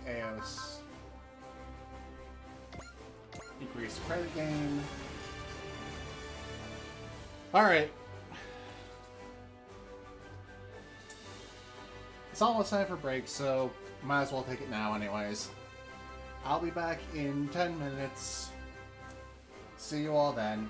AOS. Increase credit gain. Alright. It's almost time for break, so might as well take it now anyways. I'll be back in 10 minutes. See you all then.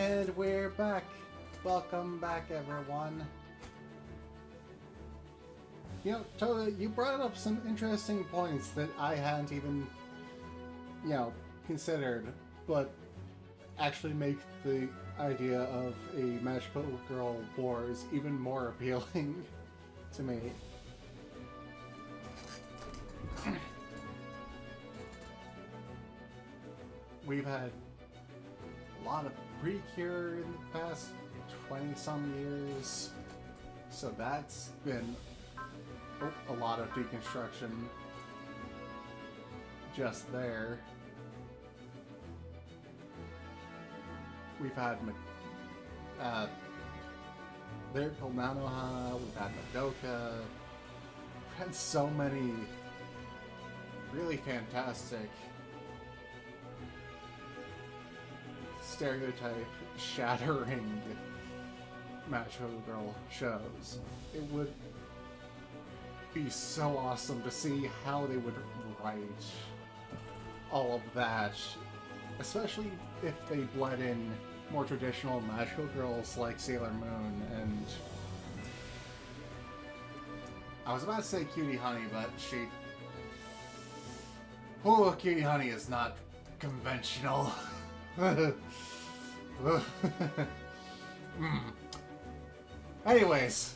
And we're back. Welcome back, everyone. You know, Toda, you brought up some interesting points that I hadn't even, you know, considered, but actually make the idea of a magical girl wars even more appealing to me. We've had a lot of Precure in the past 20-some years, so that's been a lot of deconstruction just there. We've had Lyrical Nanoha, we've had Madoka, we've had so many really fantastic stereotype shattering magical girl shows. It would be so awesome to see how they would write all of that, especially if they bled in more traditional magical girls like Sailor Moon and I was about to say Cutie Honey, but Cutie Honey is not conventional. Anyways,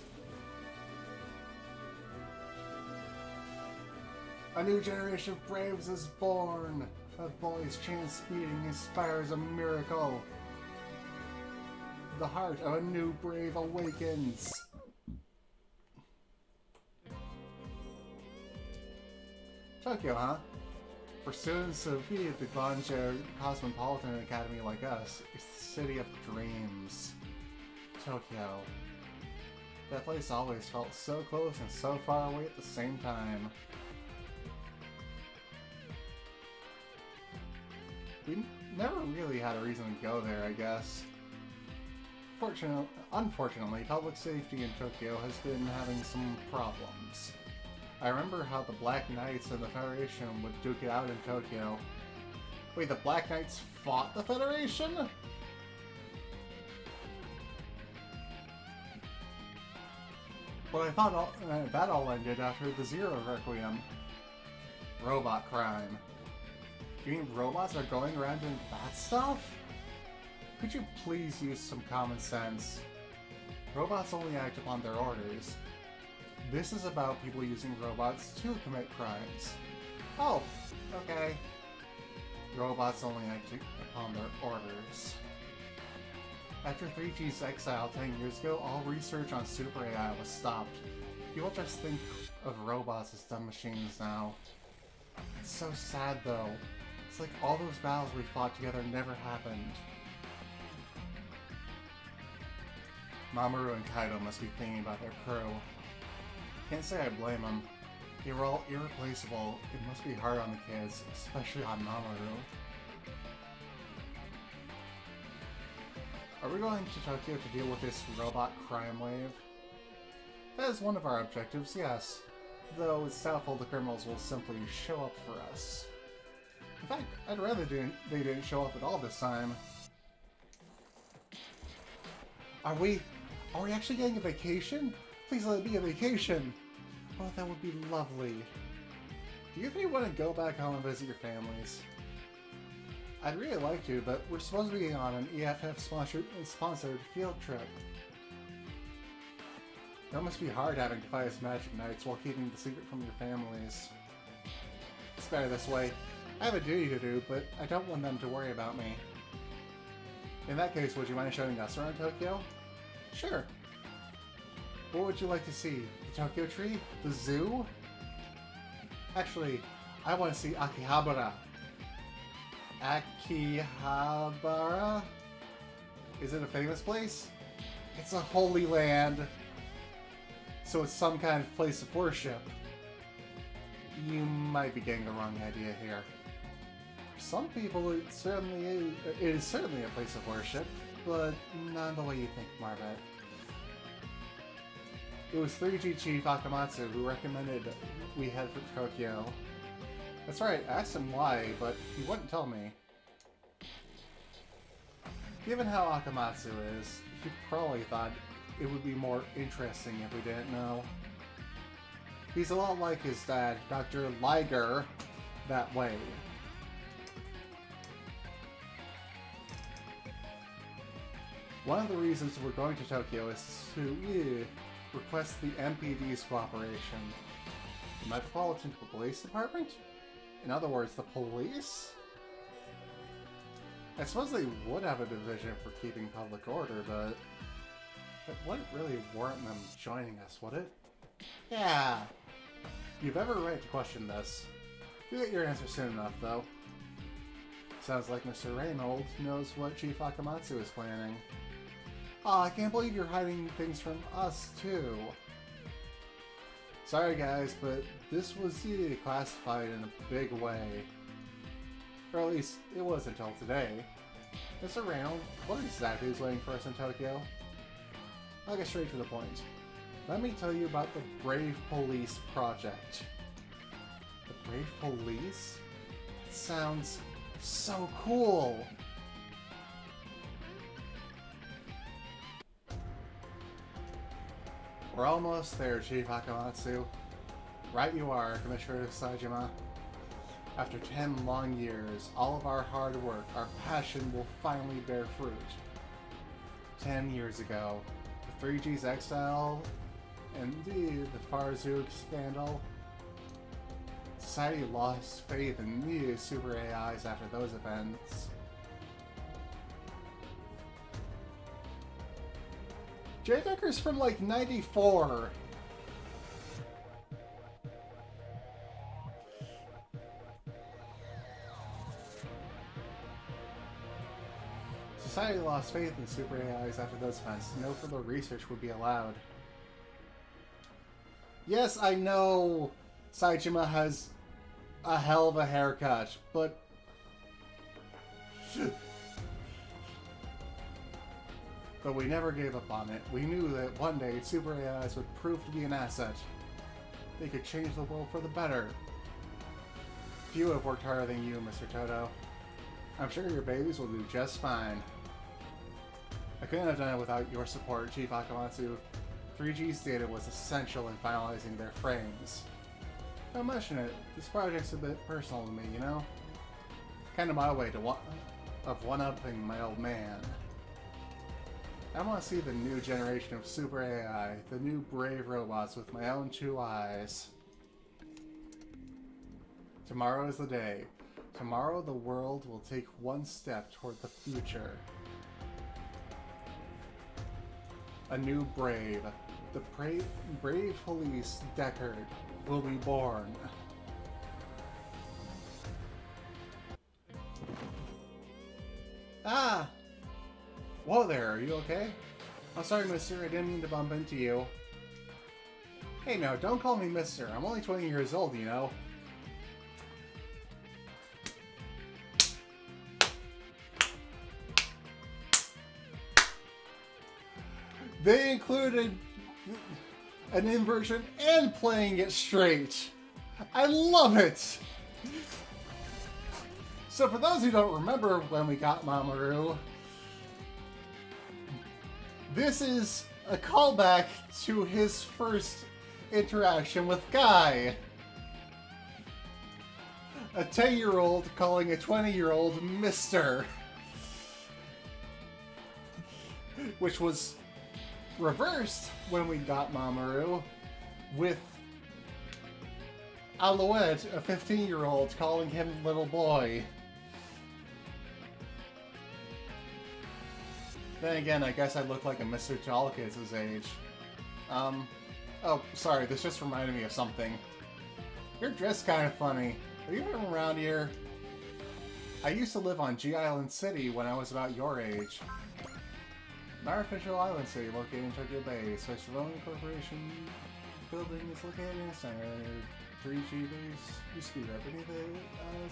a new generation of braves is born. A boy's chance beating inspires a miracle. The heart of a new brave awakens. Tokyo, huh? For students of the Banjo Cosmopolitan Academy like us, it's the city of dreams. Tokyo. That place always felt so close and so far away at the same time. We never really had a reason to go there, I guess. Unfortunately, public safety in Tokyo has been having some problems. I remember how the Black Knights and the Federation would duke it out in Tokyo. Wait, the Black Knights fought the Federation? But I thought that all ended after the Zero Requiem. Robot crime. You mean robots are going around doing bad stuff? Could you please use some common sense? Robots only act upon their orders. This is about people using robots to commit crimes. Oh, okay. Robots only act upon their orders. After 3G's exile 10 years ago, all research on Super AI was stopped. People just think of robots as dumb machines now. It's so sad though. It's like all those battles we fought together never happened. Mamoru and Kaido must be thinking about their crew. Can't say I blame them. They were all irreplaceable. It must be hard on the kids, especially on Mamoru. Are we going to Tokyo to deal with this robot crime wave? That is one of our objectives, yes. Though it's doubtful the criminals will simply show up for us. In fact, I'd rather they didn't show up at all this time. Are we actually getting a vacation? Please let it be a vacation! Oh, that would be lovely. Do you think you want to go back home and visit your families? I'd really like to, but we're supposed to be on an EFF-sponsored field trip. That must be hard having to fight as Magic Knights while keeping the secret from your families. It's better this way. I have a duty to do, but I don't want them to worry about me. In that case, would you mind showing us around Tokyo? Sure. What would you like to see? The Tokyo Tree? The zoo? Actually, I want to see Akihabara. Akihabara? Is it a famous place? It's a holy land. So it's some kind of place of worship. You might be getting the wrong idea here. For some people, it is certainly a place of worship, but not the way you think, Marvet. It was 3G Chief Akamatsu who recommended we head for Tokyo. That's right, I asked him why, but he wouldn't tell me. Given how Akamatsu is, you probably thought it would be more interesting if we didn't know. He's a lot like his dad, Dr. Liger, that way. One of the reasons we're going to Tokyo is to request the MPD's cooperation. The Metropolitan Police Department? In other words, the police? I suppose they would have a division for keeping public order, but it wouldn't really warrant them joining us, would it? Yeah. You've every right to question this. You'll get your answer soon enough, though. Sounds like Mr. Reynolds knows what Chief Akamatsu is planning. Aw, I can't believe you're hiding things from us, too. Sorry guys, but this was classified in a big way. Or at least, it was until today. Mr. Reynolds, what exactly is waiting for us in Tokyo? I'll get straight to the point. Let me tell you about the Brave Police Project. The Brave Police? It sounds so cool! We're almost there, Chief Akamatsu. Right you are, Commissioner Saejima. After 10 long years, all of our hard work, our passion will finally bear fruit. 10 years ago, the 3G's exile, and the Farzuk scandal. Society lost faith in the super AIs after those events. J-Decker's from like 94. Society lost faith in super AIs after those events. No further research would be allowed. Yes, I know Saejima has a hell of a haircut, but... But we never gave up on it. We knew that one day super AIs would prove to be an asset. They could change the world for the better. Few have worked harder than you, Mr. Toto. I'm sure your babies will do just fine. I couldn't have done it without your support, Chief Akamatsu. 3G's data was essential in finalizing their frames. Don't mention it. This project's a bit personal to me, you know? Kind of my way to one-upping my old man. I want to see the new generation of super AI, the new brave robots with my own 2 eyes. Tomorrow is the day. Tomorrow the world will take one step toward the future. A new brave. The brave police Deckard will be born. Ah! Whoa there, are you okay? I'm sorry, mister, I didn't mean to bump into you. Hey, no, don't call me mister. I'm only 20 years old, you know. They included an inversion and playing it straight. I love it! So for those who don't remember when we got Mamoru, this is a callback to his first interaction with Guy. A 10-year-old calling a 20-year-old Mr. Which was reversed when we got Mamoru with Alouette, a 15-year-old, calling him little boy. Then again, I guess I look like a Mr. Tall Kids his age. Oh, sorry, this just reminded me of something. You're dressed kind of funny. Are you from around here? I used to live on G Island City when I was about your age. An artificial island city located in Tokyo Bay. Space Development Corporation building is located in the center. 3G base used to be right beneath it.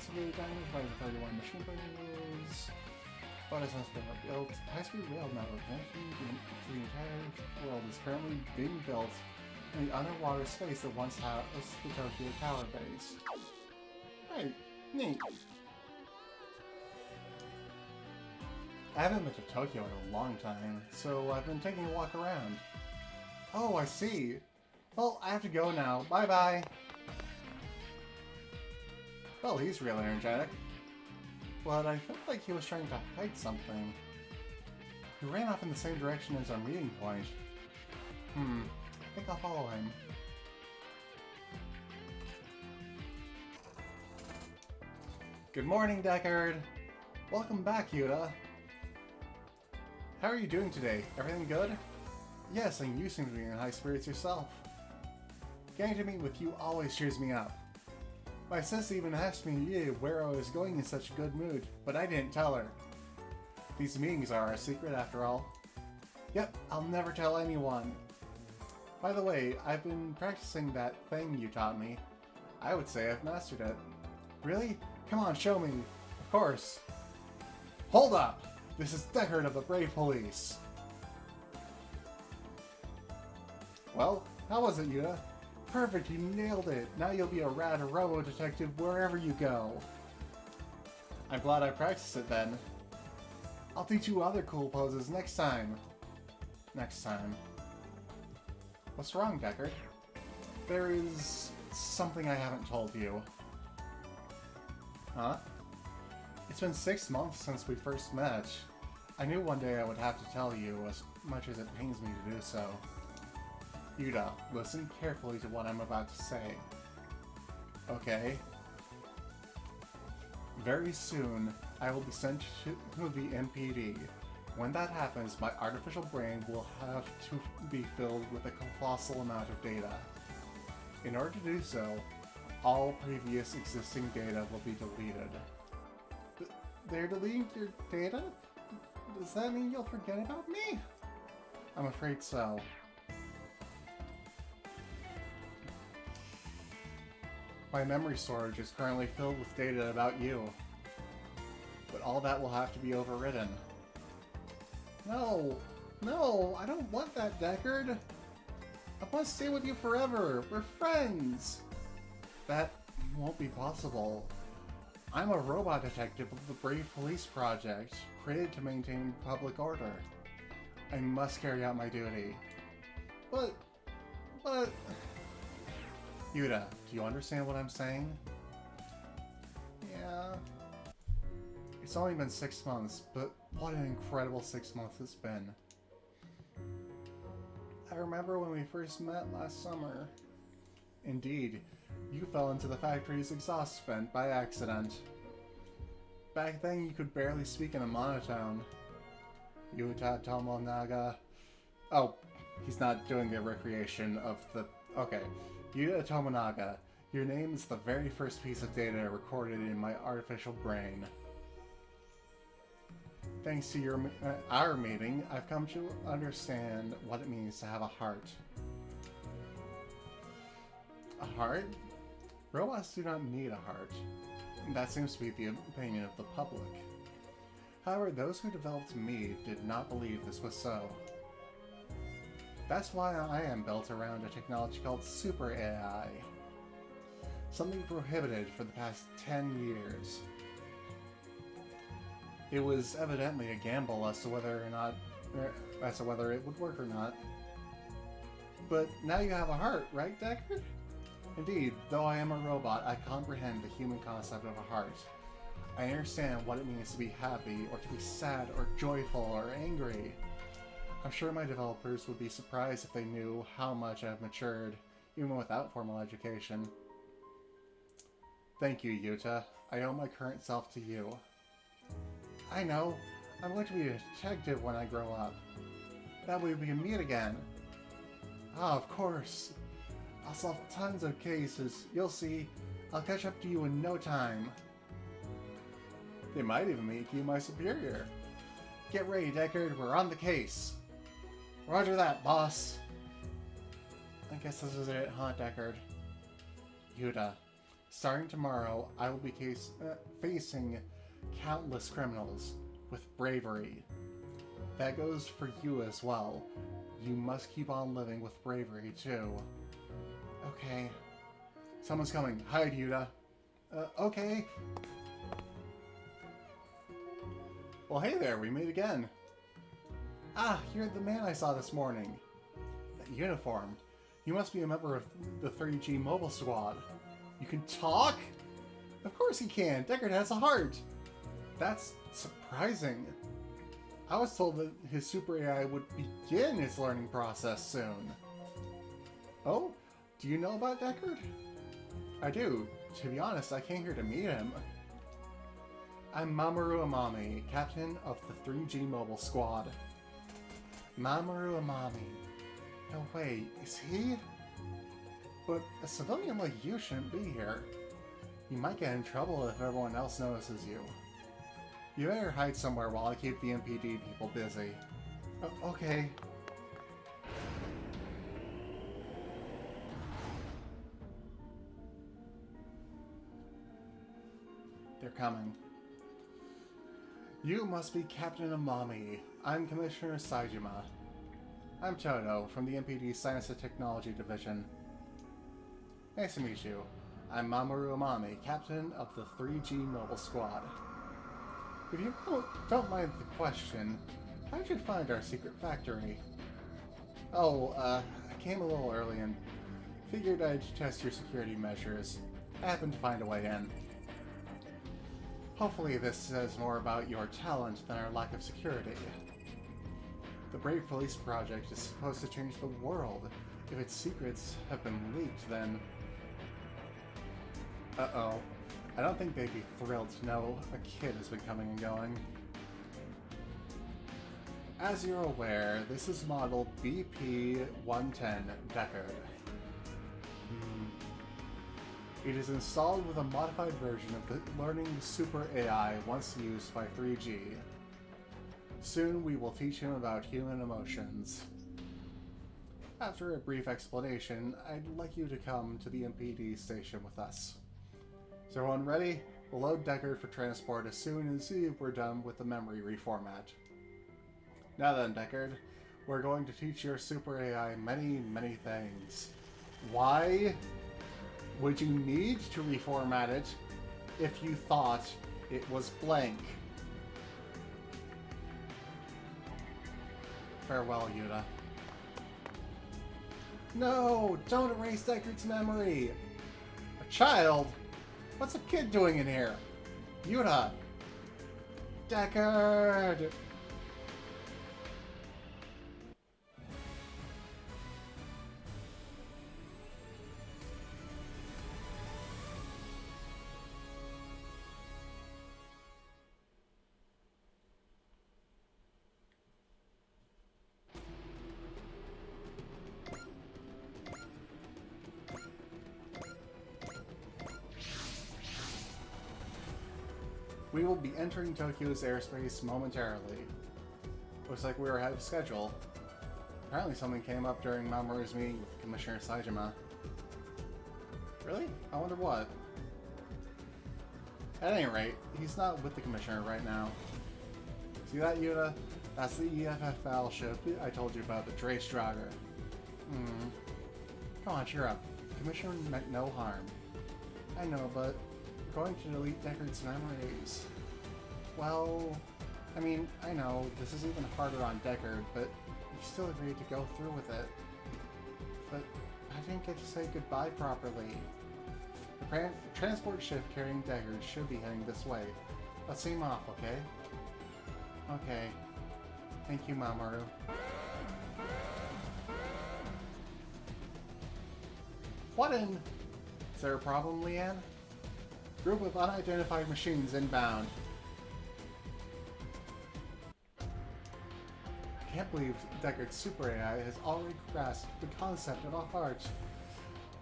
Severely damaged by the 31 machine planes. But as has been built, high-speed rail network connecting to the entire world is currently being built in the underwater space that once housed the Tokyo Tower base. Right, neat. I haven't been to Tokyo in a long time, so I've been taking a walk around. Oh, I see. Well, I have to go now. Bye-bye. Well, he's real energetic. But I felt like he was trying to hide something. He ran off in the same direction as our meeting point. I think I'll follow him. Good morning, Deckard! Welcome back, Yuta! How are you doing today? Everything good? Yes, and you seem to be in high spirits yourself. Getting to meet with you always cheers me up. My sis even asked me where I was going in such a good mood, but I didn't tell her. These meetings are our secret after all. Yep, I'll never tell anyone. By the way, I've been practicing that thing you taught me. I would say I've mastered it. Really? Come on, show me. Of course. Hold up! This is Deckard of the Brave Police. Well, how was it, Yuta? Perfect, you nailed it. Now you'll be a rad robo detective wherever you go. I'm glad I practiced it then. I'll teach you other cool poses next time. Next time. What's wrong, Deckard? There is something I haven't told you. Huh? It's been 6 months since we first met. I knew one day I would have to tell you, as much as it pains me to do so. Yuta, listen carefully to what I'm about to say. Okay? Very soon, I will be sent to the MPD. When that happens, my artificial brain will have to be filled with a colossal amount of data. In order to do so, all previous existing data will be deleted. They're deleting your data? Does that mean you'll forget about me? I'm afraid so. My memory storage is currently filled with data about you. But all that will have to be overwritten. No! No! I don't want that, Deckard! I want to stay with you forever! We're friends! That won't be possible. I'm a robot detective of the Brave Police Project, created to maintain public order. I must carry out my duty. But... Yuta, do you understand what I'm saying? Yeah... It's only been 6 months, but what an incredible 6 months it's been. I remember when we first met last summer. Indeed, you fell into the factory's exhaust vent by accident. Back then, you could barely speak in a monotone. Yuta Tomonaga... Oh, he's not doing the recreation of the... Okay. Yuta Tomonaga, your name is the very first piece of data recorded in my artificial brain. Thanks to our meeting, I've come to understand what it means to have a heart. A heart? Robots do not need a heart. That seems to be the opinion of the public. However, those who developed me did not believe this was so. That's why I am built around a technology called Super AI. Something prohibited for the past 10 years. It was evidently a gamble as to whether it would work or not. But now you have a heart, right, Deckard? Indeed, though I am a robot, I comprehend the human concept of a heart. I understand what it means to be happy, or to be sad, or joyful, or angry. I'm sure my developers would be surprised if they knew how much I've matured, even without formal education. Thank you, Yuta. I owe my current self to you. I know. I'm going to be a detective when I grow up. That way we can meet again. Ah, of course. I'll solve tons of cases. You'll see. I'll catch up to you in no time. They might even make you my superior. Get ready, Deckard. We're on the case. Roger that, boss. I guess this is it, huh, Deckard? Yuta, starting tomorrow, I will be facing countless criminals with bravery. That goes for you as well. You must keep on living with bravery, too. Okay. Someone's coming. Hide, Yuta. Okay. Well, hey there, we meet again. Ah, you're the man I saw this morning. That uniform. You must be a member of the 3G mobile squad. You can talk? Of course he can. Deckard has a heart. That's surprising. I was told that his super AI would begin its learning process soon. Oh? Do you know about Deckard? I do. To be honest, I came here to meet him. I'm Mamoru Amami, captain of the 3G mobile squad. Mamoru Amami. No, wait, is he? But a civilian like you shouldn't be here. You might get in trouble if everyone else notices you. You better hide somewhere while I keep the MPD people busy. Okay. They're coming. You must be Captain Amami. I'm Commissioner Saijima. I'm Toto from the MPD Science and Technology Division. Nice to meet you. I'm Mamoru Amami, Captain of the 3G Mobile Squad. If you don't mind the question, how did you find our secret factory? Oh, I came a little early and figured I'd test your security measures. I happened to find a way in. Hopefully this says more about your talent than our lack of security. The Brave Police Project is supposed to change the world. If its secrets have been leaked, then... Uh-oh. I don't think they'd be thrilled to know a kid has been coming and going. As you're aware, this is model BP-110 Deckard. It is installed with a modified version of the learning super AI once used by 3G. Soon we will teach him about human emotions. After a brief explanation, I'd like you to come to the MPD station with us. Is everyone ready? We'll load Deckard for transport as soon as we're done with the memory reformat. Now then, Deckard, we're going to teach your super AI many things. Why would you need to reformat it if you thought it was blank? Farewell, Yuta. No! Don't erase Deckard's memory! A child? What's a kid doing in here? Yuta! Deckard! We will be entering Tokyo's airspace momentarily. Looks like we were ahead of schedule. Apparently something came up during Mamoru's meeting with Commissioner Saijima. Really? I wonder what. At any rate, he's not with the Commissioner right now. See that, Yuta? That's the EFF battleship I told you about, the Draestrager. Come on, cheer up. The Commissioner meant no harm. I know, but we're going to delete Deckard's memories. Well, I mean, I know, this is even harder on Deckard, but he still agreed to go through with it. But I didn't get to say goodbye properly. The transport ship carrying Deckard should be heading this way. Let's see him off, okay? Okay. Thank you, Mamoru. What in? Is there a problem, Leanne? Group of unidentified machines inbound. I can't believe Deckard's super AI has already grasped the concept of a heart.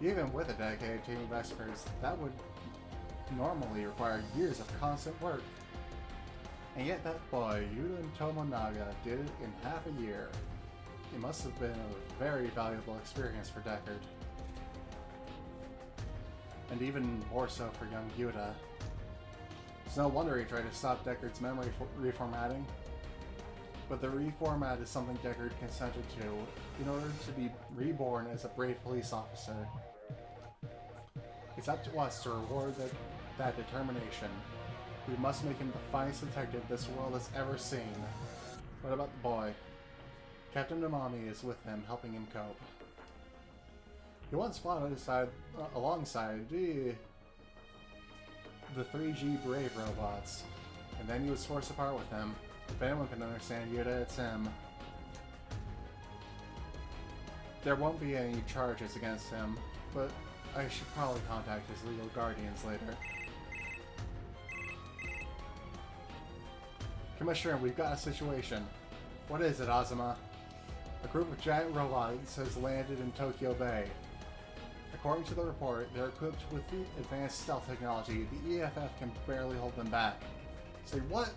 Even with a dedicated team of experts, that would normally require years of constant work. And yet that boy, Yuta Tomonaga, did it in half a year. It must have been a very valuable experience for Deckard. And even more so for young Yuta. It's no wonder he tried to stop Deckard's memory reformatting. But the reformat is something Deckard consented to in order to be reborn as a brave police officer. It's up to us to reward that determination. We must make him the finest detective this world has ever seen. What about the boy? Captain Umami is with him, helping him cope. He once fought alongside the 3G Brave robots, and then he was forced apart with him. If anyone can understand Yuta, it's him. There won't be any charges against him, but I should probably contact his legal guardians later. Commissioner, we've got a situation. What is it, Azuma? A group of giant robots has landed in Tokyo Bay. According to the report, they're equipped with the advanced stealth technology. The EFF can barely hold them back. Say what?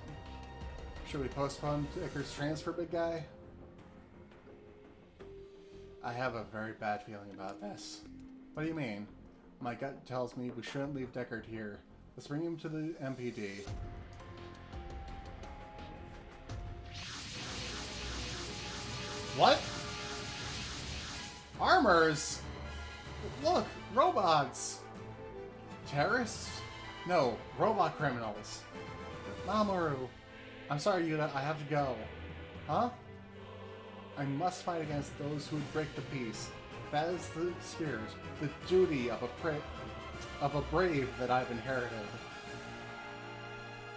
Should we postpone Decker's transfer, big guy? I have a very bad feeling about this. What do you mean? My gut tells me we shouldn't leave Deckard here. Let's bring him to the MPD. What? Armors? Look, robots! Terrorists? No, robot criminals. Mamoru. I'm sorry, Yuta, I have to go. Huh? I must fight against those who would break the peace. That is the spirit, the duty of a brave that I've inherited.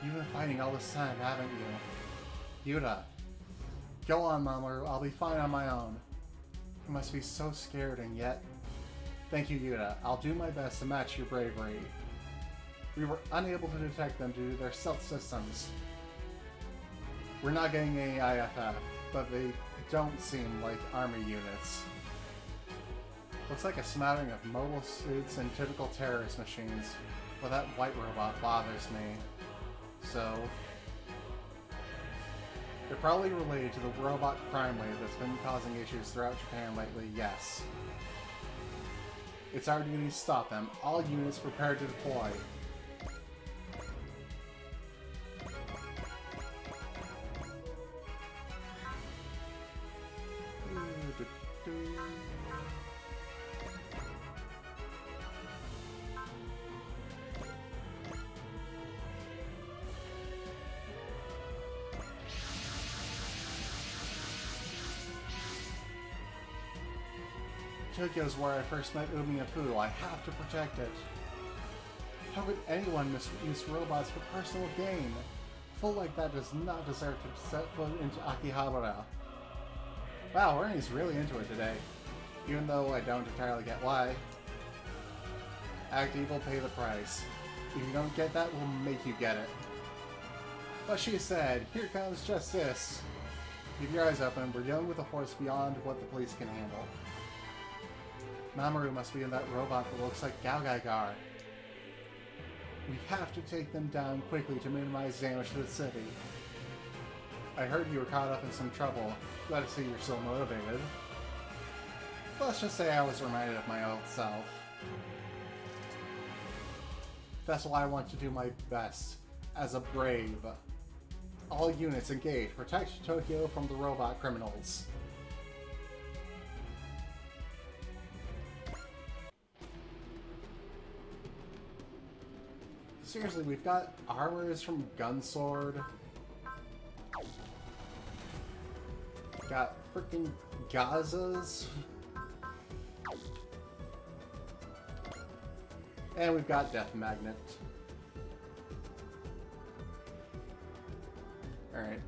You've been fighting all this time, haven't you? Yuta. Go on, Mamoru. I'll be fine on my own. You must be so scared, and yet... Thank you, Yuta. I'll do my best to match your bravery. We were unable to detect them due to their stealth systems. We're not getting any IFF, but they don't seem like army units. Looks like a smattering of mobile suits and typical terrorist machines. Well, that white robot bothers me. So... they're probably related to the robot crime wave that's been causing issues throughout Japan lately, yes. It's our duty to stop them. All units prepared to deploy. Tokyo's where I first met Umi and Fu. I have to protect it. How could anyone misuse robots for personal gain? A fool like that does not deserve to set foot into Akihabara. Wow, Ernie's really into it today. Even though I don't entirely get why. Act evil, pay the price. If you don't get that, we'll make you get it. But she said, here comes justice. Keep your eyes open, we're dealing with a force beyond what the police can handle. Mamoru must be in that robot that looks like Galgaigar. We have to take them down quickly to minimize damage to the city. I heard you were caught up in some trouble. Glad to see you're still motivated. Let's just say I was reminded of my old self. That's why I want to do my best, as a brave. All units engaged. Protect Tokyo from the robot criminals. Seriously, we've got armors from Gunsword. Got freaking Gazas. And we've got Death Magnet. Alright.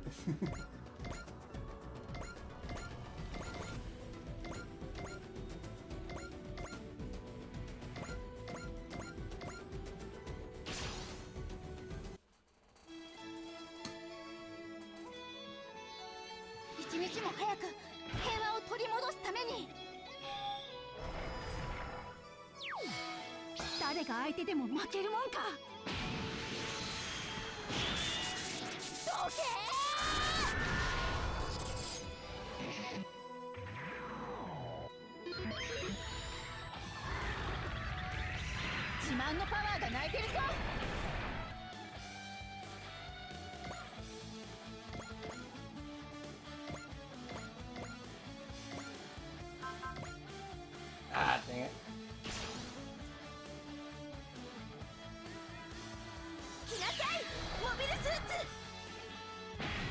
Ah, dang it.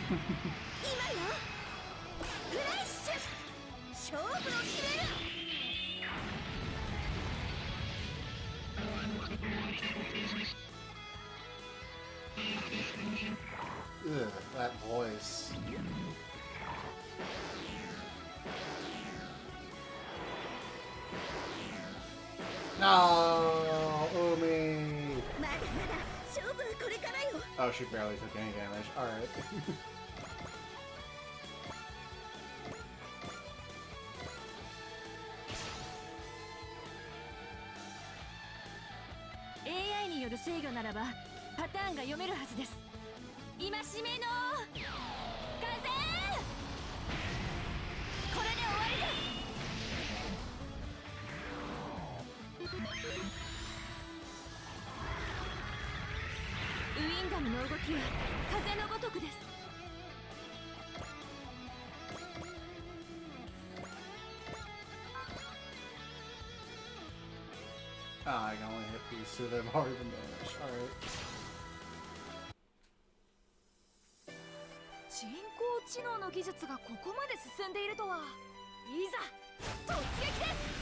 フラッシュ勝負を決める。 Ugh, that voice. No, Umi. Oh, she barely took any damage. All right. による制御ならばパターンが読めるはずです。戒めの風、これで終わりです。ウィンダムの動きは風のごとくです。 Ah, I can only hit these, so they've already been damaged. Alright. 人工知能の技術がここまで進んでいるとは。いざ突撃です。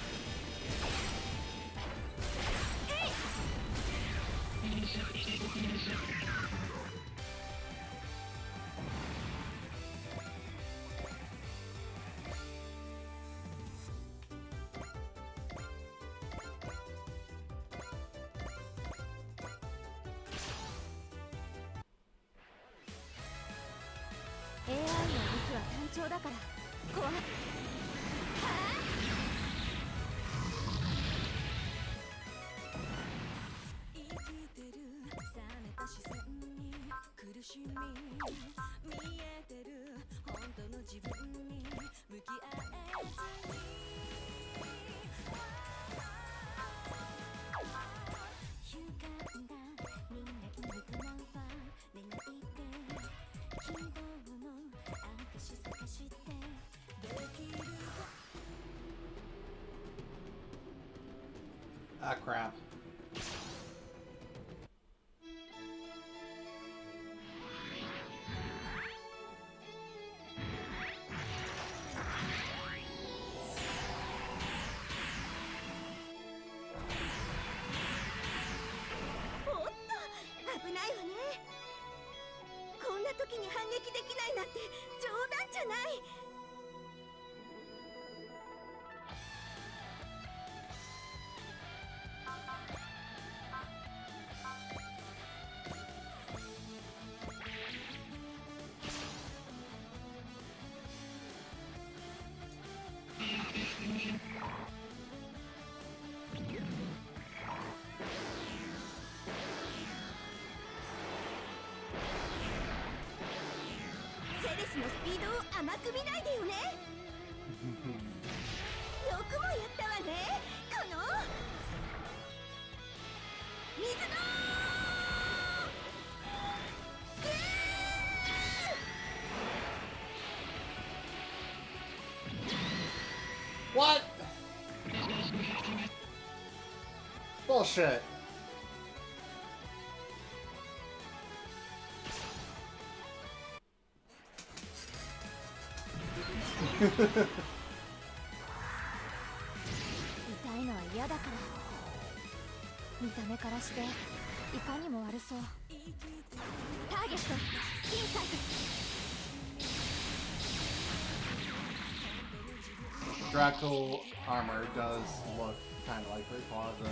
AI の動きは単調だから怖い。はあ、生きてる冷めた視線に苦しみ見えてる本当の自分に向き合えずに勇敢がみんなに向かうは願いて希望の証探してできる Ah, crap. Oh, 危ないわね。こんな時に反撃できないなんて冗談じゃない。 セレスのスピードを甘く見ないでよね。よくもやったわね、この水のWhat? Bullshit.痛いのは嫌だから。見た目からしていかにも悪そう。ターゲットインサイト。 Draco armor does look kind of like Rayquaza.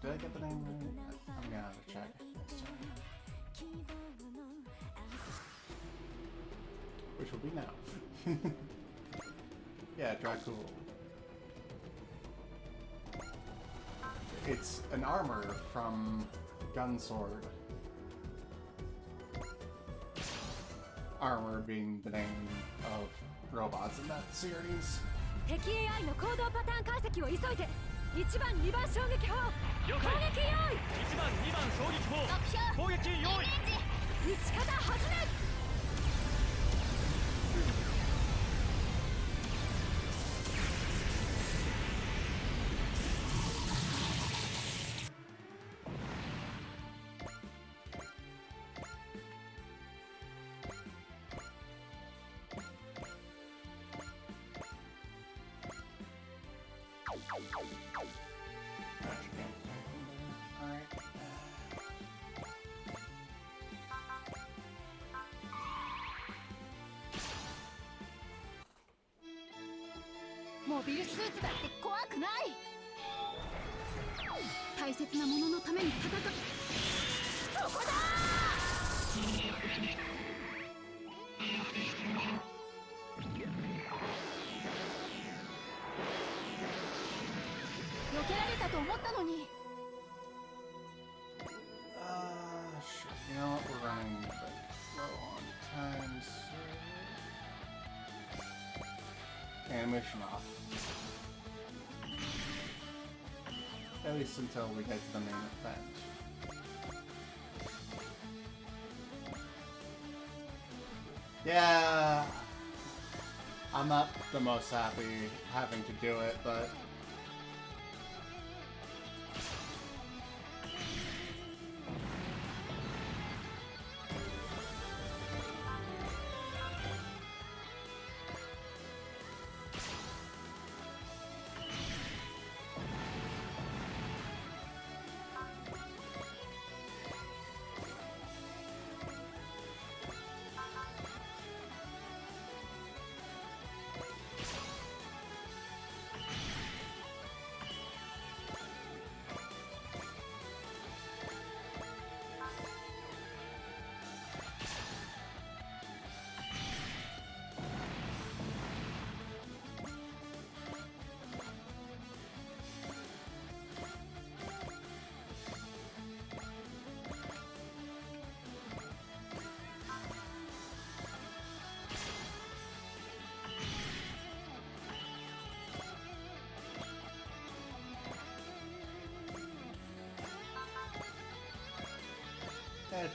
Did I get the name right? I'm gonna have to check next time. Which will be now. Yeah, Draco. It's an armor from Gunsword. Armor being the name of robots in that series. 敵 AI の行動パターン解析を急いで。1番2番衝撃砲攻撃用意。1番2番衝撃砲攻撃用意。撃ち方始め。 Alright. Alright. モビルスーツだって怖くない。大切なもののために戦う。ここだー。避けられたと思ったのに。Shit. You know what? We're running a bit low on time, so... Animation off. At least until we get to the main event. Yeah, I'm not the most happy having to do it, but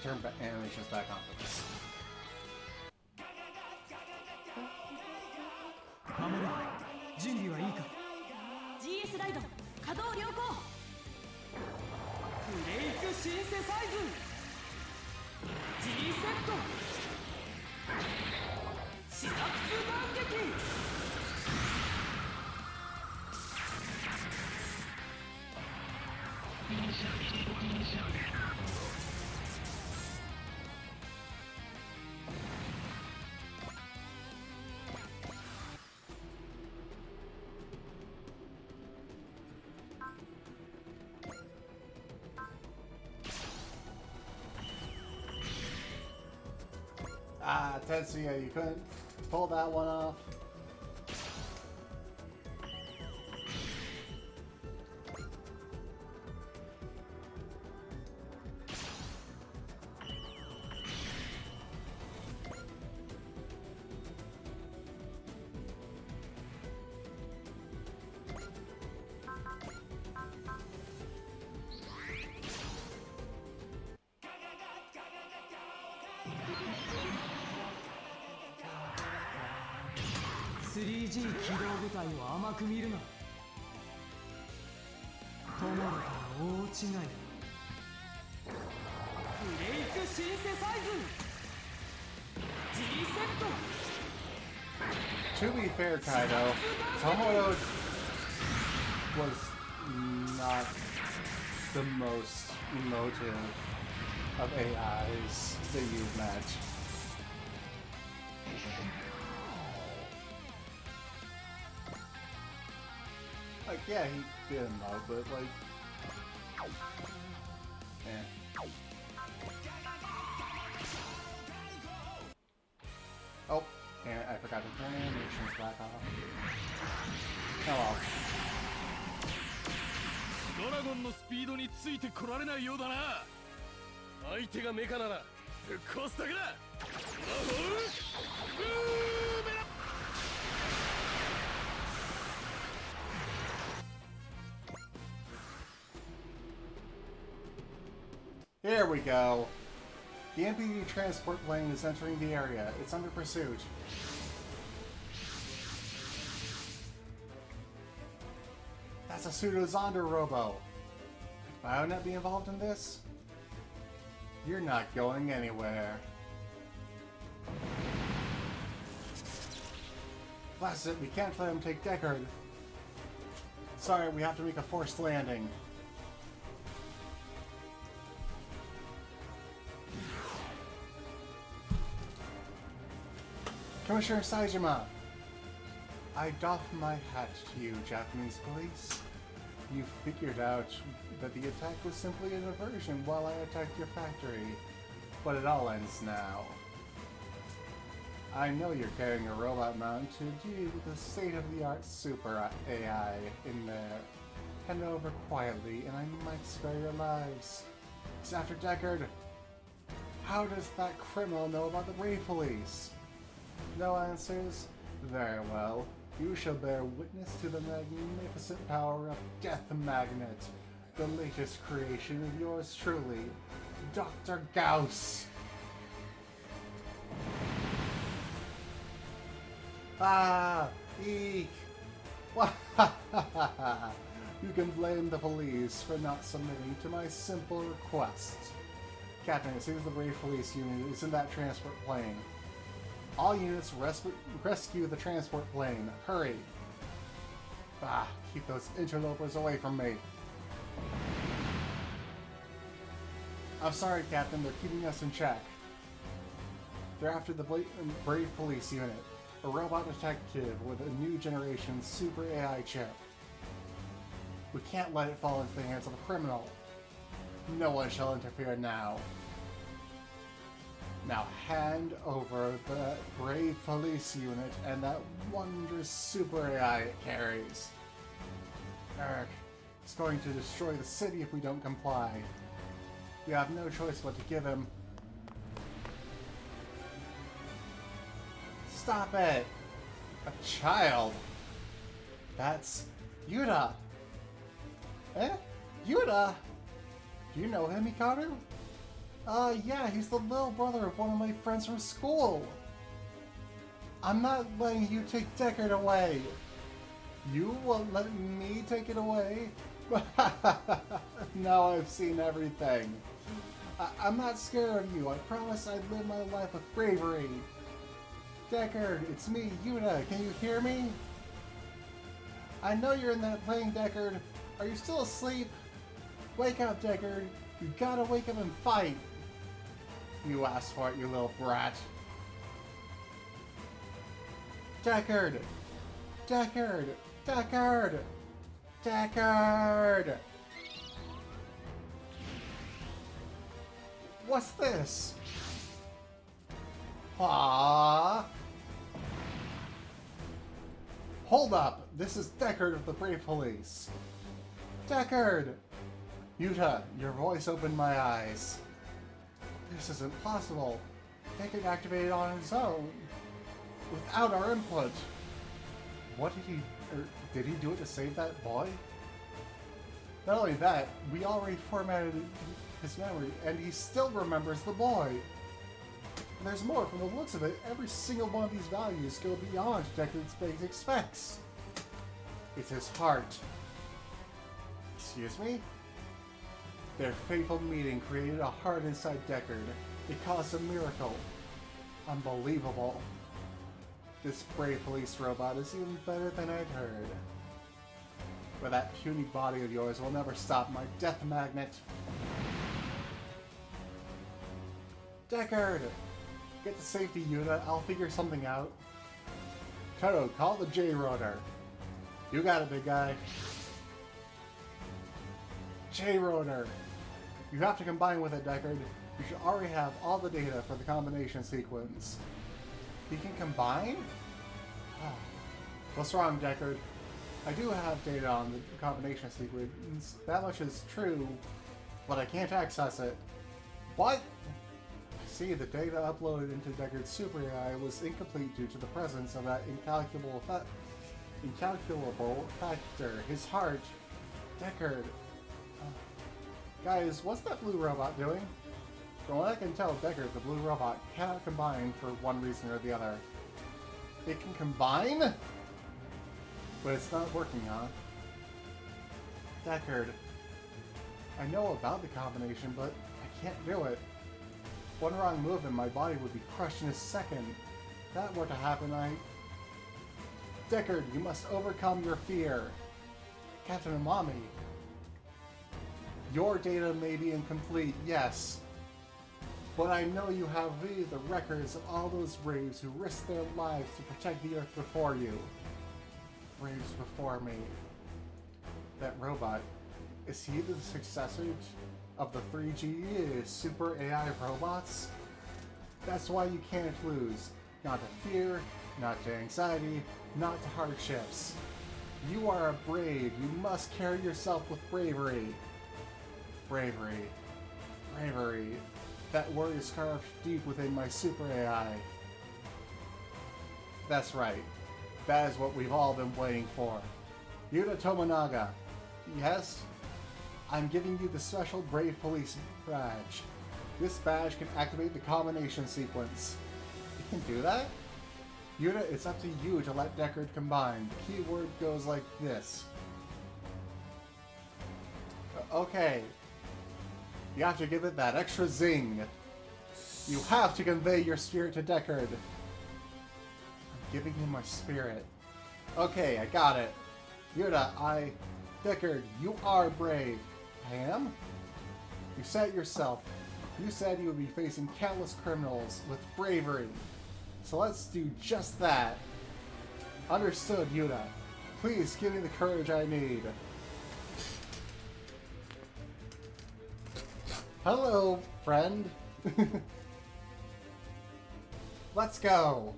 turn animations back on for this. 守れ準備はいいか。 GS ライド稼働良好。ブレイクシンセサイズ G セットシナプス弾撃。Ah, Tetsuya, you couldn't pull that one off.3G 起動部隊を甘く見るな。トモロとは大違いだ。ブレイクシンセサイズ G セット。 To be fair, Kaido, Tomoro was not the most emotive of AIs that you've met. Like, yeah, he did emote, but like, eh. Oh, damn it, I forgot to turn animations back off. Oh well. ドラゴンのスピードについてこられないようだな。相手がメカならぶっ壊すだけだ。Here we go. The MPD transport plane is entering the area. It's under pursuit. That's a pseudo-Zonder robo. Could Bionet be involved in this? You're not going anywhere. Blast it, we can't let him take Deckard. Sorry, we have to make a forced landing. Commissioner Saizuma, I doff my hat to you, Japanese police. You figured out that the attack was simply a diversion while I attacked your factory, but it all ends now. I know you're carrying a robot mounted with the state-of-the-art super AI in there. Hand over quietly, and I might spare your lives. It's after Deckard. How does that criminal know about the Brave Police? No answers? Very well. You shall bear witness to the magnificent power of Death Magnet, the latest creation of yours truly, Dr. Gauss. Ah, eek. You can blame the police for not submitting to my simple request. Captain, it seems the Brave Police unit is in that transport plane. All units rescue the transport plane. Hurry. Ah, keep those interlopers away from me. I'm sorry, Captain, they're keeping us in check. They're after the Brave Police unit, a robot detective with a new generation super AI chip. We can't let it fall into the hands of a criminal. No one shall interfere now. Now hand over the Brave Police unit and that wondrous super AI it carries. Eric, it's going to destroy the city if we don't comply. We have no choice but to give him. Stop it! A child! That's Yuta! Eh? Yuta? Do you know him, Hikaru? Yeah, he's the little brother of one of my friends from school. I'm not letting you take Deckard away. You won't let me take it away? Now I've seen everything. I'm not scared of you. I promise I'd live my life with bravery. Deckard, it's me, Yuta. Can you hear me? I know you're in that plane, Deckard. Are you still asleep? Wake up, Deckard. You gotta wake up and fight. You asked for it, you little brat. Deckard! Deckard! Deckard! Deckard! What's this? Aww. Hold up! This is Deckard of the Brave Police. Deckard! Yuta, your voice opened my eyes. This isn't possible. Deckard activated on his own. Without our input. What did he... did he do it to save that boy? Not only that, we already formatted his memory, and he still remembers the boy. And there's more. From the looks of it, every single one of these values go beyond Deckard's basic specs. It's his heart. Excuse me? Their fateful meeting created a heart inside Deckard. It caused a miracle. Unbelievable. This Brave Police robot is even better than I'd heard. But that puny body of yours will never stop my death magnet. Deckard! Get to safety, Yuta. I'll figure something out. Toto, call the J-Rotor. You got it, big guy. J-Rotor. You have to combine with it, Deckard. You should already have all the data for the combination sequence. He can combine? What's wrong, Deckard? I do have data on the combination sequence. That much is true, but I can't access it. What? See, the data uploaded into Deckard's Super AI was incomplete due to the presence of that incalculable factor. His heart. Deckard. Guys, what's that blue robot doing? From what I can tell, Deckard, the blue robot, cannot combine for one reason or the other. It can combine? But it's not working, huh? Deckard. I know about the combination, but I can't do it. One wrong move and my body would be crushed in a second. If that were to happen, Deckard, you must overcome your fear. Captain Amami, your data may be incomplete, yes, but I know you have the records of all those braves who risked their lives to protect the Earth before you. Braves before me. That robot, is he the successor of the 3G super AI robots? That's why you can't lose. Not to fear, not to anxiety, not to hardships. You are a brave. You must carry yourself with bravery. Bravery. Bravery. That word is carved deep within my super AI. That's right. That is what we've all been waiting for. Yuta Tomonaga. Yes? I'm giving you the special Brave Police badge. This badge can activate the combination sequence. You can do that? Yuta, it's up to you to let Deckard combine. The keyword goes like this. Okay. You have to give it that extra zing. You have to convey your spirit to Deckard. I'm giving him my spirit. Okay, I got it. Yuta, Deckard, you are brave. I am? You said it yourself. You said you would be facing countless criminals with bravery. So let's do just that. Understood, Yuta. Please give me the courage I need. Hello, friend. Let's go.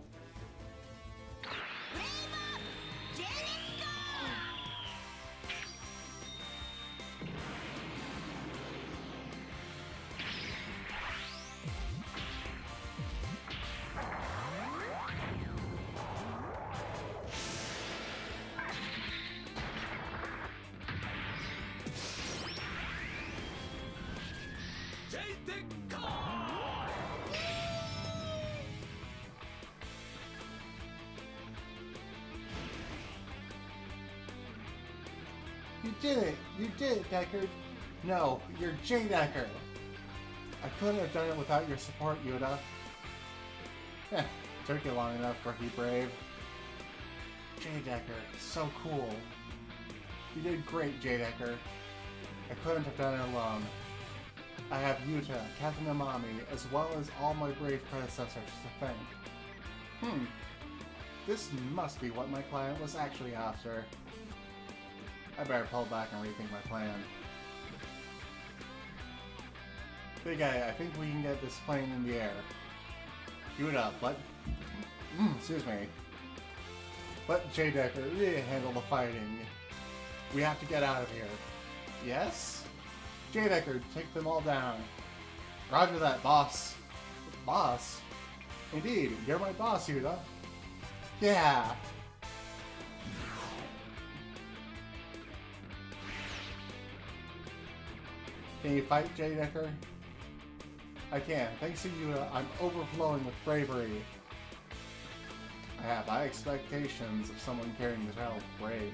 You did it, Deckard. No, you're J. Deckard. I couldn't have done it without your support, Yuta. Took you long enough for you brave. J. Deckard, so cool. You did great, J. Deckard. I couldn't have done it alone. I have Yuta, Captain Amami, as well as all my brave predecessors to thank. This must be what my client was actually after. I better pull back and rethink my plan. Big guy, I think we can get this plane in the air. Yuta, excuse me. Let J. Deckard really handle the fighting. We have to get out of here. Yes? J. Deckard, take them all down. Roger that, boss. Boss? Indeed, you're my boss, Yuta. Yeah! Can you fight, J. Deckard? I can. Thanks to you, I'm overflowing with bravery. I have high expectations of someone carrying the title Brave.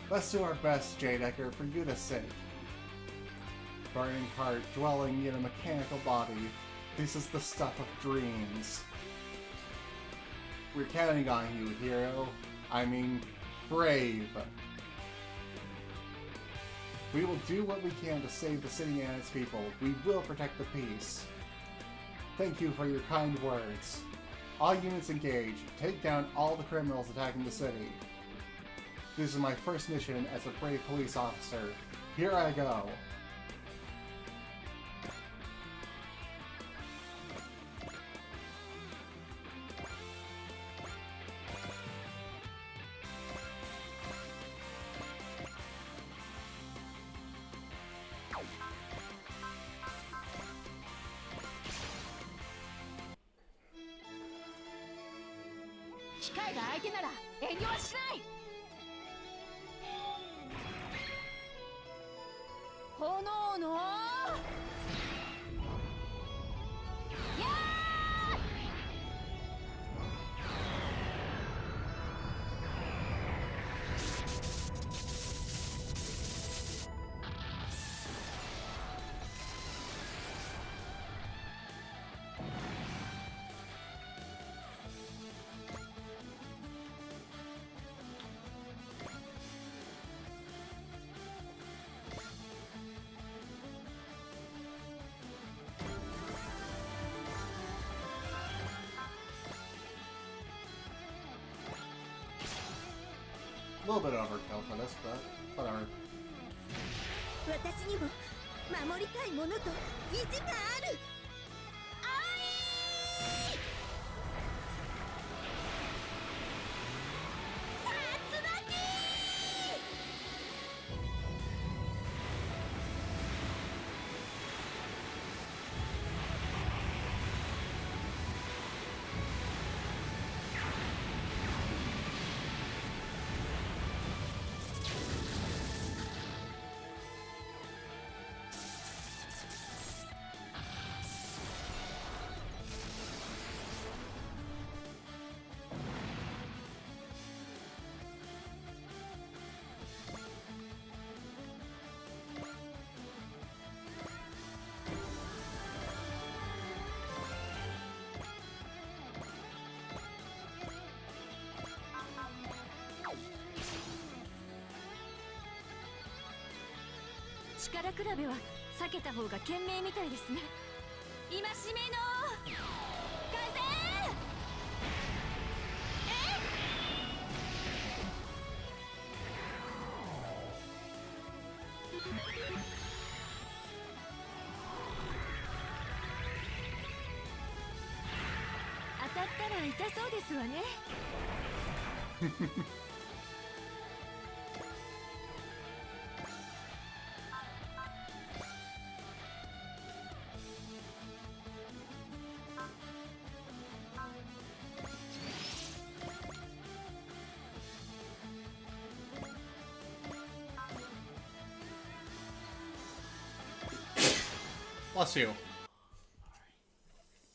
Let's do our best, J. Deckard, for Yuta's sake. Burning heart dwelling in a mechanical body. This is the stuff of dreams. We're counting on you, hero. I mean, brave. We will do what we can to save the city and its people. We will protect the peace. Thank you for your kind words. All units engaged. Take down all the criminals attacking the city. This is my first mission as a brave police officer. Here I go. little bit overkill for this, but whatever. 私にも守りたいものと意地がある。力比べは避けた方が賢明みたいですね。戒めの風。当たったら痛そうですわね。Bless you.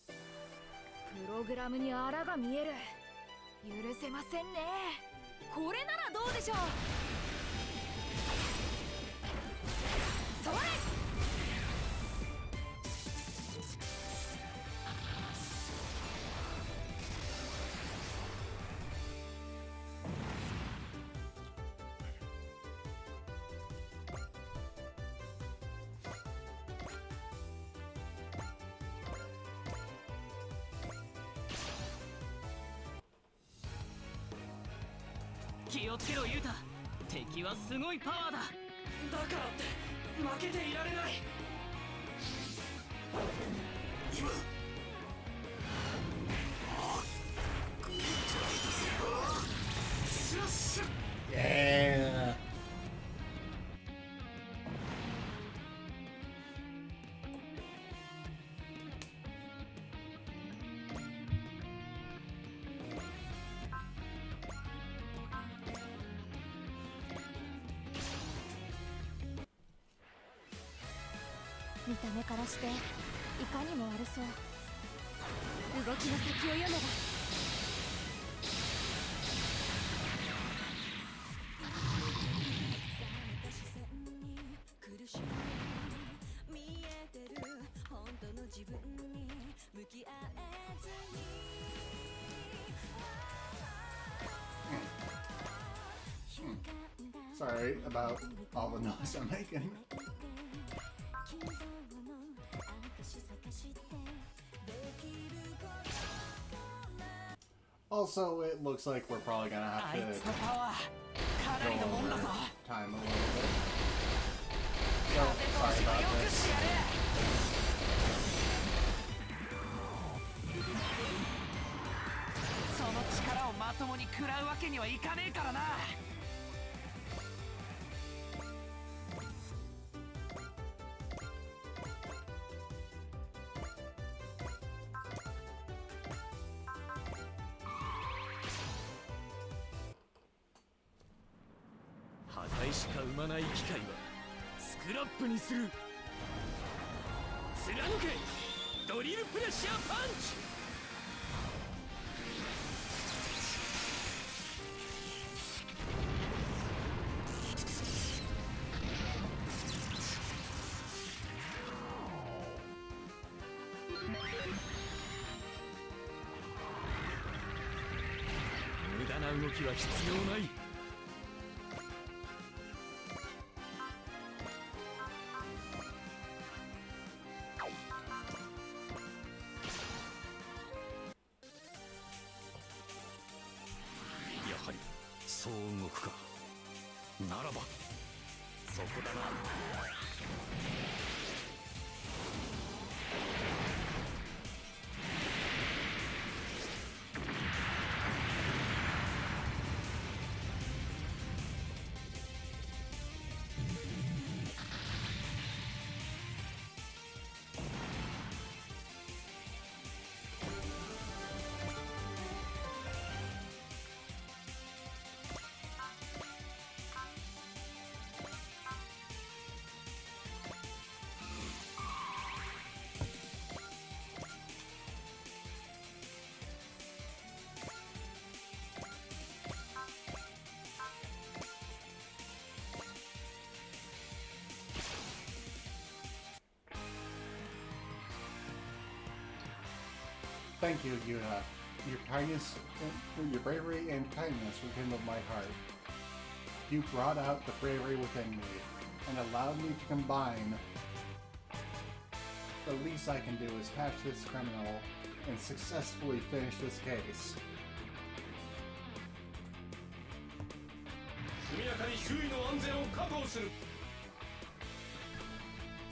プログラムにあらが見える。許せませんね。これならどうでしょう。それ。気をつけろユウタ、敵はすごいパワーだ。だからって負けていられない。今Yeah. 見た目からしていかにも悪そう。動きの先を読めば。Sorry about all the noise I'm making. Also, it looks like we're probably gonna have to go over time a little bit. So, sorry about this. その力をまともに食らうわけにはいかねえからな。破壊しか生まない機械はスクラップにする。貫けドリルプレッシャーパンチ。無駄な動きは必要ない。やはりそう動くか。ならばそこだな。Thank you, Yuta. Your kindness, your bravery and kindness rekindled my heart. You brought out the bravery within me and allowed me to combine. The least I can do is catch this criminal and successfully finish this case. 速やかに周囲の安全を確保する。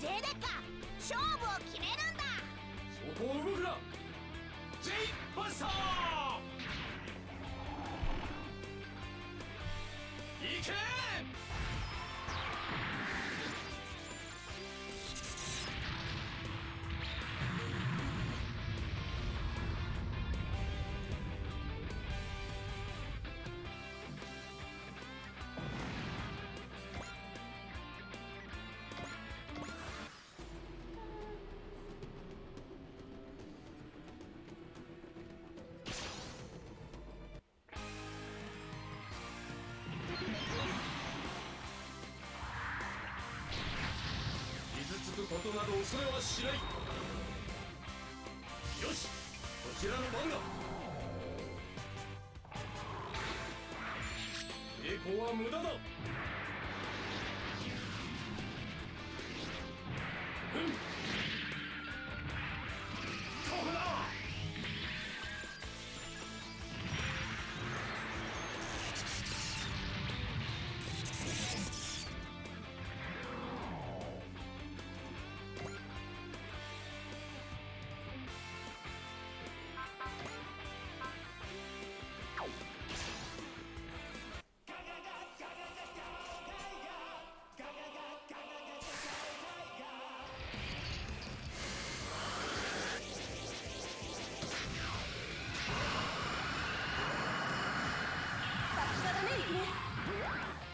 ジェデカ、勝負を決めるんだ。そこを動くな。ジェイバスター。行け。ことなど恐れはしない。よし、こちらの番だ。抵抗は無駄だ。ここだ。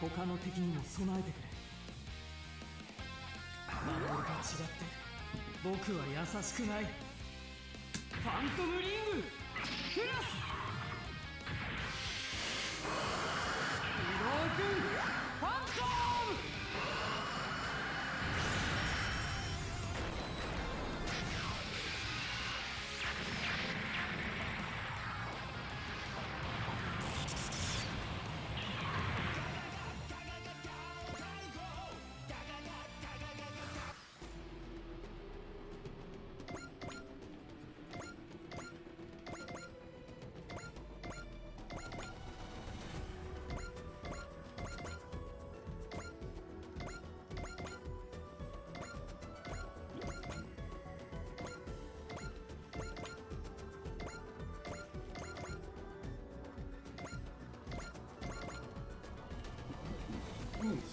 他の敵にも備えてくれ。守りと違って僕は優しくない。ファントムリングプラス移動軍ファントム。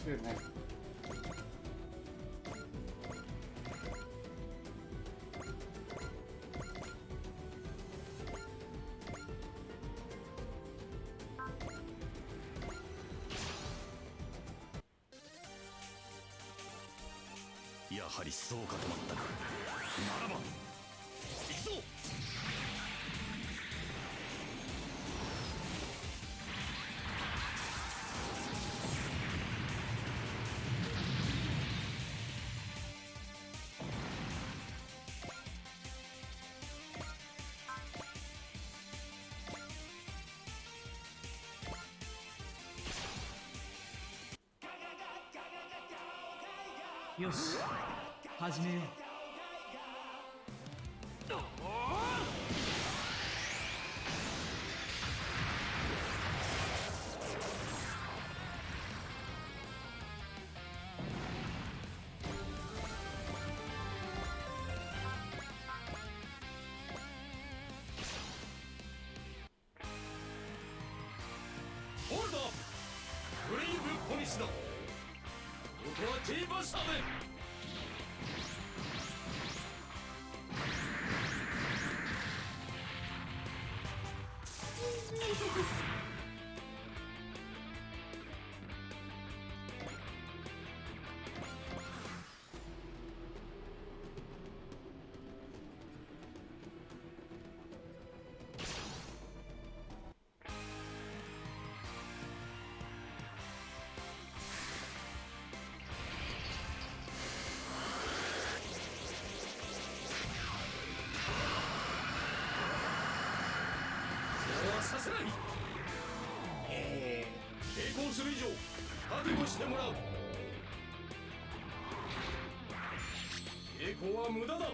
強いね。やはりそうかとまったか。ならば行くぞ。よし、始めよう。ポリスだ。ここは T バスターで。させない。抵抗する以上覚悟してもらう。抵抗は無駄だ。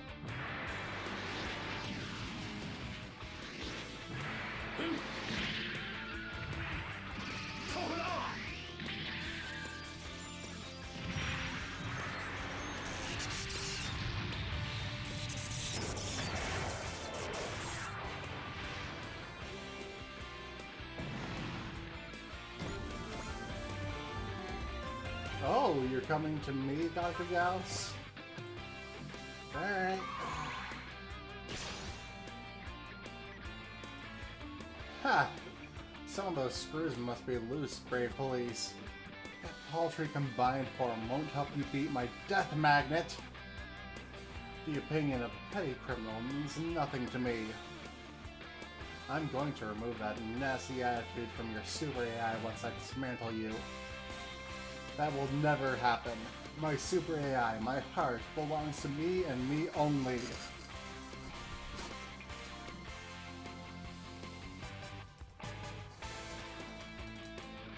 Oh, you're coming to me, Dr. Gauss? Alright. Ha! Some of those screws must be loose, brave police. That paltry combined form won't help you beat my death magnet! The opinion of a petty criminal means nothing to me. I'm going to remove that nasty attitude from your super AI once I dismantle you. That will never happen. My super AI, my heart, belongs to me and me only.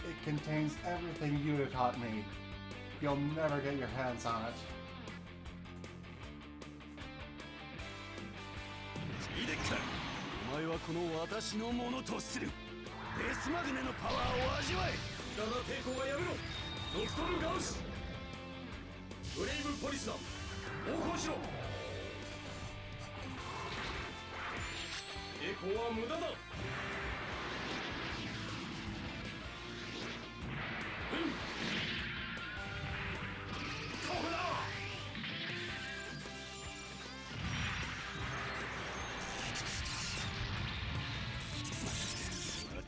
It contains everything you have taught me. You'll never get your hands on it. いいでっか。お前はこの私のものとする。デスマグネのパワーを味わえ。だが抵抗はやめろ。ドクトルガウス。ブレイブポリスだ。暴行しろ。抵抗は無駄だ。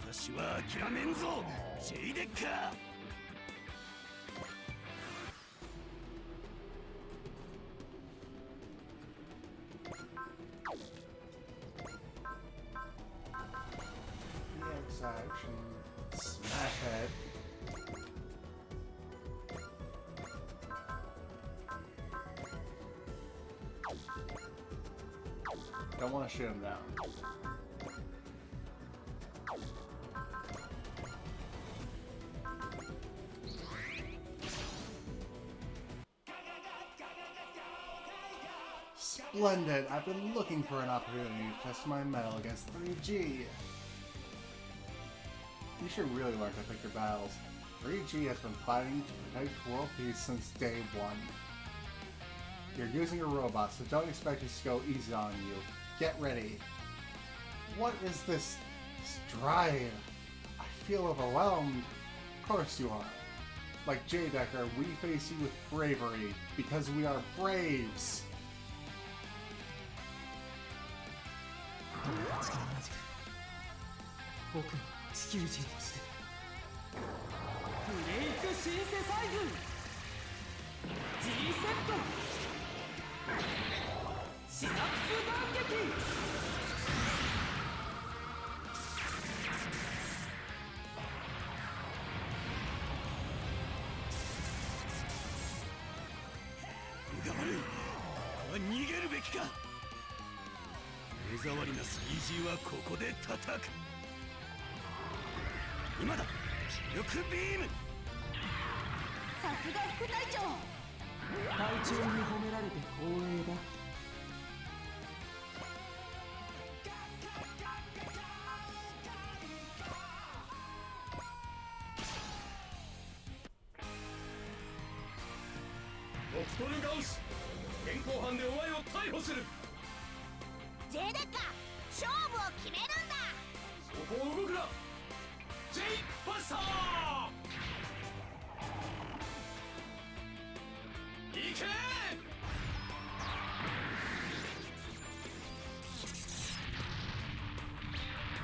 私は諦めんぞ、ジェイデッカー。Action. Smash it. Don't want to shoot him down. Splendid! I've been looking for an opportunity to test my mettle against 3G. You should really learn to pick your battles. 3G has been fighting to protect world peace since day one. You're using a robot, so don't expect it to go easy on you. Get ready. What is this drive? I feel overwhelmed. Of course you are. Like J Decker, we face you with bravery, because we are braves. G 地球人としてブレイクシンセサイズ G セットシナプス弾撃頑張れ。逃げるべきか。目障りな 3G はここで叩く。今だ、気力ビーム。さすが副隊長。隊長に褒められて光栄だ。ドクトルガウス、現行犯でお前を逮捕する。ジェイデッカ、勝負を決めるんだ。そこを動くな。J バスター。け。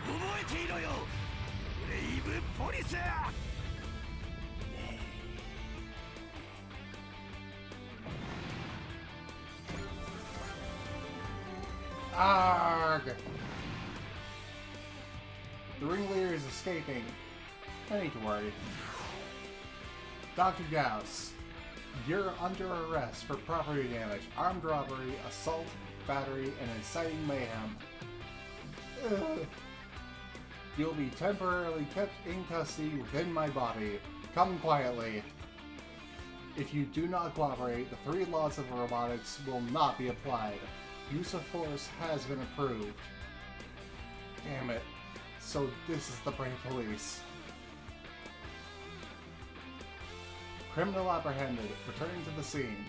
覚えていろよ、ブレイブポリス。Arg! The ringleader is escaping. I need to worry. Dr. Gauss, you're under arrest for property damage, armed robbery, assault, battery, and inciting mayhem. Ugh. You'll be temporarily kept in custody within my body. Come quietly. If you do not cooperate, the 3 laws of robotics will not be applied. Use of force has been approved. Damn it. So this is the Brave Police. Criminal apprehended. Returning to the scene.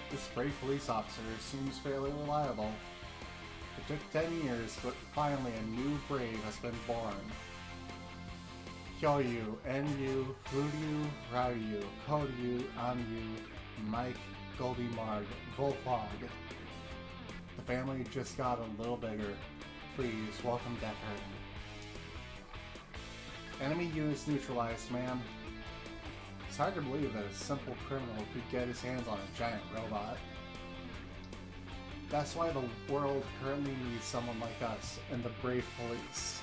This brave police officer seems fairly reliable. It took 10 years, but finally a new brave has been born. Kyoryu, Enyu, Furyu, Ryu, Koryu, Anyu, Mike, Goldie Marg, Volfog. The family just got a little bigger. Please, welcome Deckard. Enemy units neutralized, man. It's hard to believe that a simple criminal could get his hands on a giant robot. That's why the world currently needs someone like us and the Brave Police.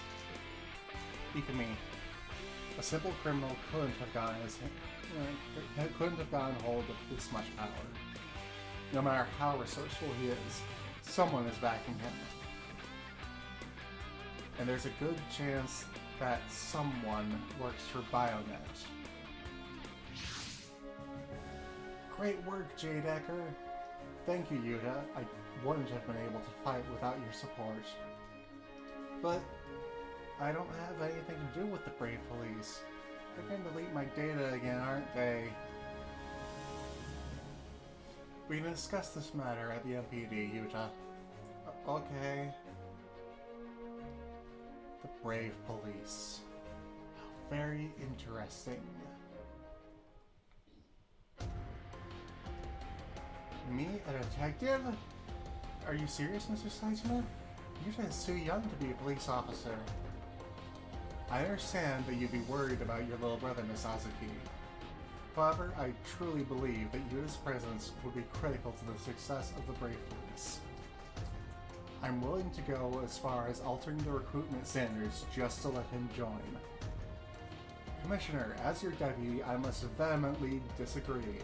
Ikumi. A simple criminal couldn't have gotten hold of this much power. No matter how resourceful he is, someone is backing him. And there's a good chance that someone works for Bionet. Great work, J. Decker. Thank you, Yuta. I wouldn't have been able to fight without your support. But I don't have anything to do with the Brave Police. They're going to delete my data again, aren't they? We can discuss this matter at the MPD, Yuta. Okay. The Brave Police. How very interesting. Me, a detective? Are you serious, Mr. Saitama? Yuta is too young to be a police officer. I understand that you'd be worried about your little brother, Miss Azuki. However, I truly believe that Yuta's presence would be critical to the success of the Brave Police. I'm willing to go as far as altering the recruitment standards just to let him join. Commissioner, as your deputy, I must vehemently disagree.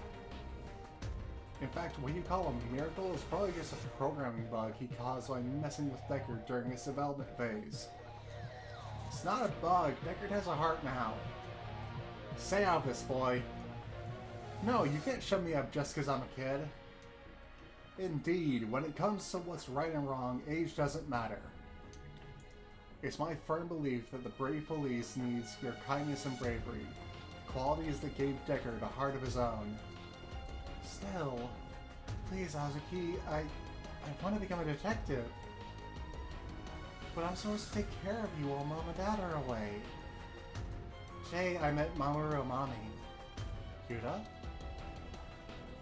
In fact, what you call a miracle is probably just a programming bug he caused by messing with Deckard during his development phase. It's not a bug. Deckard has a heart now. Stay out of this, boy. No, you can't shut me up just because I'm a kid. Indeed, when it comes to what's right and wrong, age doesn't matter. It's my firm belief that the Brave Police needs your kindness and bravery, qualities that gave Deckard a heart of his own. Still, please, Azuki, I want to become a detective. But I'm supposed to take care of you while Mom and Dad are away. Today I met Mamoru Amami. Yuta?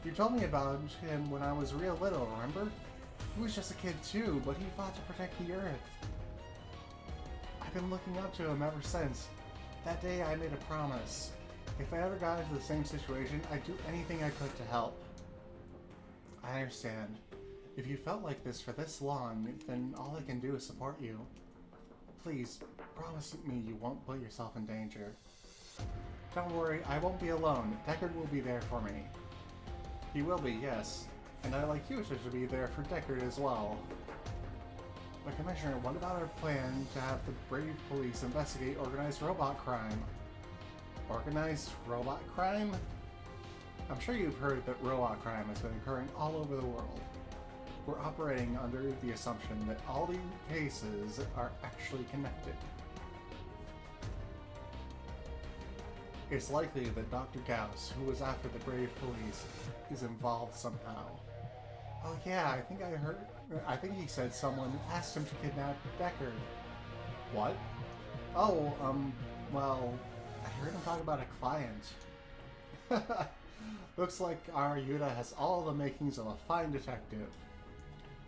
You told me about him when I was real little, remember? He was just a kid too, but he fought to protect the Earth. I've been looking up to him ever since. That day I made a promise. If I ever got into the same situation, I'd do anything I could to help. I understand. If you felt like this for this long, then all I can do is support you. Please, promise me you won't put yourself in danger. Don't worry, I won't be alone. Deckard will be there for me. He will be, yes. And I'd like you to be there for Deckard as well. But Commissioner, what about our plan to have the Brave Police investigate organized robot crime? Organized robot crime? I'm sure you've heard that robot crime has been occurring all over the world. We're operating under the assumption that all the cases are actually connected. It's likely that Dr. Gauss, who was after the Brave Police, is involved somehow. Oh yeah, I think he said someone asked him to kidnap Deckard. What? Oh, well, I heard him talk about a client. Looks like our Yuta has all the makings of a fine detective.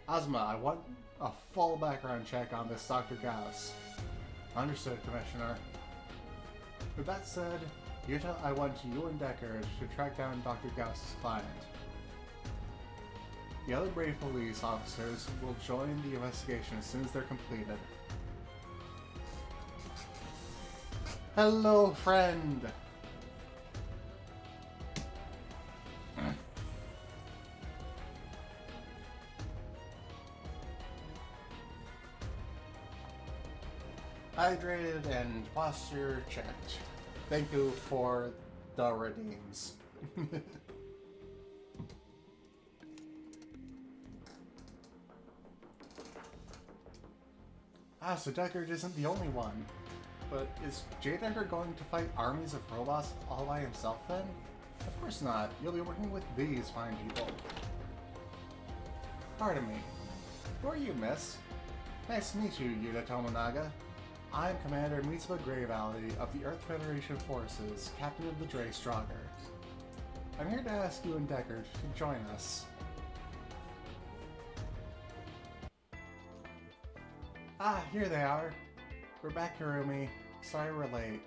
Asuma, I want a full background check on this Dr. Gauss. Understood, Commissioner. With that said, Yuta, I want you and Deckard to track down Dr. Gauss's client. The other brave police officers will join the investigation as soon as they're completed. Hello, friend! Hydrated and posture checked. Thank you for the redeems. So Deckard isn't the only one. But is J. Deckard going to fight armies of robots all by himself then? Of course not. You'll be working with these fine people. Pardon me. Who are you, miss? Nice to meet you, Yuta Tomonaga. I'm Commander Mitsuba Grey Valley of the Earth Federation Forces, Captain of the Dre Stronger. I'm here to ask you and Deckard to join us. Ah, here they are. We're back, Hirumi. Sorry we're late.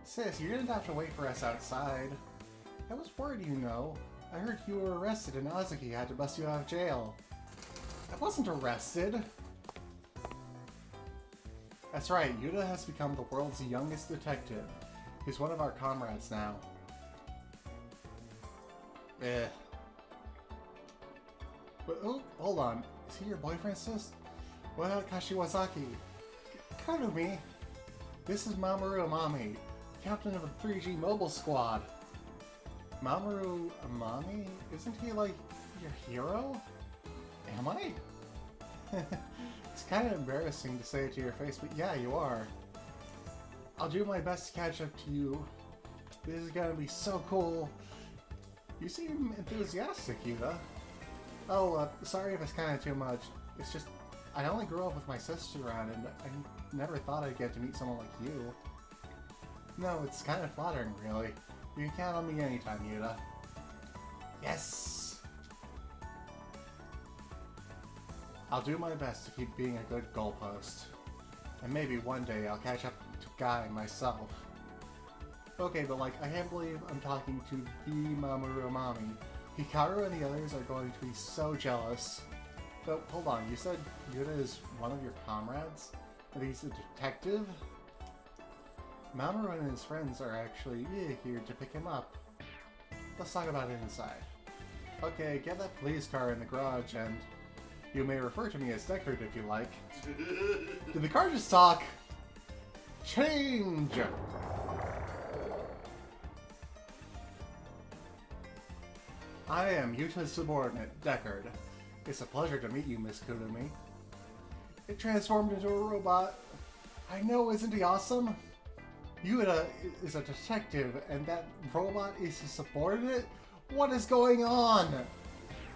Sis, you didn't have to wait for us outside. I was worried, you know. I heard you were arrested and Azuki had to bust you out of jail. I wasn't arrested. That's right, Yuta has become the world's youngest detective. He's one of our comrades now. But, oh, hold on. Is he your boyfriend, sis? What about Kashiwazaki? Karumi! This is Mamoru Amami, captain of the 3G Mobile Squad. Mamoru Amami? Isn't he, like, your hero? Am I? It's kind of embarrassing to say it to your face, but yeah, you are. I'll do my best to catch up to you. This is gonna be so cool. You seem enthusiastic, Yuta. Oh, sorry if it's kind of too much. It's just, I only grew up with my sister around, and I never thought I'd get to meet someone like you. No, it's kind of flattering, really. You can count on me anytime, Yuta. Yes! I'll do my best to keep being a good goalpost. And maybe one day I'll catch up to Guy myself. Okay, but like, I can't believe I'm talking to the Mamoru Amami. Hikaru and the others are going to be so jealous. But hold on, you said Yuta is one of your comrades? And he's a detective? Mamoru and his friends are actually here to pick him up. Let's talk about it inside. Okay, get that police car in the garage and you may refer to me as Deckard if you like. Did the car just talk? Change! I am Yuta's subordinate, Deckard. It's a pleasure to meet you, Miss Kurumi. It transformed into a robot. I know, isn't he awesome? Yuta is a detective, and that robot is his subordinate? What is going on?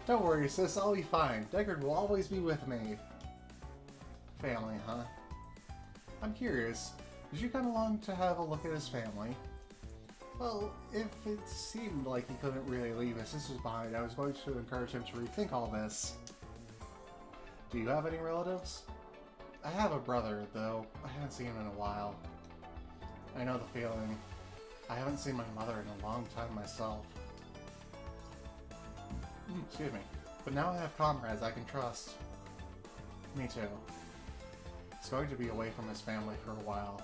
Don't worry, sis, I'll be fine. Deckard will always be with me. Family, huh? I'm curious, did you come along to have a look at his family? Well, if it seemed like he couldn't really leave his sisters behind, I was going to encourage him to rethink all this. Do you have any relatives? I have a brother, though I haven't seen him in a while. I know the feeling. I haven't seen my mother in a long time myself. Excuse me. But now I have comrades I can trust. Me too. He's going to be away from his family for a while.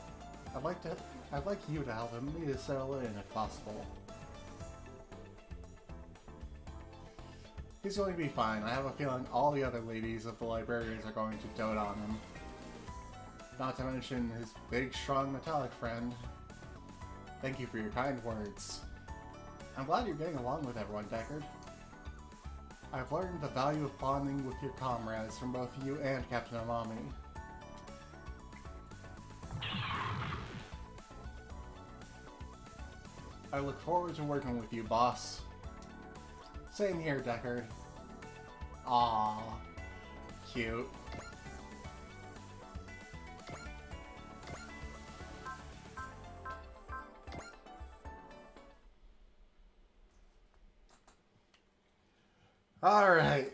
I'd like you to help him to settle in if possible. He's going to be fine. I have a feeling all the other ladies of the librarians are going to dote on him. Not to mention his big, strong, metallic friend. Thank you for your kind words. I'm glad you're getting along with everyone, Deckard. I've learned the value of bonding with your comrades from both you and Captain Amami. I look forward to working with you, boss. Same here, Deckard. Aww. Cute. Alright.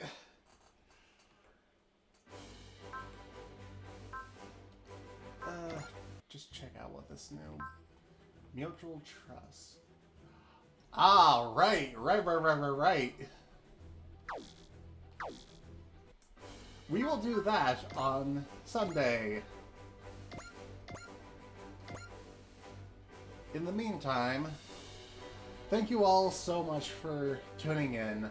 Just check out what this new mutual trust. Ah, right. We will do that on Sunday. In the meantime, thank you all so much for tuning in.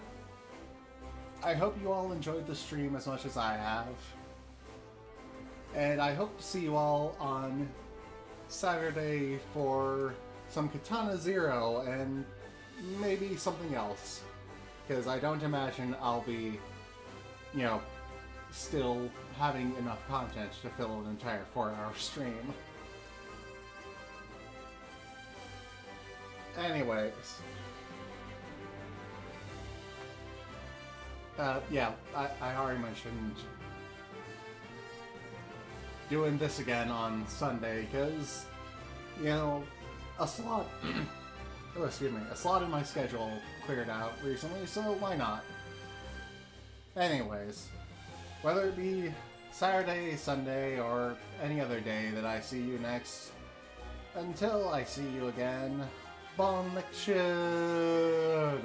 I hope you all enjoyed the stream as much as I have. And I hope to see you all on Saturday for some Katana Zero and maybe something else. Because I don't imagine I'll be, you know, still having enough content to fill an entire 4-hour stream. Anyways. Yeah, I already mentioned doing this again on Sunday, because, you know, a slot... oh, excuse me. A slot in my schedule cleared out recently, so why not? Anyways, whether it be Saturday, Sunday, or any other day that I see you next, until I see you again, bon lecture!